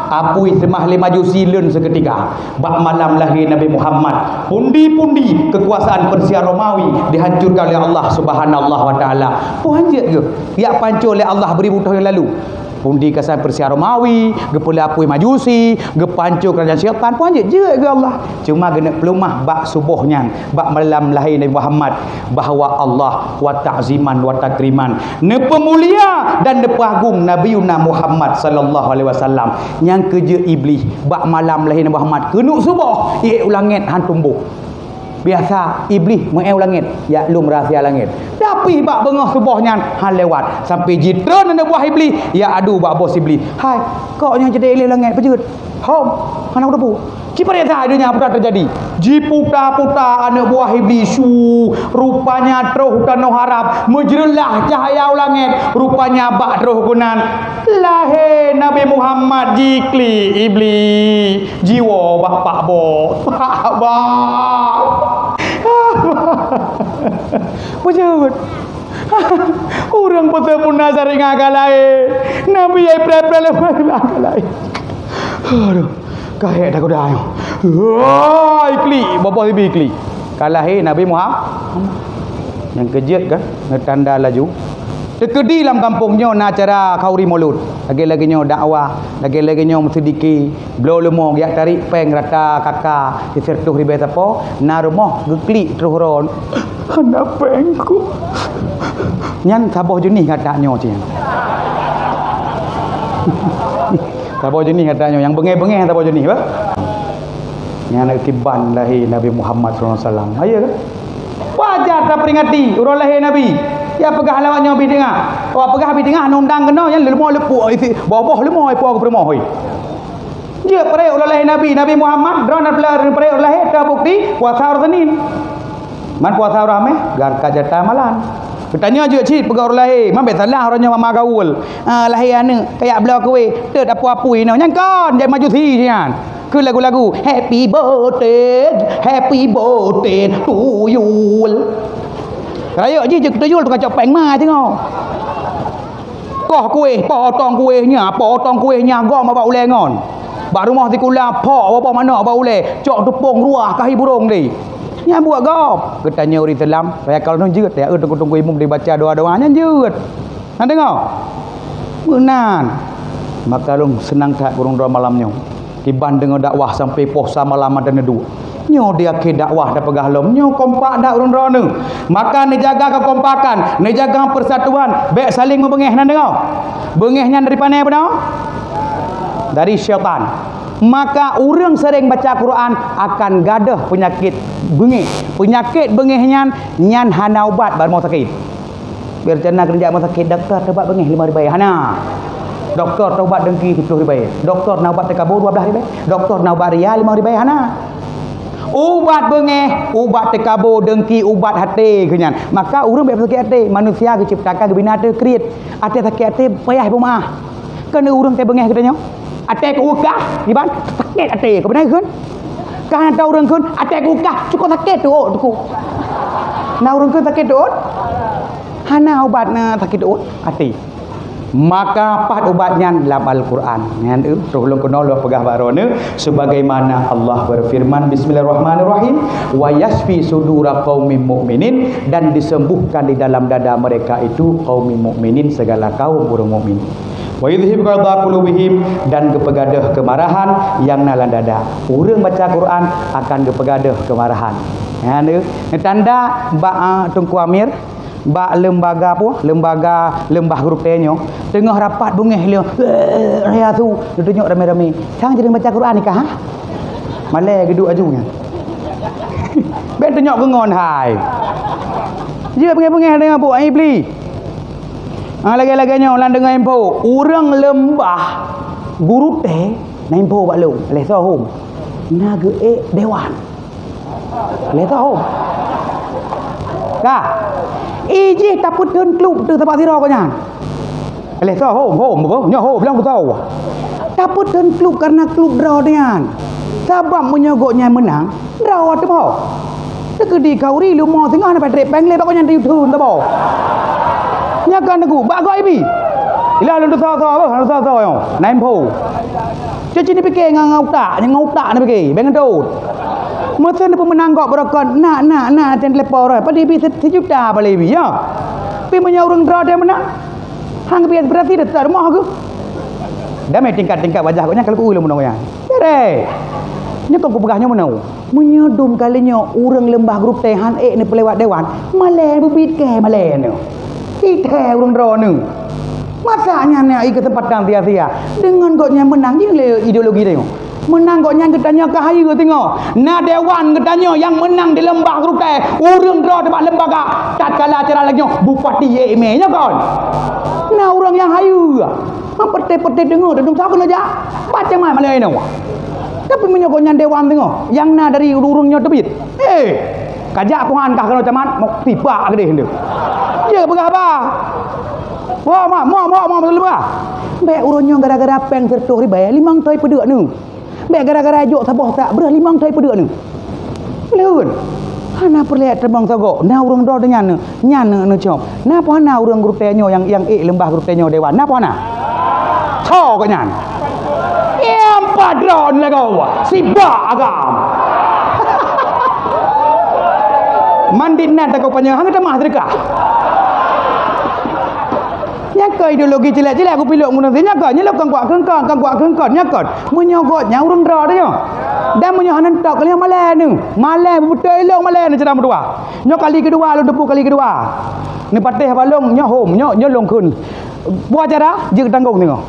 apui semahli maju silun seketika. Bak malam lahir Nabi Muhammad, pundi-pundi kekuasaan Persia Romawi dihancurkan oleh Allah Subhanahu wa taala. Puanjat ke? Ya pancur oleh Allah beribu tahun yang lalu. Pundi kesan Persia Romawi, gepula apui Majusi, gepancur kerajaan syaitan, puanjat je ke Allah. Cuma kena pelumah bak subuhnya, bak malam lahir Nabi Muhammad, bahawa Allah wa ta'ziman wa takriman, ne pemulia dan ne agung Nabi Muhammad sallallahu alaihi wasallam. Yang kerja iblis bak malam lahir Nabi Muhammad kenuk subuh ia ulangit han tumbuh. Biasa iblis mengeu langit, ya lum rahsia langit. Tapi bak bengah subuhnya han lewat sampai jitron anda buah iblis, ya adu bak bos iblis. Hai, kau yang jadi iblis langit pejut. Hom, mana udah bu? Cipar ya adanya apa terjadi? Jiputa-puta anak buah iblis rupanya terus hutan harap menjerulah cahaya langit, rupanya bak terus gunan lahir Nabi Muhammad jikli iblis jiwa bapak bos bapak Pujud orang betul pun nazar ngakal lain Nabi ai pre-pre ngakal lain. Aduh, kayak dah kuda ayo. Ikli, bapa tibi ikli. Kalahi Nabi Muhammad. Yang kejut kan, tanda laju. Tekedi dalam kampungnya nak acara kauri maulud. Lagi-lagi nyo dakwah, lagi-lagi nyo sedikit blow lemong yak tarik peng rata kakak disertuh ribet apa, na rumah geklik terus ron. Anak pengku. Nyan saboh jenis katanya cian. Saboh jenis katanya yang bengeh-bengeh saboh jenis apa? Yang nak kiban lahir Nabi Muhammad sallallahu alaihi wasallam. Ayo kan? Wajar tak peringati orang lahir Nabi. Ya pegah lawaknya habis dengar. Wah pegah habis dengar nundang kena yang lemah lepuk isi bawah lemah ipu aku permoh. Dia pare orang lahir Nabi, Nabi Muhammad drone pare orang lahir terbukti puasa Senin. Man puasa rame garka jata malan. Bertanya je cik pegah orang lahir. Man bet salah orangnya mama gaul. Lahir ana kayak belah kowe. Tek apa-apa ino nyangkon jadi majusi sian. Ke lagu-lagu happy birthday to you. Raya je tuyul tu kacau peng mai tengok. Koh kuih, potong kuihnya gom apa uleh ngon. Bak rumah ti kula pok apa mana apa uleh, cok tepung ruah kahi burung ni. Nya buat gom. Ketanya uri Islam, saya kalau nun jeut ya tunggu imam dibaca doa-doanya jeut. Nah tengok. Benan. Maka long senang tak kurang doa malamnya. Kiban dengan dakwah sampai puasa malam dan nedu. Nyo dia ke dakwah dah pegah lom nyo kompak dak urun rono. Maka ni jaga kekompakan, ni jaga persatuan, baik saling membengeh nan dengar. Bengehnya dari mana benar? Dari syaitan. Maka orang sering baca Quran akan gadah penyakit bengeh. Penyakit bengehnya nyan hana ubat bar mau sakit. Biar cana kerja mau sakit doktor ubat bengeh 5 ribu hana. Doktor taubat dengki 10 ribu. Doktor nak ubat tekabur 12 ribu. Doktor nak ubat ria 5 ribu hana. Ubat bengeh, ubat tekabur, dengki, ubat hati kenyan. Maka orang biar sakit hati, manusia diciptakan ke binatang kreat. Hati sakit hati payah rumah. Kena orang teh bengeh katanya. Hati ke ukah, iban sakit hati. Kau benar kan? Kan tahu orang kan hati ke ukah, cukup sakit tu tu. Nah orang kan sakit tu. Hana ubat na sakit tu hati. Maka pat ubatnya dalam Al-Quran. Yang tolong kenal lu pegah barone sebagaimana Allah berfirman bismillahirrahmanirrahim wa yasfi sudura qaumin mukminin, dan disembuhkan di dalam dada mereka itu qaumil mukminin, segala kaum orang mukmin. Wa yudhib ghadha qulubihim, dan kepegadah kemarahan yang nalan dada. Orang baca Quran akan kepegadah kemarahan. Ya tanda ba Tungku Amir bak lembaga apa? Lembah grup tenyo tengah rapat bungeh dia. Raya tu dia tunjuk rame-rame. Sang jadi baca Quran nikah ha? Malai geduk ajunya. Ben tunjuk gengon hai. Dia bungeh-bungeh dengan bu iblis. Lagi-laginya ulang dengan empo. Orang lembah guru teh na empo bak lu. Le sahum. Naga dewan. Le sahum. Kah? Iji taput dan klub tu tempat sirah kau nyan. Leh tahu hom nyo hom bilang tahu. Taput dan klub karena klub draw nian. Sabab menyogoknya menang, rawat tu boh. Dekat di kauri lu mau tengah nak patrek pengle bakon yang diutun tu boh. Nyakan aku, bak kau ibi. Ila lu tu tahu apa? Lu tahu yo. Naim po. Jadi ni fikir ngau tak ni fikir. Bengan tu. Masa ni pemenang kau berokon nak ten lepo ora. Pada ibi 1 juta balik ibi ya. Pi menyurung draw dia menang. Hang biar berarti dah tak rumah aku. Dah mai tingkat-tingkat wajah kau nya kalau ku lu menang ya. Bere. Nya kau pegahnya menang. Menyodom kalinya orang lembah grup tehan ni pelewat dewan. Malai bubit ke malai ni. Kita orang draw ni. Masanya ni kesempatan sia-sia. Dengan koknya menang je le ideologi dia. Menang koknya ketanya kahaya tengok. Na dewan ketanya yang menang di lembah Kerutai. Orang draw dekat lembaga. Tak kalah acara lagi bupati YME nya kon. Nah orang yang hayu. Pete-pete dengar duduk siapa nak jak. Macam mana malai ni. Tapi menyokoknya dewan tengok. Yang na dari urungnya tebit. Kajak puan kah kalau camat mau tiba ke dia. Dia pegah apa? Wah, mau betul apa? Baik urunnya gara-gara peng tertuh ribai 5 toi peduk nu. Baik gara-gara ajak sabah tak berah 5 toi peduk nu. Leun. Hana perlihat terbang sagok. Na urang do dengan nyana nu cop. Napa hana urang grup tenyo yang lembah grup tenyo dewan. Napa hana? Cho ko nyan. Em padron la kau. Sibak agam. Mandit nak kau panjang hang temah sedekah. Nyaka ideologi jelek-jelek aku pilih guna nyaka nyelok kang kuat kengkon nyaka menyogotnya urang dra dia dan menyohanan tok kali malai ni malai betul elok malai ni cerah berdua nyok kali kedua lu depu kali kedua ni patih balong nyok hom nyolong kun buat acara je tanggung tengok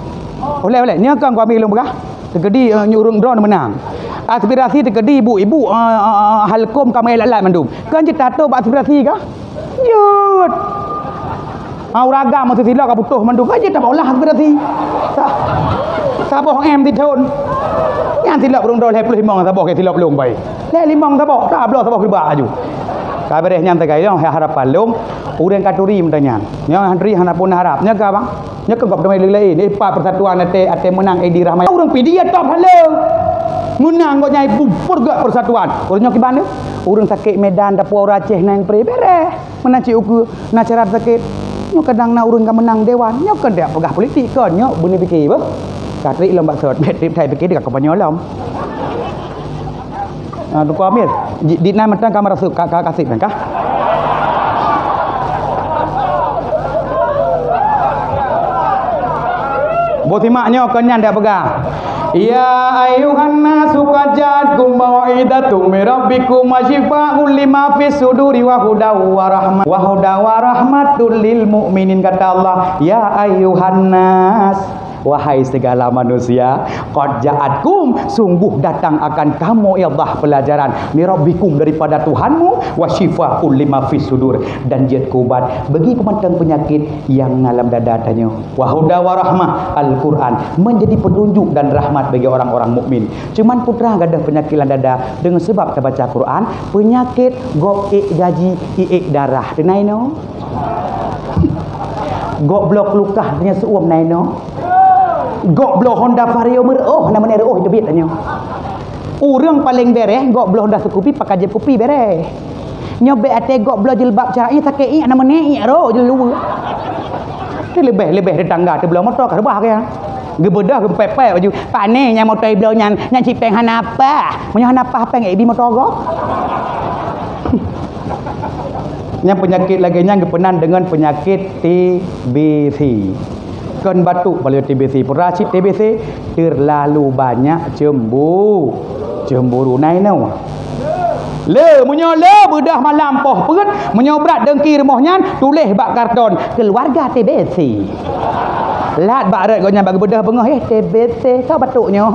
oleh nyaka kang ambil long begah tegedi urang dra menang aspirasi tegedi ibu halkom kami lalat mandum kan cerita tu aspirasi kah yut Auraga mesti silap ka butuh mandu aja tak olah berarti. Sabah em tidun. Yang silap urung 25 sabah ke silap long bai. Le 5 sabah tak belah sabah kerba aju. Ka beres nyam tegai long harapan long urang katuri mentanya. Nya handri hanapun harap nya ka bang. Nya ke gop demai lain ni pa persatuan ate menang Edi Rahmat. Urang pidi top halo. Menang kok nyai bubur gak persatuan. Urang ki mana? Urang sakit Medan dapur Aceh nang pre beres. Menaci uku nak cerat sakit. Nyok kadang na urun ka menang dewan nyok kan dak pegah politik kan nyok bini fikir bah katrik lembak sot trip thai fikir dekat kapanyolom tu ko amir di na matang kamera su ka kasih kan kah botimaknya kan nyan dak pegah ya ayuhan nasu qad ja'atkum mau'idatum mir rabbikum wa shifaa'un lima fis suduri wa hudaw wa rahmatul lil mu'minin kata Allah ya ayuhan nas wahai segala manusia qad ja'atkum sungguh datang akan kamu ya Allah pelajaran mir rabbikum daripada Tuhanmu wa shifaa'un lima fis sudur dan jad kubat bagi pemantang penyakit yang dalam dada tanya wa hudaw wa rahmah Al-Quran menjadi petunjuk dan rahmat bagi orang-orang mukmin. Cuman putra gadah penyakit dada dengan sebab kita baca Quran, penyakit gop gaji darah denai no. Gok blok lukah dengan seuam nai no. Gok blok Honda Vario nama ni itu bit tanya. Urang paling beres gok blok Honda Scoopy pakai je kopi beres. Nyobek ate gok blok jilbab caranya sakit nama ni ro je lu. Lebih tetangga tu belum motor ke bah ke gebedah gempepek baju pane yang motor belum nyan cipeng hanapa punya hanapa peng ebi motor go yang penyakit lagi yang kepenan dengan penyakit TBC kan batuk pada TBC peracit TBC terlalu banyak cemburu naik no le bedah malam poh perut menyobrat dengki rumahnya tulis bak karton keluarga TBC lat bak rat gonya bagi bedah bengah TBC kau batuknya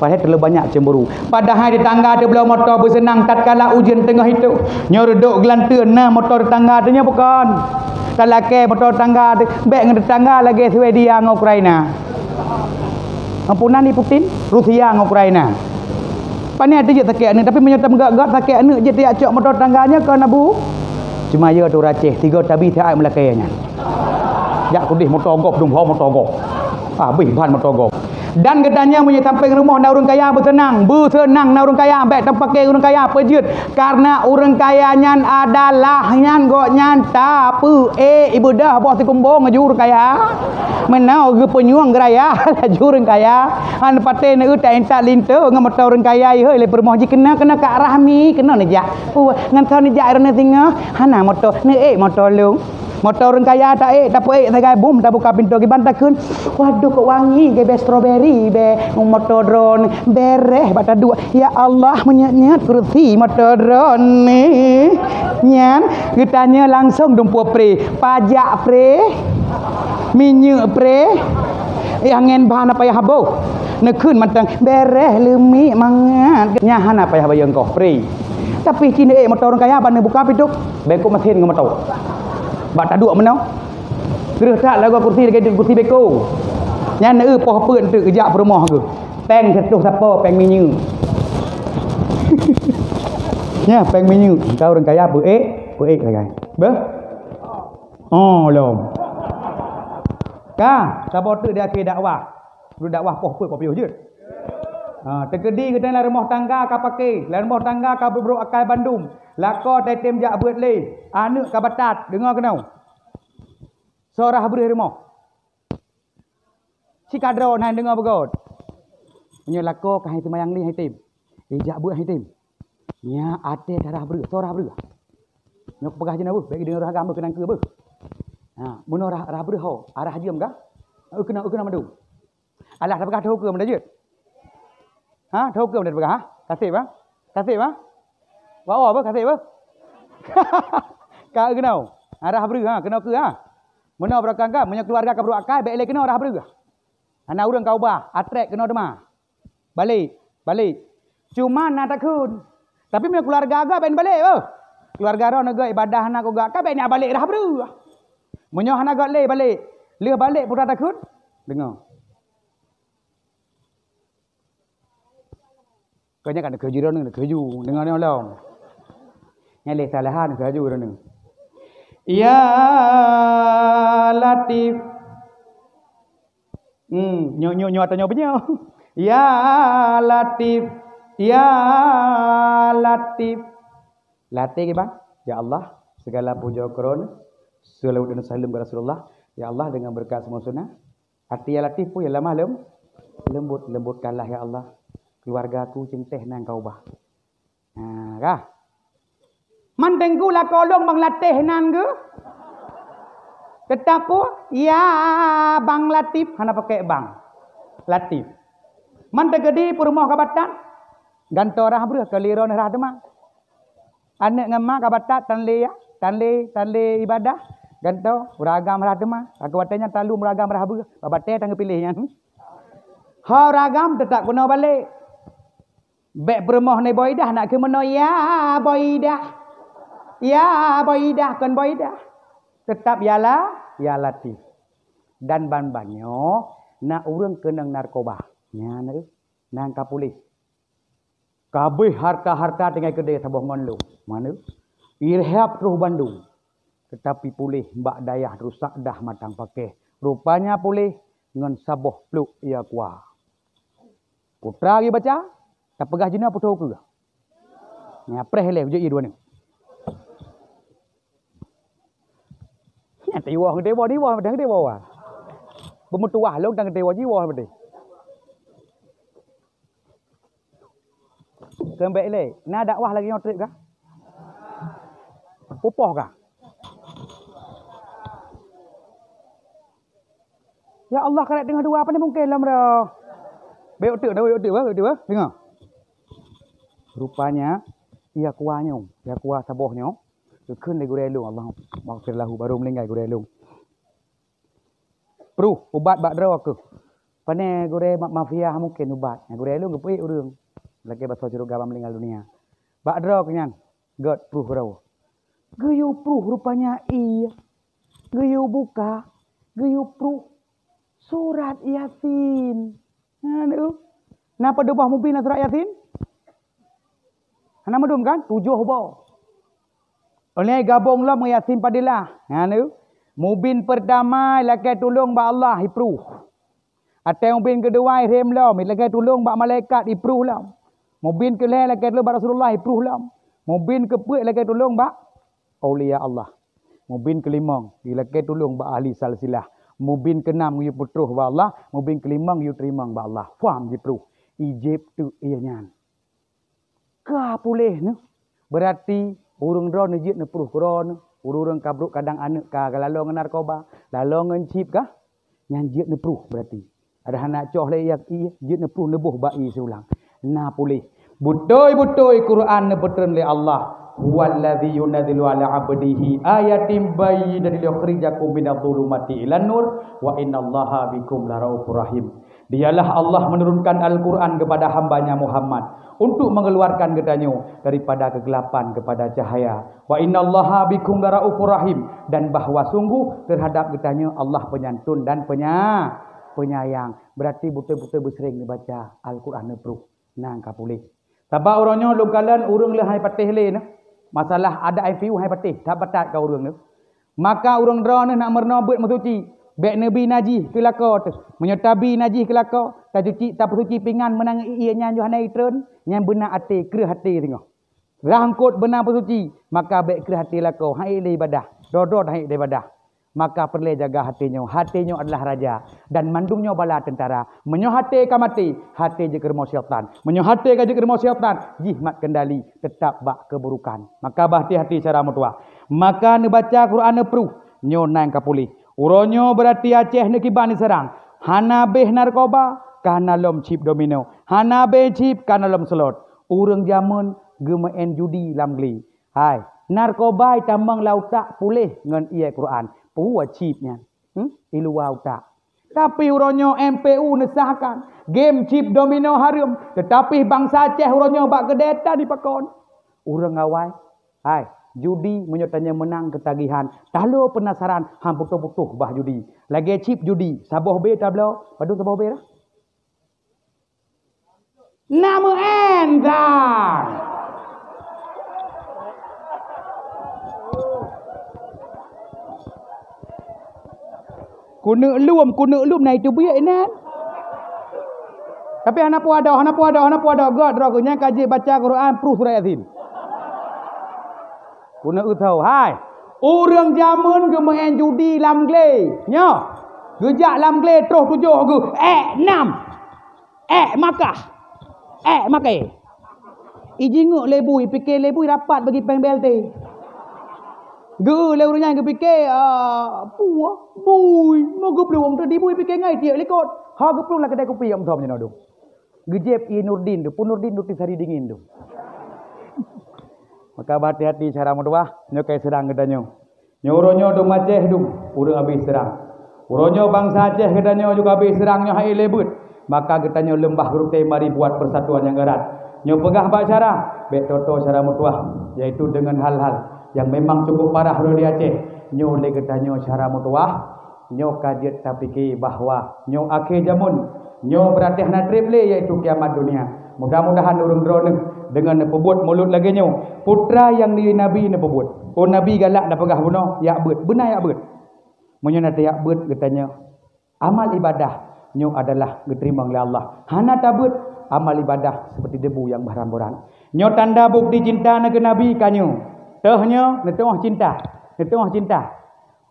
padahal terlalu banyak cemburu padahal di tangga ada belah motor bersenang tatkala ujian tengah itu nyoreduk gelanteun nah motor tangga adanya bukan talake motor tangga bek dengan tetangga lagi Swedia dengan Ukraina ampunan ni Putin Rusia dengan Ukraina pani ada je sakit ni tapi menyerta menggak-gak sakit ni je tiak cok motor tangganya ke nabu cuma ya tu racih 3 tabi tiak melakainya jak kudih motor gop dum motor gop habis ban motor gop Dan katanya punya sampai rumah nak orang kaya bersenang nak orang kaya ambek tempat ke orang kaya pejut karena orang kaya nyan adalah nyan gok nyan tapu ibu dah bos kumbong ngaju orang kaya menau ge penyuang geraya laju orang kaya han pate ne utai entak linto ngam motor orang kaya heuh le permoh ji kena ke rahmi kena ne jak ngan kau ne jak rene tinga hana motor ne motor lu motor orang kaya tak tak saya bum tak buka pintu ke bantai kun waduh kok wangi ke be strawberry be motor drone bereh bata dua ya Allah menyet kursi motor drone ni nyan kitanya langsung dumpu pre pajak pre minyak pre angin bahan apa ya habo nekun matang bereh lemi mangat nyahan apa ya bayang kau pre tapi kini motor orang kaya ban buka pintu beko mesin ngam motor bak tak duk menau gereh tak lagu kursi dekat kursi beko nyan poh peun tu kejak rumah ke peng setuh siapa peng minyu nya peng minyu kau orang kaya puek lagi be lom ka siapa tu dia ke dakwah dulu dakwah poh poh kopi je terkedi ke dalam rumah tangga ka pakai dalam rumah tangga ka berbro akai Bandung lako tetem jak beut le anu ka batat dengar kenau sorah beurih rumah si kadro nan dengar begot punya lako ka hai semayang li hai tim jak beut hai tim nya ate darah beurih sorah beurih nyok pegah jena bu baik dengar ragam kenang ke bu mun rah beurih ho arah jam ka kena madu alah dah pegah tahu ke menda je tahu ke menda pegah kasih ba bawa apa kasih apa ka kenau arah beurih kena ke mana berakang ka punya keluarga ka bro akai baik le kena arah beurih anak urang kau bah atrek kena dema balik cuma nak takun tapi punya keluarga agak ben balik keluarga ro naga ibadah anak ko gak ka ben nak balik arah beurih munyo anak gak le balik pun takun dengar kau kan kerja ro ni kerja dengar ni long nyale salahan kerja ro ni ya latif nyo atau nyo punya ya latif ke bang ya Allah segala puja korona salawat dan salam kepada Rasulullah ya Allah dengan berkat semua sunnah hati ya latif pun ya lemah lembutkanlah ya Allah keluargaku cinteh nang kau bah kah mandengku lah kolong bang latih nan ke tetap ya bang latif hana pakai bang latif mandeng gede rumah kabatan ganto rah ber kaliron rah demang anak ngama kabatat tanle ibadah ganto beragam rah demang kabatanya talu beragam rah ber kabate tang pilihnya ha ragam tetap guna balik bek bermoh ni boidah nak ke mana ya boidah kan boidah tetap ya latif dan ban-banyo nak urang kenang narkoba nya nang ka polis kabeh harta-harta dengan kedai sabah ngon lu mana irhab terus Bandung tetapi polis mbak dayah rusak dah matang pakai rupanya polis ngan sabah pluk ia kuah putra lagi baca tak pegah jina putu ke nya preh le je dua ni nya tiwa dewa pedang dewa bemutuah long tang dewa jiwa bede kembek le na dakwah lagi ngotrip kah pupoh kah ya Allah kerek dengan dua apa ni mungkin lah merah baik otak ba dengar rupanya ia kuahnya ia kuah sabohnya keun le gurelung Allah maghfirlahu baru meninggal gurelung pru ubat bak dro ke pane gure mafia mungkin ubat gurelung ke pui urang lagi bahasa jeruk gabam meninggal dunia bak dro kenyan god pru raw geyu pru rupanya iya geyu buka geyu pru surat Yasin napa dobah mubin surat Yasin hana madum kan 7 bau oleh gabung lah Yasin padilah mubin perdamai lakai tolong ba Allah ipru Atau mobil kedua rem lah, lagi tolong bak malaikat ipruh lah. Mobil ke lagi tolong bak Rasulullah ipruh lah. Mobil ke puak lagi tolong bak aulia Allah. Mobil kelima lagi tolong bak ahli salsilah. Mobil keenam you putruh bak Allah, mobil kelima you terima bak Allah. Faham jipruh. Ijib tu ianya. Ka boleh ni. Berarti urang ro nejit ne pruh kron. Urang kabruk kadang anak ka lalu ngan narkoba, lalu ngan chip ka. Nyan jit ne pruh berarti. Ada anak coh le yak i jit ne pruh nebuh bai seulang. Na boleh. Butoi-butoi Quran ne betren le Allah. Huwallazi yunazzilu ala 'abdihi ayatin bayyinatin liyukhrijakum minadh-dhulumati ilan nur wa innallaha bikum laraufur rahim. Dialah Allah menurunkan Al-Quran kepada hambanya Muhammad untuk mengeluarkan katanya daripada kegelapan kepada cahaya. Wa innallaha bikum laraufur rahim, dan bahwa sungguh terhadap katanya Allah penyantun dan penyayang. Berarti betul-betul bersering baca Al-Quran nepruh. Nang kapulih. Sebab orangnya lukalan urang le hai patih le nah. Masalah ada IPU hai patih, tak batat kau urang ni. Maka urang dra ni nak merna beut masuci. Bek Nabi Najih kelaka tu. Menyetabi Najih kelaka. Tak cuci, tak bersuci pingan menang iya nyan Yohanai tren. Yang benar hati, kerah hati tengok. Rangkut benar bersuci. Maka bek kerah hati laka. Hai le ibadah. Dodot hai ibadah. Maka perlu jaga hatinya. Hatinya adalah raja. Dan mandungnya bala tentara. Menyo hati ka mati. Hati je kermo syaitan. Menyo hati ka je kermo syaitan. Jihmat kendali. Tetap bak keburukan. Maka hati-hati cara mutua. Maka ne baca Quran ne pruh. Nyo nang kapulih. Uronyo berarti Aceh ni kiban serang. Hana beh narkoba. Kana lom chip domino. Hana beh chip. Kana lom slot. Urang zaman gemain judi lam geli. Hai. Narkoba tambang lautak pulih ngan iya Quran. Puwa chipnya. Ilu lautak. Tapi uronyo MPU nesahkan. Game chip domino harum. Tetapi bangsa Aceh uronyo bak kedeta di pakon. Urang awai. Hai. Judi menyertanya menang ketagihan. Talo penasaran hang putuh-putuh bah judi. Lagi chip judi. Saboh be tablo. Padu saboh be dah. Nama entah. Kuna elum naik tu biak ini. Tapi anak pu ada. God rogunya kaji baca Quran pruh surah Yasin. Kuna utau, hai. Orang zaman ke main judi lam gle. Nyo. Gejak lam gle terus 7 ke. 6. Makah. Makai. Ijinguk lebui, fikir lebui rapat bagi pembel te. Ge le urangnya ke fikir puah, bui, mau ge peluang tu di bui fikir ngai tiak lekot. Ha ge peluang lah kedai kopi am thom nyano. Gejep I Nurdin tu, Pun Nurdin tu tisari dingin tu. Maka hati-hati cara mudah nyo kai serang kedanyo. Nyoronyo do Aceh du urang habis serang. Uronyo bangsa Aceh kedanyo juga habis serang nyo hai lebut. Maka kedanyo lembah Gerute mari buat persatuan yang erat. Nyo pegah bak cara, bek toto cara mudah yaitu dengan hal-hal yang memang cukup parah di Aceh. Nyo le kedanyo cara mudah nyo kajet tapiki bahwa nyo akhir jamun nyo beratih na triple yaitu kiamat dunia. Mudah-mudahan urang drone dengan nepebut mulut lagi nyo. Putra yang di Nabi nepebut. Oh Nabi galak dah pegah bunuh. Ya bet. Benar ya bet. Menyo nate ya bet katanya. Amal ibadah nyo adalah diterima oleh Allah. Hana tabut amal ibadah seperti debu yang berhamburan. Nyo tanda bukti cinta ke Nabi kanyo. Tehnya netengah cinta.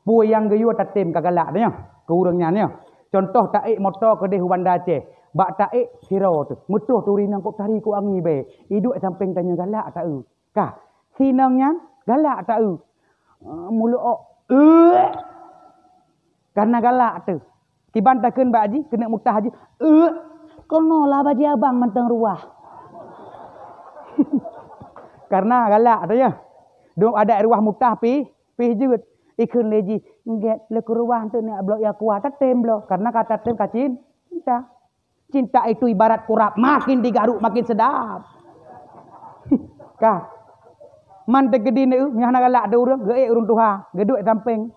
Pu yang geyu tatim kagalak nya. Ke urangnya nya. Contoh taik motor ke deh Wanda Aceh. Bak taik hero tu. Mutuh turi nang kok tari ku angi be. Iduk samping tanya galak tak u. Kah. Sinangnya galak tak u. Mulut ok. Karena galak tu. Kiban takun bak haji kena muktah haji. Kono lah baji abang mentang ruah. Karena galak tu ya. Duk ada ruah muktah pi jut. Ikun leji nget le ku ruah tu nak blok ya kuat tatem blok. Karena kata tem kacin cinta. Cinta itu ibarat kurap. Makin digaruk makin sedap. Kah. Man tegedi ni nyah nak galak dah urang. Geek urang tuha. Geduk samping.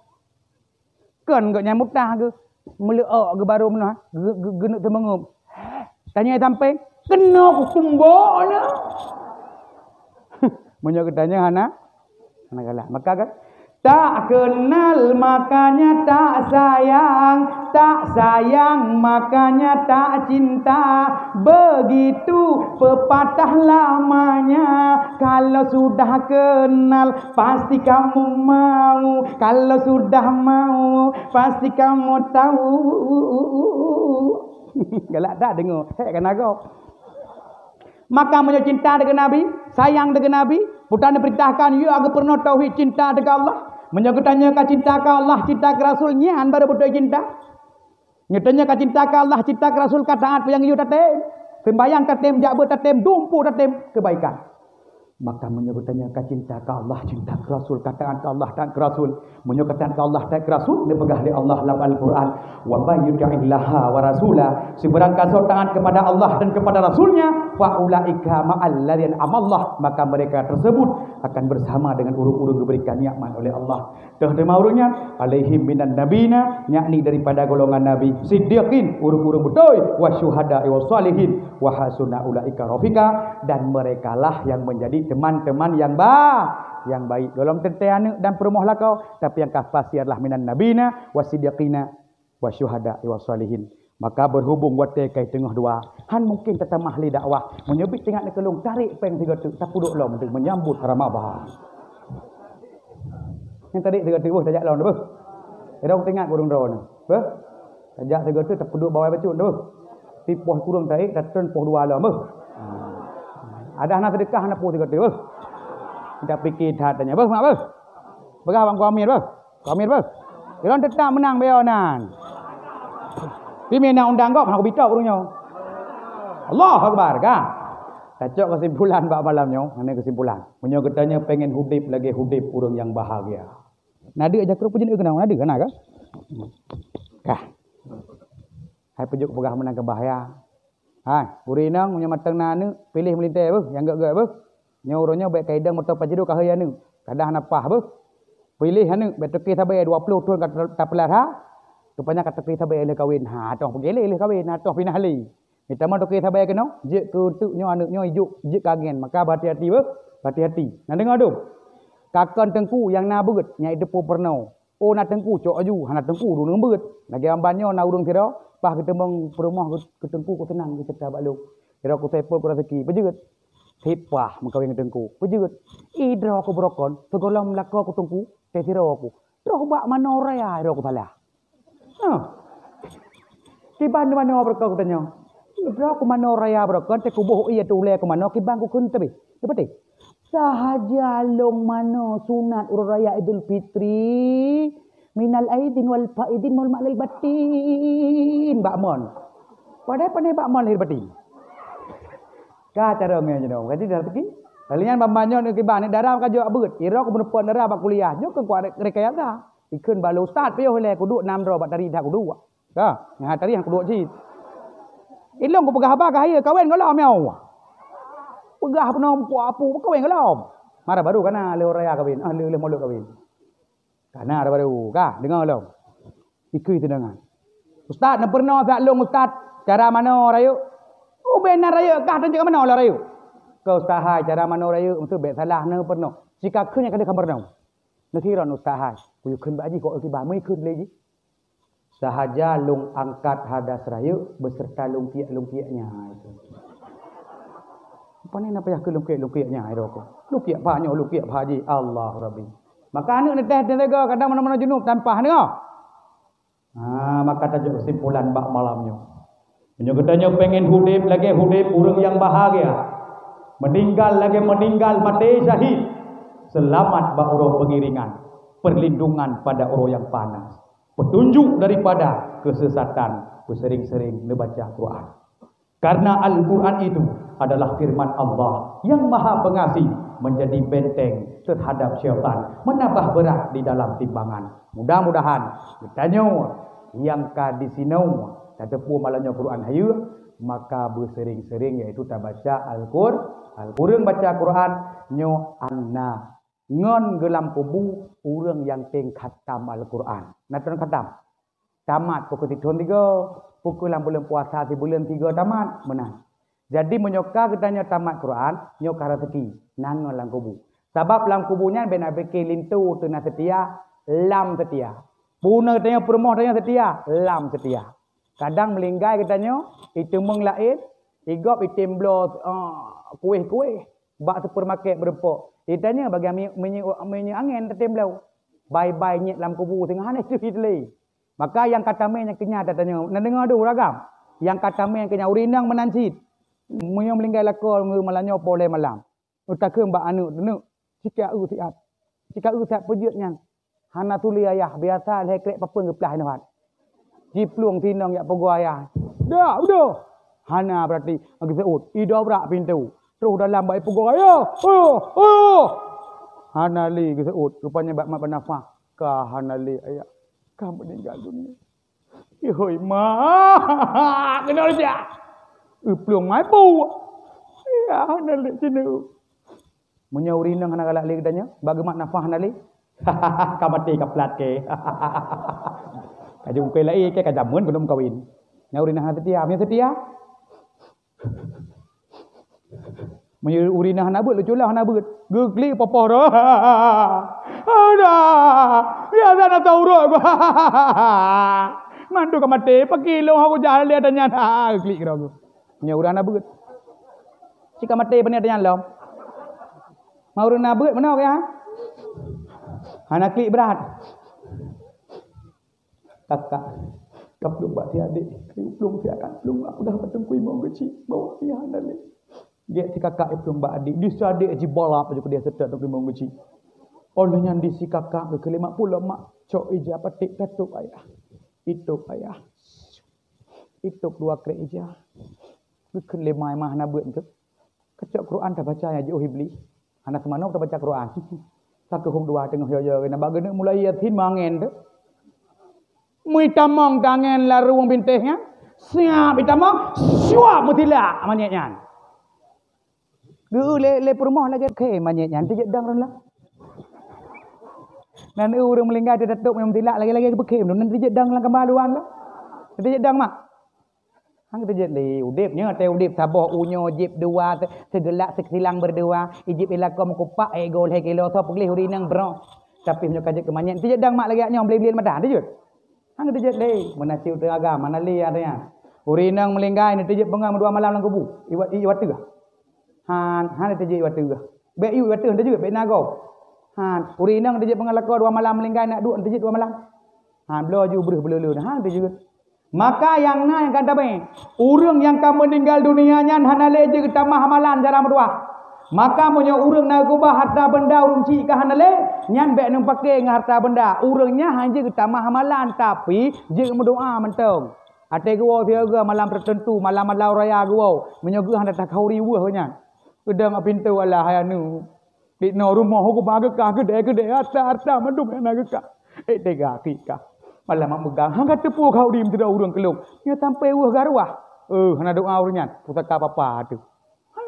Kan gak nyamut dah ke. Meleok ke baru menah. Genuk temengup. Tanya samping. Kena ku kumbok na. Menyok tanya anak galak. Maka kan. Tak kenal makanya tak sayang. tak sayang makanya tak cinta. Begitu pepatah lamanya. Kalau sudah kenal pasti kamu mau. Kalau sudah mau pasti kamu tahu. Galak tak dengar. Hei kan aku. Maka menyo cinta dengan Nabi, sayang dengan Nabi, putana perintahkan you aku pernah tauhid cinta dengan Allah. Menyo tanya ka cinta ke Allah, cinta ke Rasulnya, an baru betul cinta. Nyatanya ka cinta ke Allah, cinta ke Rasul ka taat yang you tatem. Sembayang tatem, jabat tatem, dumpu tatem kebaikan. Maka menyebutnya cinta ke Allah, cinta ke Rasul, katakan ke Allah dan ke Rasul. Menyebutkan ke Allah dan ke Rasul, dipegah di Allah dalam Al-Quran. Wa may yuti'illaha wa rasulah. Seberang kasut tangan kepada Allah dan kepada Rasulnya, fa ulaika ma'al ladzina amallah. Maka mereka tersebut akan bersama dengan urung-urung diberikan nikmat oleh Allah. Terima urungnya alaihim minan nabina, yakni daripada golongan nabi, siddiqin, urung-urung betul, wa syuhada wa salihin, wa hasuna ulaika rafika, dan merekalah yang menjadi teman-teman yang baik. Golong tentang dan perumohlah kau, tapi yang kafasi adalah minan nabina wasiddiqina wasyuhada wasalihin. Maka berhubung buat kai tengah dua, han mungkin tetap ahli dakwah menyebut tengah nak kelung tarik peng tiga tu tak puduk lom untuk menyambut Ramadan. Yang tadi tiga tu tajak lom dah. Erong tengah kurung drone. Bah. Tajak tiga tu tak puduk bawah bacun dah. Tipoh kurung tarik tak turun poh dua lom. Ada anak sedekah anak pun tiga tu. Kita fikir tanya, bah, mak bah. Begah bang Kuamir bah. Kuamir bah. Orang tetap menang beonan. Pimpin nak undang kau, aku bitak urungnya. Allah Akbar kan. Tacok kesimpulan bab malamnya, mana kesimpulan? Punya katanya pengen hudip lagi hudip urang yang bahagia. Nada aja keruk pujen kenal nada kan kan? Kah. Hai pujuk pegah menang ke bahaya. Hai, urinang punya matang nana pilih melintai beuh, yang gak beuh. Nya urangnya baik kaidang motor pajidu ka hayanu. Kadah napah beuh. Pilih hanu beteki sabai 20 tahun kat pelar ha. Rupanya kata kita sabai le kawin. Ha toh pegele le kawin, ha toh pinah li. Kita mah toki sabai keno, je kutuknya anaknya ijuk, je kagen. Maka hati-hati beuh, hati-hati. Nah dengar tu. Kakon tengku yang na beut, nyai depo perno. Oh na tengku cok aju, hana tengku urung beut. Lagi ambannya na urung sira, pah kita meng perumah ke tengku ku tenang kita tak baluk. Kira ku sepul ku rezeki, pejeut. Hipah mengkawin tengku, pejeut. Idra ku brokon, tegolom lako ku tengku, teh sira aku. Roh bak manora ya ro ku salah. Kiban di mana berkau tanya? Idra ku manora ya brokon, teh ku boh iya tu le ku mano kibang ku kun tebe. Seperti sahaja long mano sunat uraya Idul Fitri minal aidin wal faidin wal ma'lil batin bakmon. Padahal pandai bakmon lahir batin. Ka cara nya jeno. Jadi dah pergi. Kalian bambanyo ni kibang ni darah ka jo beut. Ira ku menepon darah bak kuliah. Nyo ke kuat rekayasa. Ikun balu ustaz pe le ku duk 6 ro bak dari dah ku dua. Ka, ngah tari yang ku duk cit. Ilong ku pegah apa ka haya kawen kalau miau. Pegah penom puapu kawin kalau. Mara baru kana le raya kawin. Le molok kawin. Kana ada baru ka dengar lo. Ikui tu dengar. Ustaz nak pernah sak long ustaz cara mana rayu? Oh benar rayu kah tanya mana lah rayu? Kau ustaz hai cara mana rayu? Untuk bet salah ne pernah. Jika kun yang kada kabar nau. Nakiran ustaz hai. Kuyu kun baji kok tiba mai kun lagi. Sahaja long angkat hadas rayu beserta lungkiak-lungkiaknya itu. Apa ni nak payah ke lungkiak-lungkiaknya ai roko. Lungkiak banyak lungkiak haji Allah Rabbi. Maka anak ni teh tega kadang mana-mana junub tanpa dengar. Maka tajuk kesimpulan bab malamnya. Katanya pengen hudip lagi hudip urang yang bahagia. Meninggal lagi meninggal mati syahid. Selamat bak orang pengiringan. Perlindungan pada orang yang panas. Petunjuk daripada kesesatan. Sering-sering membaca Quran. Karena Al-Quran itu adalah firman Allah yang maha pengasih, menjadi benteng terhadap syaitan, menambah berat di dalam timbangan. Mudah-mudahan ditanya yang di sinau tetapu malanya Quran hayu, maka bersering-sering iaitu kita baca Al-Quran baca Quran nyo anna ngon gelam kubu urang yang teng khatam Al-Quran. Natun khatam. Tamat pukul 3, pukul bulan puasa di bulan 3 tamat menang. Jadi menyoka katanya tamat Quran, nyoka rezeki nang lang kubu. Sebab lang kubunya ben abeke lintu tuna setia, lam setia. Puna katanya permoh tanya setia, lam setia. Kadang melinggai katanya, itu lain, igop itim blos kuih-kuih, bak supermarket berempuk. Ditanya bagi minyak angin tetem blau. Bye-bye nyet dalam kubu tengah ni tu hitli. Maka yang kata men yang kenyat katanya, nak dengar tu ragam. Yang kata men kenyat urinang menancit. Munyo melinggai lakor malanyo boleh malam. Utake mbak anu tenuk. Jika siat. Jika siat pejutnya. Hana tuli ayah biasa le krek papeng keplah ni hat. Jipluang tinang yak pogo ayah. Dah, udah. Hana berarti bagi seut. Ida berak pintu. Terus dalam baik pogo ayah. Oh. Hana li ke seut. Rupanya bak mak bernafas. Ka hana li ayah. Ka meninggal dunia. Ihoi ma. Kena dia. Pluang mai pu. Ya hana li sini. Menyauri nang hana galak li katanya. Bagi mak nafas hana li. Ka mati ka plat ke. Kajung pelai ke kajamun belum kawin. Nyauri nah setia, punya setia. Menyuri nah nabut lucu lah nabut. Gegli popoh dah. Ada. Biasa nak tahu roh. Mandu ka mati pakilo aku jalan lihat tanya gegli kira aku. Menyuri nabut. Jika mati benar tanya lom. Mau nabut mana ke ha? Anak klik berat. Kakak, kap belum buat adik, belum siakan, belum aku dah patut kui mau kecil, bawa dia handal. Dia si kakak belum buat adik, di adik ji bola apa juga dia sedap kui mau kecil. Olehnya di si kakak ke 50 mak, cok ija petik datuk ayah. Itu ayah. Itu dua krek ija. Ke lemai mah na buat tu. Kecok Quran dah baca ya jauh beli. Anak semana dah baca Quran. Tak ke hong dua tengah yo kena bagene mulai yatin mangen tu. Mui tamang tangan laruang bintihnya. Siap itamang. Siap mutila. Manyaknya. Le perumah lagi. Ke manyaknya. Nanti jedang lah. Nanti orang melingkar dia datuk mutila. Lagi-lagi berkem. Nanti jedang lah kemaluan lah. Nanti jedang mak. Hang kita jadi udipnya. Teh udip sabah unyo. Jip dua. Segelak seksilang berdua. Ijip ilakom kupak. Gol hekilo. So pulih urinang bro. Tapi punya kajak kemanyak. Nanti jedang mak lagi. Nyom beli-beli madah. Nanti jut. Hang dijat le menasiu teraga mana li adanya urinang melinggai ni tejek pengang dua malam lang kubu iwat teu han tejek iwat teu be iwat teu tejek be nago han urinang tejek pengang lako dua malam melinggai nak duk tejek dua malam han belo ju breh belelu han tejek maka yang na yang kata be urang yang kamu meninggal dunianya hanale je tamah amalan cara berdua maka punya urang nak kubah harta benda urang cik ka hanale nyan bek nang pakai dengan harta benda urangnya hanya kita amalan tapi je berdoa mentong ate gua tiaga malam tertentu malam-malam raya gua menyoga hendak kauri wah nya udang pintu Allah hayanu ditno rumah aku bagakah gede harta mandum nak ka tega tika malam megang hang kata pu kauri tidak urang kelung nya sampai wah garwah hendak doa urangnya pusaka apa tu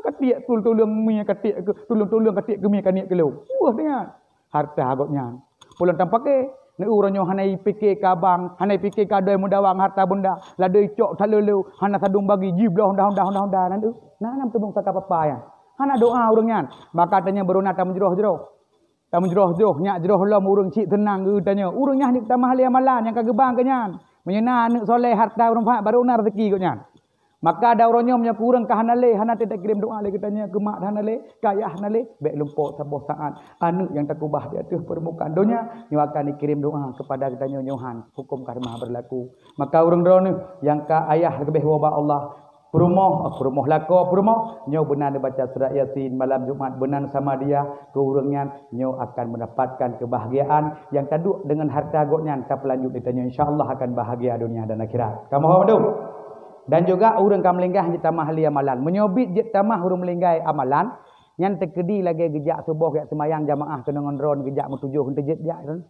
katiak tulung mi katiak tulung katiak ke mi kaniak kelung wah dengan harta agaknya pulang tampake ne uranyo hanai fikir kabang hanai fikir kadoi mudawang harta benda ladoi cok talelu hana sadung bagi jiblah honda nandu nanam tebung saka papa ya hana doa urangnya maka tanya beruna tam jeroh nyak jeroh lom urang cik tenang ge tanya urangnya ni tamah ali amalan yang kagebang kenyan menyena anak soleh harta bermanfaat baru na rezeki gaknya. Maka ada orangnya punya kurang ke hanale, hana tidak kirim doa lagi tanya ke mak hanale, kaya hanale, baik lumpur saboh saat anu yang takubah di atas permukaan dunia, yang akan dikirim doa kepada kita nyohan, hukum karma berlaku. Maka orang drone yang ke ayah lebih wabah Allah, perumah lako, nyo benar baca surat Yasin malam Jumat benar sama dia, keurangnya nyo akan mendapatkan kebahagiaan yang taduk dengan harta goknya, tak lanjut ditanya insyaallah akan bahagia dunia dan akhirat. Kamu faham? Dan juga urang kam lenggah je tamah li amalan. Menyobit je tamah urang melinggai amalan. Yang terkedi lagi gejak subuh gak semayang jamaah kena ngendron gejak metujuh terjet jak kan.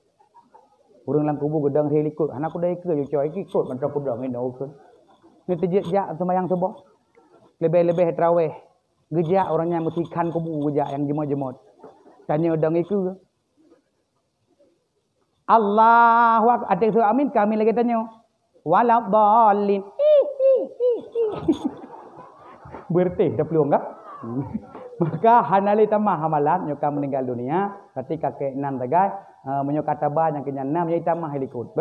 Urang lang kubu gedang helikut. Anak aku dah ikut yo coy ikut mentang pedang ini okun. Ni terjet jak semayang subuh. Lebih-lebih tarawih. Gejak orangnya mutikan kubu gejak yang jemot-jemot. Tanya udang ikut. Allahu akbar. Ada surah amin kami lagi tanya. Waladhdallin. Berteh dah peluang tak? Maka hanali tamah hamalan nyoka meninggal dunia ketika keenan tagai Menyo kata banyak kenya 6 yai tamah helikut.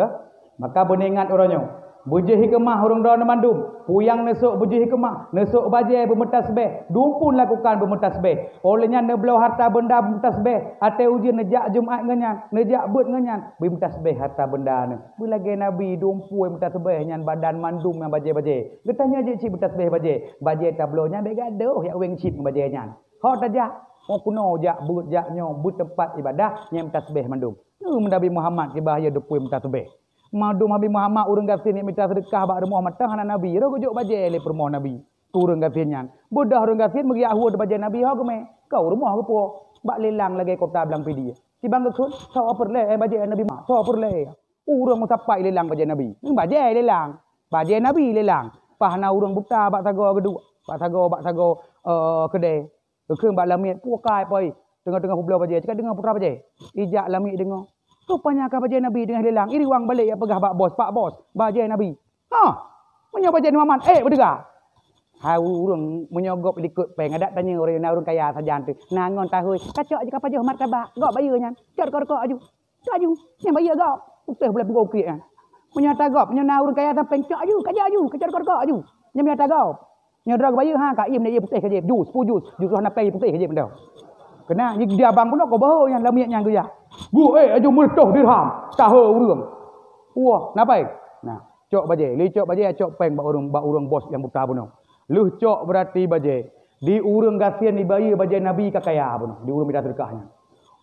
Maka beningat orangnya. Bujih hikmah urang daun mandum. Puyang nesuk bujih hikmah. Nesuk bajai bermetasbih. Dumpun lakukan bermetasbih. Olehnya neblau harta benda bermetasbih. Ate ujian nejak Jumaat ngenyan. Nejak but ngenyan. Bermetasbih harta benda ni. Bilagi Nabi dumpu bermetasbih. Nyan badan mandum yang bajai-bajai. Getanya je cik bermetasbih bajai. Bajai tablonya begaduh. Yang weng cip bajai nyan. Kau tajak. Mau kuno jak but jak nyo. But tempat ibadah. Yang bermetasbih mandum. Nabi Muhammad kibahaya dupu bermetasbih. Madum Nabi Muhammad urang gafin ni minta sedekah bak Muhammad tahan Nabi ro gujuk baje le permoh Nabi urang gafin nyan bodah urang gafin megi ahud baje Nabi ha ke kau rumah ke po bak lelang lagi kota belang pidi tibang gekun so perle baje Nabi mak so perle urang sapai lelang baje Nabi baje lelang baje Nabi lelang pahna urang buta bak tago kedua bak tago kedai keung bak lamit pukai poi tengah-tengah pulau baje cakap dengar putra baje ijak lamit dengar. Rupanya kah bajai Nabi dengan lelang. Iri wang balik ya pegah pak bos bajai Nabi. Menyo bajai Muhammad. Berdengar. Urang menyogop likut peng ada tanya orang kaya sajan tu. Nangon tahu. Kacok je kapal je martabak. Gok bayar nyan. Cok aju. Yang bayar gok. Putih boleh pukul krik kan. Menyo tagap, menyo urang kaya tapeng cok aju. Kacok aju. Yang menyo tagap. Nyo drag bayar kak im dia putih kejep. Jus lah nak pay putih kejep dah. Kena dia abang pun kau bahu yang lamiat yang gaya. Aju meletuh dirham. Tahu urang. Wah, napai? Nah, cok bajai, cok bajai cok peng bak urang bos yang buta pun. Luh cok berarti bajai. Di urang gasian di bayi bajai Nabi kakaya pun. Di urang minta sedekahnya.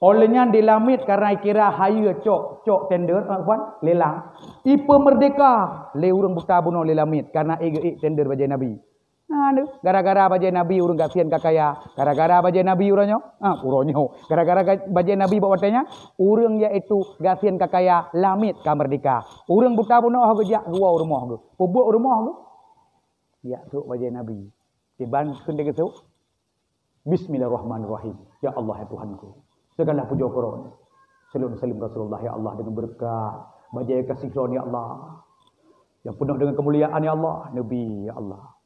Olehnya dilamit karena kira haya cok tender puan lelang. Ipe merdeka le urang buta pun le lamit karena tender bajai Nabi. Gara-gara bajai Nabi urang gasian kakaya, gara-gara bajai Nabi uranyo, gara-gara bajai Nabi bawa tanya, urang iaitu gasian kakaya lamit ka merdeka. Urang buta pun oh gejak gua rumah ge. Pebuk rumah ge. Ya tu bajai Nabi. Tiban kunde ke tu. Bismillahirrahmanirrahim. Ya Allah ya Tuhanku. Segala puja koron. Salim Rasulullah ya Allah dengan berkah. Bajai kasih ron ya Allah. Yang penuh dengan kemuliaan ya Allah, Nabi ya Allah.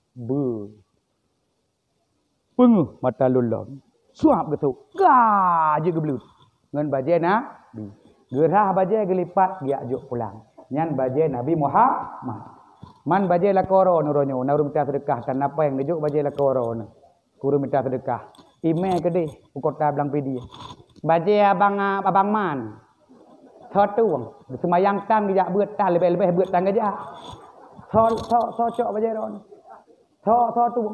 Penguh mata lulung. Suap gitu. Gaje gebelut. Ngan bajai Nabi. Gerah bajai gelipat dia ajuk pulang. Nyan bajai Nabi Muhammad. Man bajai lakoro nuronyo. Nauru minta sedekah. Kan apa yang dijuk bajai lakoro. Kuru minta sedekah. Ime gede. Kota belang pidi. Bajai abang man. Thotuang. Semayang tan dia buat tan lebih-lebih buat tan gajah. Cok bajai ron. Tu.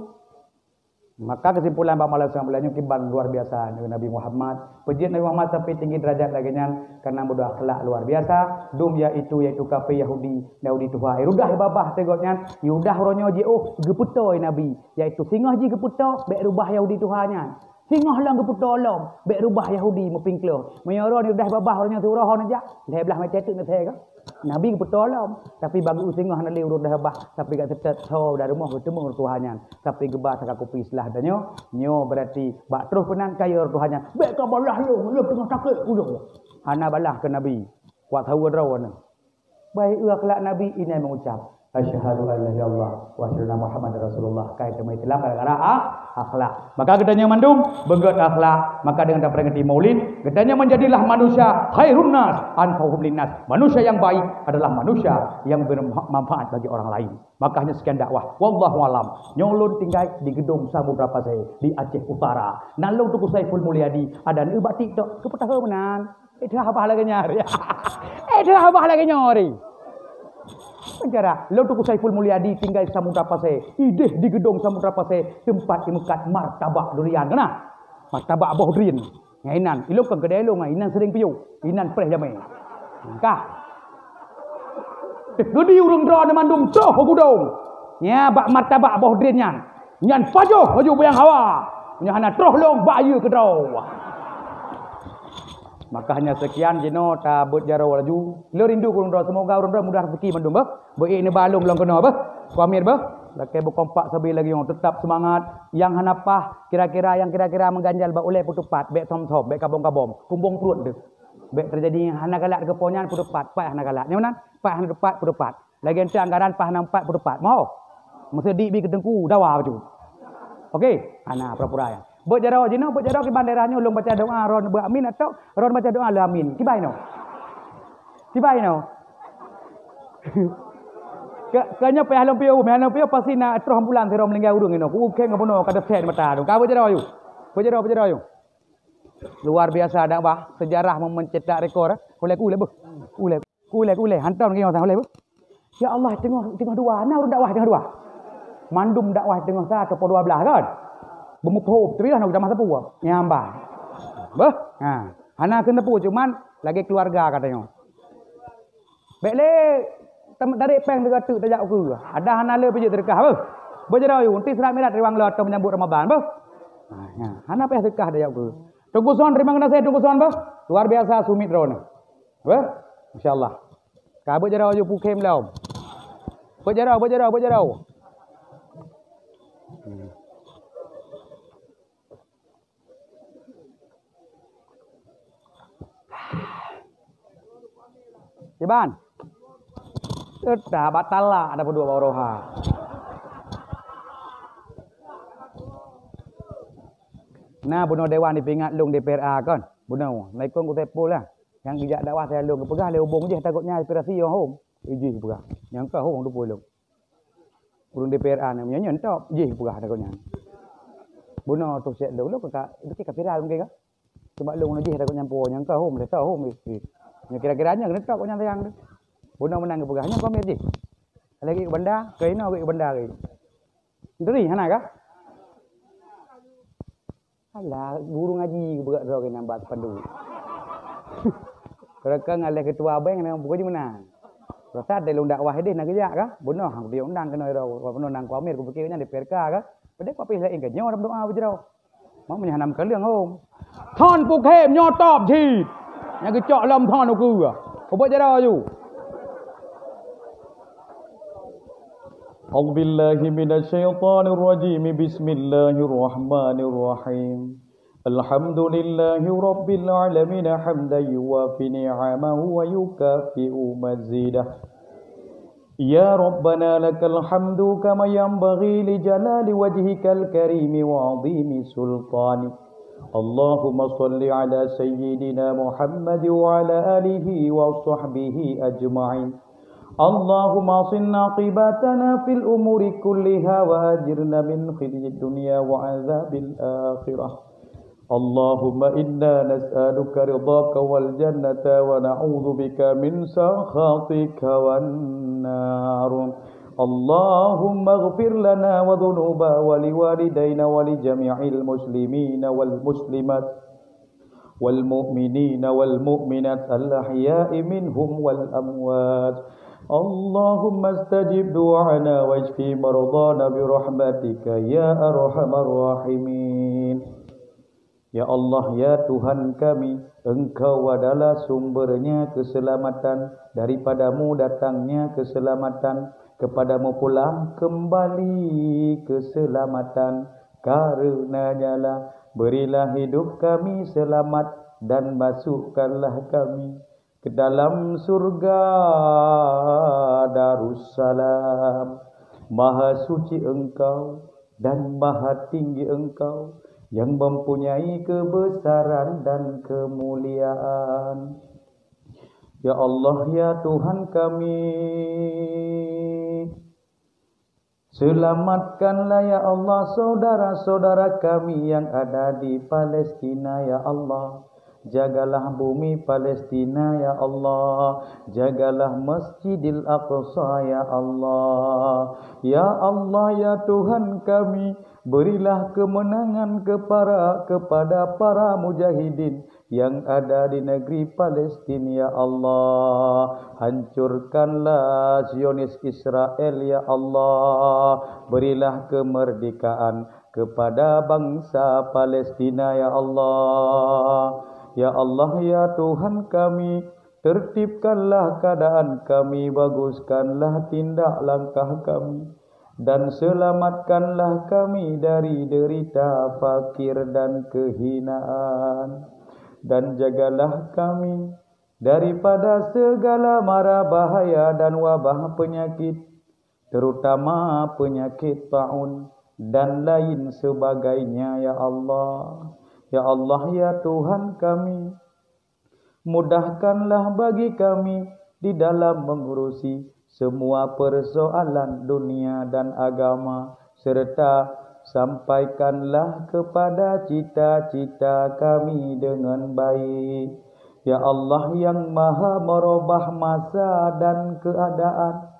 Maka kesimpulan Pak Malah Sambulannya kiban luar biasa dengan Nabi Muhammad. Pujian Nabi Muhammad sampai tinggi derajat lagi karena mudah akhlak luar biasa. Dum yaitu kafir Yahudi Tuhan. Rudah babah tegotnya. Yudah ronyo geputoi Nabi. Yaitu singah ji geputo bek rubah Yahudi Tuhannya. Singah lang geputo lom bek rubah Yahudi mepingklo. Menyoro ni udah babah ronyo surah aja. Dah belah macam tu nak Nabi bertolong tapi bagi usingah nak liur dah bah tapi kat tetap tau dari rumah bertemu Tuhannya tapi gebah tak kopi islah dan nyo berarti bak terus penan kaya Tuhannya baik ka balah lu tengah sakit udah ana balah ke Nabi kuat tahu rawan baik akhlak Nabi ini mengucap asyhadu an la ilaha illallah wa asyhadu anna muhammadar rasulullah kait tema Islam gara-gara akhlak. Maka gedanya mandum benggot akhlak, maka dengan dapat ngerti maulid, gedanya menjadilah manusia khairun nas anfa'uhum linnas. Manusia yang baik adalah manusia yang bermanfaat bagi orang lain. Maka hanya sekian dakwah. Wallahu alam. Nyolon tinggal di gedung Samudra Pasai di Aceh Utara. Nalung tuku Saiful Mulyadi ada ni ubat TikTok kepetahe menan. Itu apa lagi nyari? Itu apa lagi nyari? Penjara, lo tuku Saiful Mulyadi tinggal di Samudra Pasai. Ideh di gedung Samudra Pasai tempat imukat martabak durian kena. Martabak aboh durian. Ngainan, ilo kan kedai lo ngainan sering piu. Inan preh jamai. Kah. Gedi urung dra de mandum toh gudong. Nya bak martabak aboh durian nyan. Nyan pajoh baju bayang hawa. Nya hana troh long bayu ke draw. Maka hanya sekian jeno tabut jaro laju. Lo rindu kurang doa semoga urang doa mudah rezeki mandum bah. Be ini balung long kena bah. Kuamir bah. Lakai berkompak sabi lagi yang tetap semangat. Yang hanapah kira-kira mengganjal ba oleh putupat, bek tom-tom, bek kabong-kabong, kumbung perut tu. Bek terjadi hana galak ke ponyan putupat, pai hana galak. Nyaman? Pai hana depat putupat. Lagi ente anggaran pai hana 4 putupat. Mau? Mesti di bi ketengku dawa baju. Okey? Ana pura-pura ya. Buat jarau jino, buat jarau ke banderanya ulung baca doa ron beramin atau ron baca doa la amin. Kibai no. Kibai no. Kanya pe halong piu, me halong piu pasti nak terus ambulan sira melinggar urung ino. Ku keng ngapono kada sen mata tu. Ka buat jarau yu. Buat jarau yu. Luar biasa dah bah. Sejarah mencetak rekor. Kulek hantar ke orang oleh. Ya Allah tengah dua, nah dakwah tengah dua. Mandum dakwah tengah 1 atau 12 kan. Bermupuh tu lah nak jamaah sepuh. Nyambah. Bah. Ha. Ana kena pu cuman lagi keluarga katanya. Baiklah tarik peng dekat tu tajak aku. Ada hana le pergi terkah bah. Berjarau yu nanti serat mirat riwang lot menyambut Ramadan bah. Ha. Hana payah terkah tajak aku. Tunggu son terima kasih tunggu son bah. Luar biasa sumit drone. Bah. Masya-Allah. Ka berjarau yu pukem lau. Berjarau. Ciban. Dah batal lah ada berdua baroha. Nah, bunuh dewan dipingat lung DPRA kan. Bunuh. Naikon ku tepo lah. Yang bijak dakwah saya lung pegah le hubung je takutnya aspirasi orang home. Iji pegah. Yang kau home tu lung. Burung DPRA ni nyanyi entok je pegah takutnya. Bunuh tu set lung kakak itu kapiral mungkin kan. Sebab lung je takut nyampur yang kau home le tau home. Kira-kiranya kena tak punya sayang tu. Bunuh menang ke pegahnya pamit je. Lagi ke bandar, ke ino ke bandar ke. Dari hana kah? Alah, guru ngaji ke berat ro ke nambat pandu. Kerana ngalih ketua bank memang buku je menang. Rasa ada lung dakwah dia nak kerja kah? Bunuh dia undang kena ro. Bunuh nang pamir ku fikirnya di PRK kah? Pada ku pilih lain ke nyo dalam doa berjerau. Mau menyanam ke leung hom. Thon pu khem nyo top ji. Yang kecok lam thon aku ah. Apa cara you? A'udzu billahi minasyaitonir rajim. Bismillahirrahmanirrahim. Alhamdulillahi rabbil alamin hamdan yuwafi ni'amahu wa yukafi'u mazidah. Ya Rabbana lakal hamdu kama yanbaghi li jalali wajhikal karimi wa 'azimi sultani. Allahumma salli ala sayyidina Muhammad wa ala alihi wa sahbihi ajma'in. Allahumma asinna qibatana fil umuri kulliha wa ajirna min khizyid dunya wa azabil akhirah. Allahumma inna nas'aluka ridhaka wal jannata wa na'udzu bika min sakhatika wan nar. Allahumma ighfir lana wa dhunuba wa liwalidayna wa li jami'il muslimina wal muslimat wal mu'minina wal mu'minat al-ahya'i minhum wal amwat. Allahumma istajib du'ana washfi maradana bi rahmatika ya arhamar rahimin. Ya Allah, ya Tuhan kami, Engkau adalah sumbernya keselamatan, daripadamu datangnya keselamatan, kepadamu pulang kembali keselamatan. Karenanya lah berilah hidup kami selamat dan masukkanlah kami ke dalam surga Darussalam. Maha suci Engkau dan maha tinggi Engkau yang mempunyai kebesaran dan kemuliaan. Ya Allah, ya Tuhan kami, selamatkanlah ya Allah saudara-saudara kami yang ada di Palestina ya Allah. Jagalah bumi Palestina ya Allah. Jagalah Masjidil Aqsa ya Allah. Ya Allah, ya Tuhan kami, berilah kemenangan kepada para mujahidin yang ada di negeri Palestina ya Allah. Hancurkanlah Zionis Israel ya Allah. Berilah kemerdekaan kepada bangsa Palestina ya Allah. Ya Allah, ya Tuhan kami, tertibkanlah keadaan kami, baguskanlah tindak langkah kami, dan selamatkanlah kami dari derita, fakir dan kehinaan. Dan jagalah kami daripada segala mara bahaya dan wabah penyakit, terutama penyakit taun dan lain sebagainya ya Allah. Ya Allah ya Tuhan kami, mudahkanlah bagi kami di dalam mengurusi semua persoalan dunia dan agama, serta sampaikanlah kepada cita-cita kami dengan baik. Ya Allah yang maha merubah masa dan keadaan,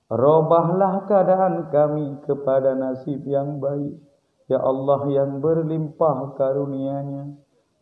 robahlah keadaan kami kepada nasib yang baik. Ya Allah yang berlimpah karunia-Nya,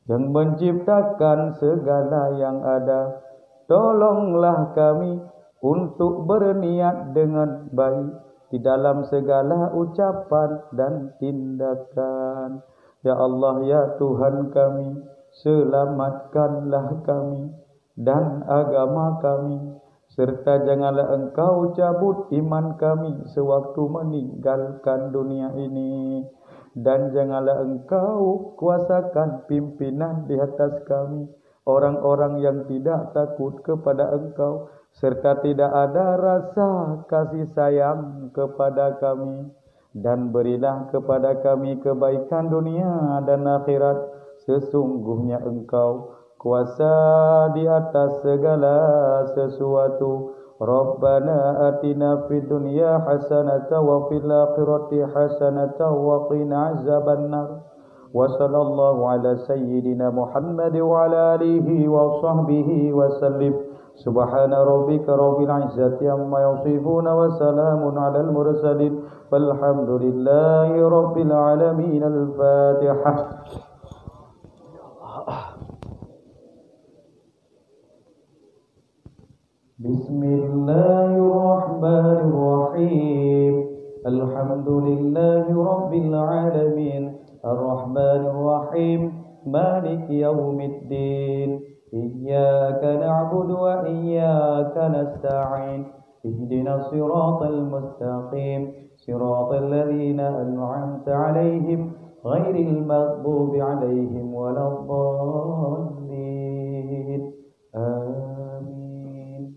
yang menciptakan segala yang ada, tolonglah kami untuk berniat dengan baik di dalam segala ucapan dan tindakan. Ya Allah ya Tuhan kami, selamatkanlah kami dan agama kami, serta janganlah Engkau cabut iman kami sewaktu meninggalkan dunia ini, dan janganlah Engkau kuasakan pimpinan di atas kami, orang-orang yang tidak takut kepada Engkau, serta tidak ada rasa kasih sayang kepada kami. Dan berilah kepada kami kebaikan dunia dan akhirat, sesungguhnya Engkau kuasa di atas segala sesuatu. Rabbana atina fid dunya hasanatan wa fil akhirati hasanatan wa qina azabannar. Wa sallallahu ala sayyidina Muhammad wa ala alihi wa sahbihi wa sallim. Subhana rabbika rabbil izzati amma yasifun wa salamun alal mursalin walhamdulillahi rabbil alamin. Al-Fatihah. Bismillahirrahmanirrahim. Alhamdulillahi rabbil alamin. Ar-Rahmanirrahim. Maliki yaumiddin. Iyyaka na'budu wa iyyaka nasta'in. Ihdinas siratal mustaqim. Siratal ladzina an'amta 'alaihim ghairil maghdubi 'alaihim waladdallin. Amin.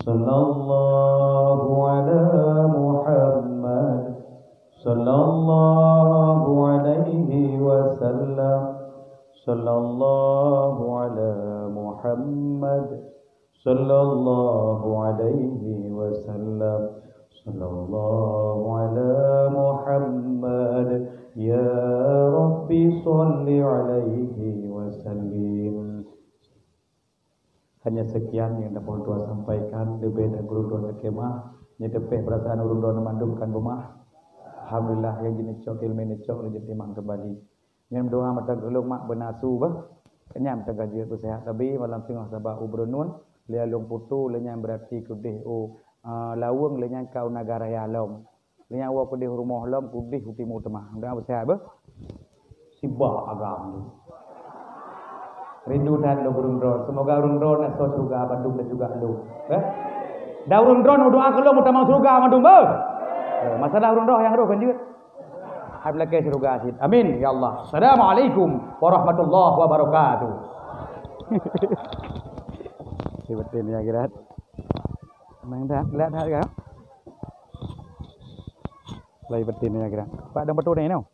Sallallahu ala Muhammad sallallahu alaihi wasallam. Sallallahu ala Muhammad sallallahu alaihi wasallam. Sallallahu ala Muhammad ya Rabbi salli alaihi wasallim. Hanya sekian yang dapat Tuhan sampaikan. Lebih dari guru doa kemah nyetepeh perasaan urun doa mandungkan rumah. Alhamdulillah yang jenis cok ilmu ini cok lejit timang kembali. Yang doa mata gelung mak benasu bah. Kenyam tergaji tu sehat tapi malam tengah sabah ubronun lialung putu lenyang berarti kudih lawung lenyang kau negara yalom. Lenyang wa kudih rumah lom kudih utimu temah. Doa sehat bah. Sibah agam. Rindu dan lo urun ron. Semoga urun ron nak surga Bandung dan juga lo. Dah urun ron doa ke lo mau surga Bandung bah. Masalah urun roh yang roh kan juga. Hablake surga asid. Amin ya Allah. Assalamualaikum warahmatullahi wabarakatuh. Sebetin ya kira. Mang dah lihat kan? Lai betin ya kira. Pak dang betul ni no.